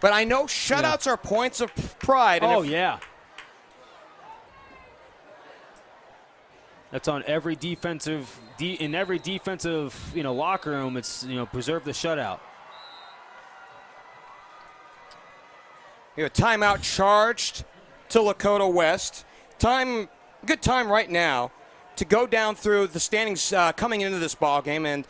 [SPEAKER 3] But I know shutouts are points of pride. And
[SPEAKER 5] yeah. That's on every defensive in every defensive locker room. It's preserve the shutout.
[SPEAKER 3] We have a timeout charged to Lakota West. Good time right now to go down through the standings coming into this ball game and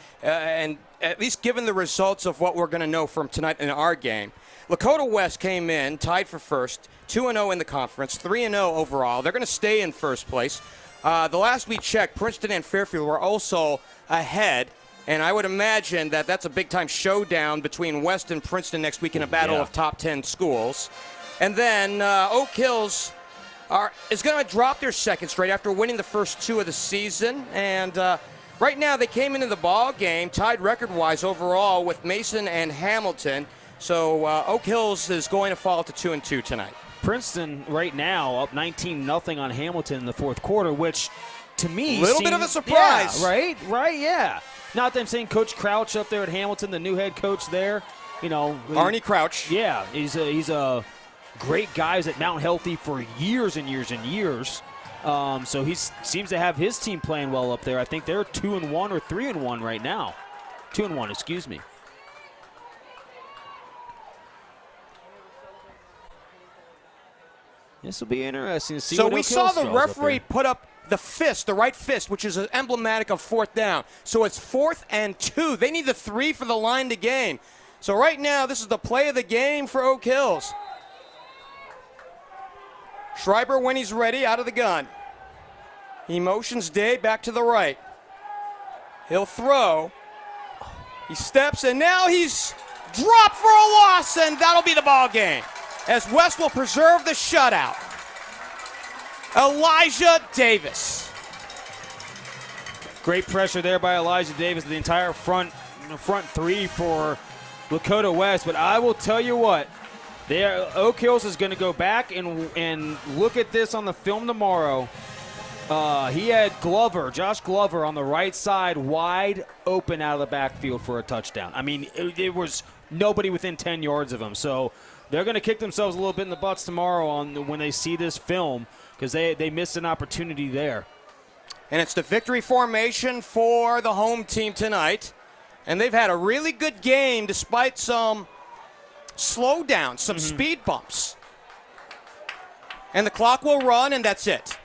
[SPEAKER 3] at least given the results of what we're going to know from tonight in our game. Lakota West came in tied for first, 2-0 in the conference, 3-0 overall. They're going to stay in first place. The last we checked, Princeton and Fairfield were also ahead, and I would imagine that that's a big-time showdown between West and Princeton next week in a battle of top 10 schools. And then Oak Hills is going to drop their second straight after winning the first two of the season. And right now they came into the ball game tied record-wise overall with Mason and Hamilton. So Oak Hills is going to fall to 2-2 tonight.
[SPEAKER 5] Princeton right now up 19-0 on Hamilton in the fourth quarter, which to me
[SPEAKER 3] a little bit of a surprise.
[SPEAKER 5] Yeah, right, yeah. Not that I'm saying Coach Crouch up there at Hamilton, the new head coach there,
[SPEAKER 3] Arnie Crouch.
[SPEAKER 5] Yeah, he's a great guy. He's at Mount Healthy for years and years and years. So he seems to have his team playing well up there. I think they're 2-1 or 3-1 right now. 2-1, excuse me. This will be interesting to see.
[SPEAKER 3] So we saw the referee put up the right fist, which is emblematic of fourth down. So it's 4th and 2. They need the 3 for the line to gain. So right now, this is the play of the game for Oak Hills. Schreiber, when he's ready, out of the gun. He motions Day back to the right. He'll throw. He steps, and now he's dropped for a loss, and that'll be the ball game, as West will preserve the shutout. Elijah Davis.
[SPEAKER 5] Great pressure there by Elijah Davis, the entire front three for Lakota West. But I will tell you what, Oak Hills is going to go back and look at this on the film tomorrow. He had Josh Glover on the right side, wide open out of the backfield for a touchdown. I mean, it was nobody within 10 yards of him. So they're going to kick themselves a little bit in the butts tomorrow when they see this film, because they missed an opportunity there.
[SPEAKER 3] And it's the victory formation for the home team tonight. And they've had a really good game despite some slowdowns, some speed bumps. And the clock will run, and that's it.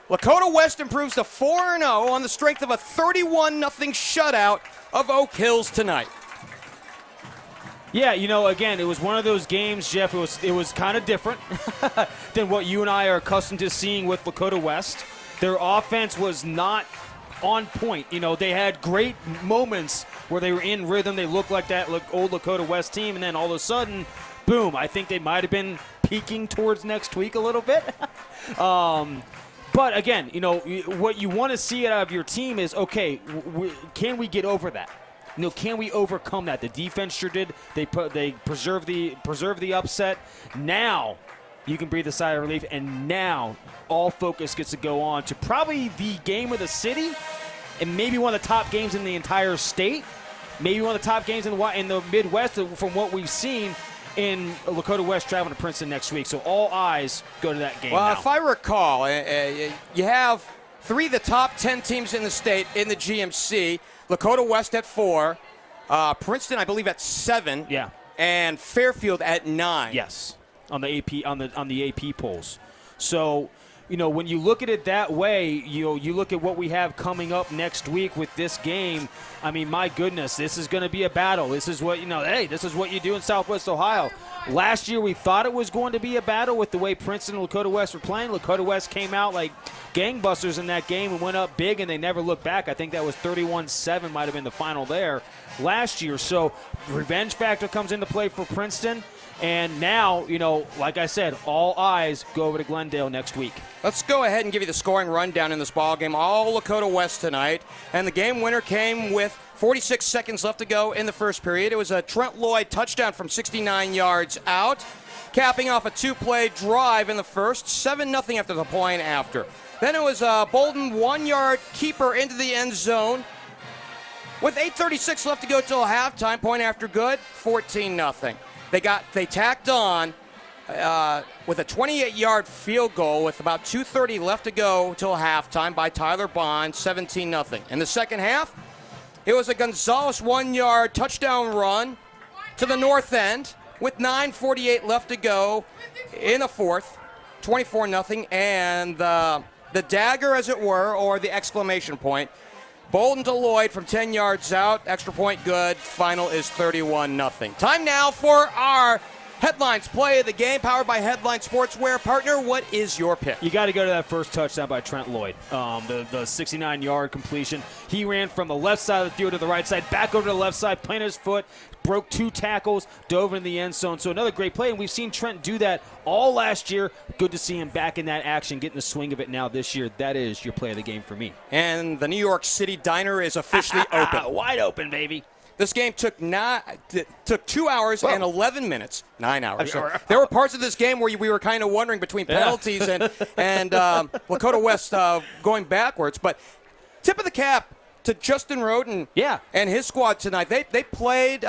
[SPEAKER 3] Lakota West improves to 4-0 on the strength of a 31-0 shutout of Oak Hills tonight.
[SPEAKER 5] Yeah, again, it was one of those games, Jeff. It was kind of different than what you and I are accustomed to seeing with Lakota West. Their offense was not on point. They had great moments where they were in rhythm. They looked like that old Lakota West team, and then all of a sudden, boom, I think they might have been peaking towards next week a little bit. But again, what you want to see out of your team is, okay, can we get over that? Can we overcome that? The defense sure did. They preserve the upset. Now you can breathe a sigh of relief, and now all focus gets to go on to probably the game of the city, and maybe one of the top games in the entire state, maybe one of the top games in the Midwest from what we've seen in Lakota West traveling to Princeton next week. So all eyes go to that game.
[SPEAKER 3] Well,
[SPEAKER 5] now.
[SPEAKER 3] if I recall, you have 3 of the top 10 teams in the state in the GMC. Lakota West at 4, Princeton, I believe, at 7, and Fairfield at 9.
[SPEAKER 5] Yes, on the AP polls. So when you look at it that way, you look at what we have coming up next week with this game. I mean, my goodness, this is going to be a battle. This is what, this is what you do in Southwest Ohio. Last year, we thought it was going to be a battle with the way Princeton and Lakota West were playing. Lakota West came out like gangbusters in that game and went up big, and they never looked back. I think that was 31-7 might have been the final there last year. So revenge factor comes into play for Princeton. And now, like I said, all eyes go over to Glendale next week.
[SPEAKER 3] Let's go ahead and give you the scoring rundown in this ball game. All Lakota West tonight. And the game winner came with 46 seconds left to go in the first period. It was a Trent Lloyd touchdown from 69 yards out, capping off a two-play drive in the first, 7-0 after the point after. Then it was a Bolden 1-yard keeper into the end zone. With 8:36 left to go till halftime, point after good, 14-0. They tacked on with a 28-yard field goal with about 2:30 left to go till halftime by Tyler Bond, 17-0. In the second half, it was a Gonzalez 1-yard touchdown run to the north end with 9:48 left to go in the fourth, 24-0. And the dagger, as it were, or the exclamation point, Bolden to Lloyd from 10 yards out. Extra point good. Final is 31-0. Time now for our Headlines play of the game, powered by Headline Sportswear. Partner, what is your pick?
[SPEAKER 5] You got to go to that first touchdown by Trent Lloyd. The 69-yard completion. He ran from the left side of the field to the right side, back over to the left side, planted his foot, broke 2 tackles, dove in the end zone. So another great play, and we've seen Trent do that all last year. Good to see him back in that action, getting the swing of it now this year. That is your play of the game for me.
[SPEAKER 3] And the New York City Diner is officially open.
[SPEAKER 5] Wide open, baby.
[SPEAKER 3] This game took 2 hours and 11 minutes. 9 hours. So there were parts of this game where we were kind of wondering between penalties and Lakota West going backwards. But tip of the cap to Justin Roden and his squad tonight. They played.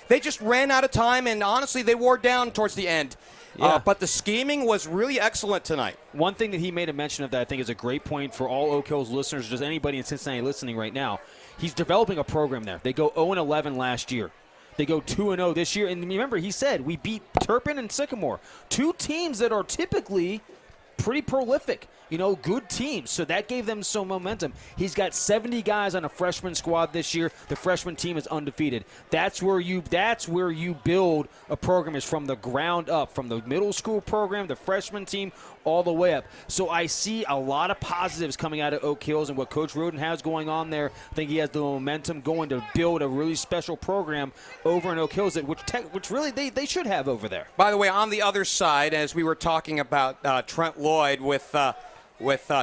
[SPEAKER 3] They just ran out of time, and honestly, they wore down towards the end. But the scheming was really excellent tonight.
[SPEAKER 5] One thing that he made a mention of that I think is a great point for all Oak Hills listeners, just anybody in Cincinnati listening right now. He's developing a program there. They go 0-11 last year. They go 2-0 this year. And remember, he said we beat Turpin and Sycamore, 2 teams that are typically pretty prolific, good teams. So that gave them some momentum. He's got 70 guys on a freshman squad this year. The freshman team is undefeated. That's where you build a program, is from the ground up, from the middle school program, the freshman team, all the way up. So I see a lot of positives coming out of Oak Hills and what Coach Roden has going on there. I think he has the momentum going to build a really special program over in Oak Hills, which really they should have over there.
[SPEAKER 3] By the way, on the other side, as we were talking about Trent Lloyd with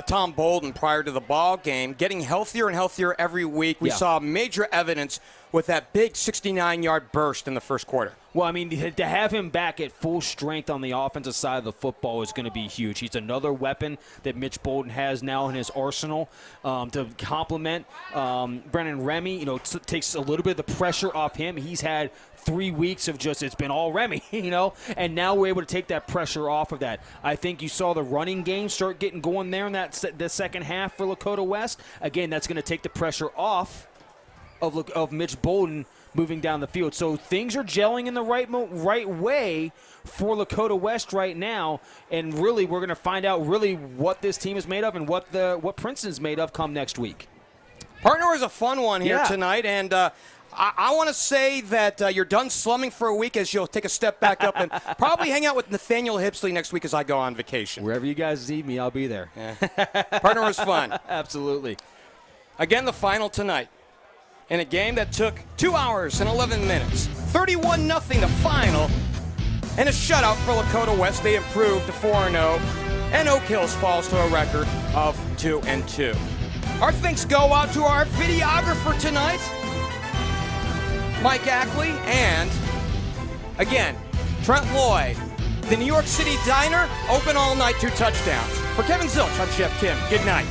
[SPEAKER 3] Tom Bolden prior to the ball game, getting healthier and healthier every week. We saw major evidence with that big 69-yard burst in the first quarter.
[SPEAKER 5] Well, I mean, to have him back at full strength on the offensive side of the football is going to be huge. He's another weapon that Mitch Bolden has now in his arsenal to complement Brennan Remy. Takes a little bit of the pressure off him. He's had 3 weeks of it's been all Remy, and now we're able to take that pressure off of that. I think you saw the running game start getting going there in the second half for Lakota West. Again, that's going to take the pressure off of Mitch Bolden moving down the field. So things are gelling in the right way for Lakota West right now, and really we're going to find out really what this team is made of and what Princeton's made of come next week.
[SPEAKER 3] Partner is a fun one here tonight, and I want to say that you're done slumming for a week as you'll take a step back up and probably hang out with Nathaniel Hipsley next week as I go on vacation.
[SPEAKER 5] Wherever you guys need me, I'll be there.
[SPEAKER 3] Yeah. Partner was fun.
[SPEAKER 5] Absolutely.
[SPEAKER 3] Again, the final tonight in a game that took 2 hours and 11 minutes. 31-0 the final, and a shutout for Lakota West. They improved to 4-0, and Oak Hills falls to a record of 2-2. Our thanks go out to our videographer tonight, Mike Ackley, and again, Trent Lloyd. The New York City Diner, open all night, 2 touchdowns. For Kevin Zilch, I'm Geoff Kim. Good night.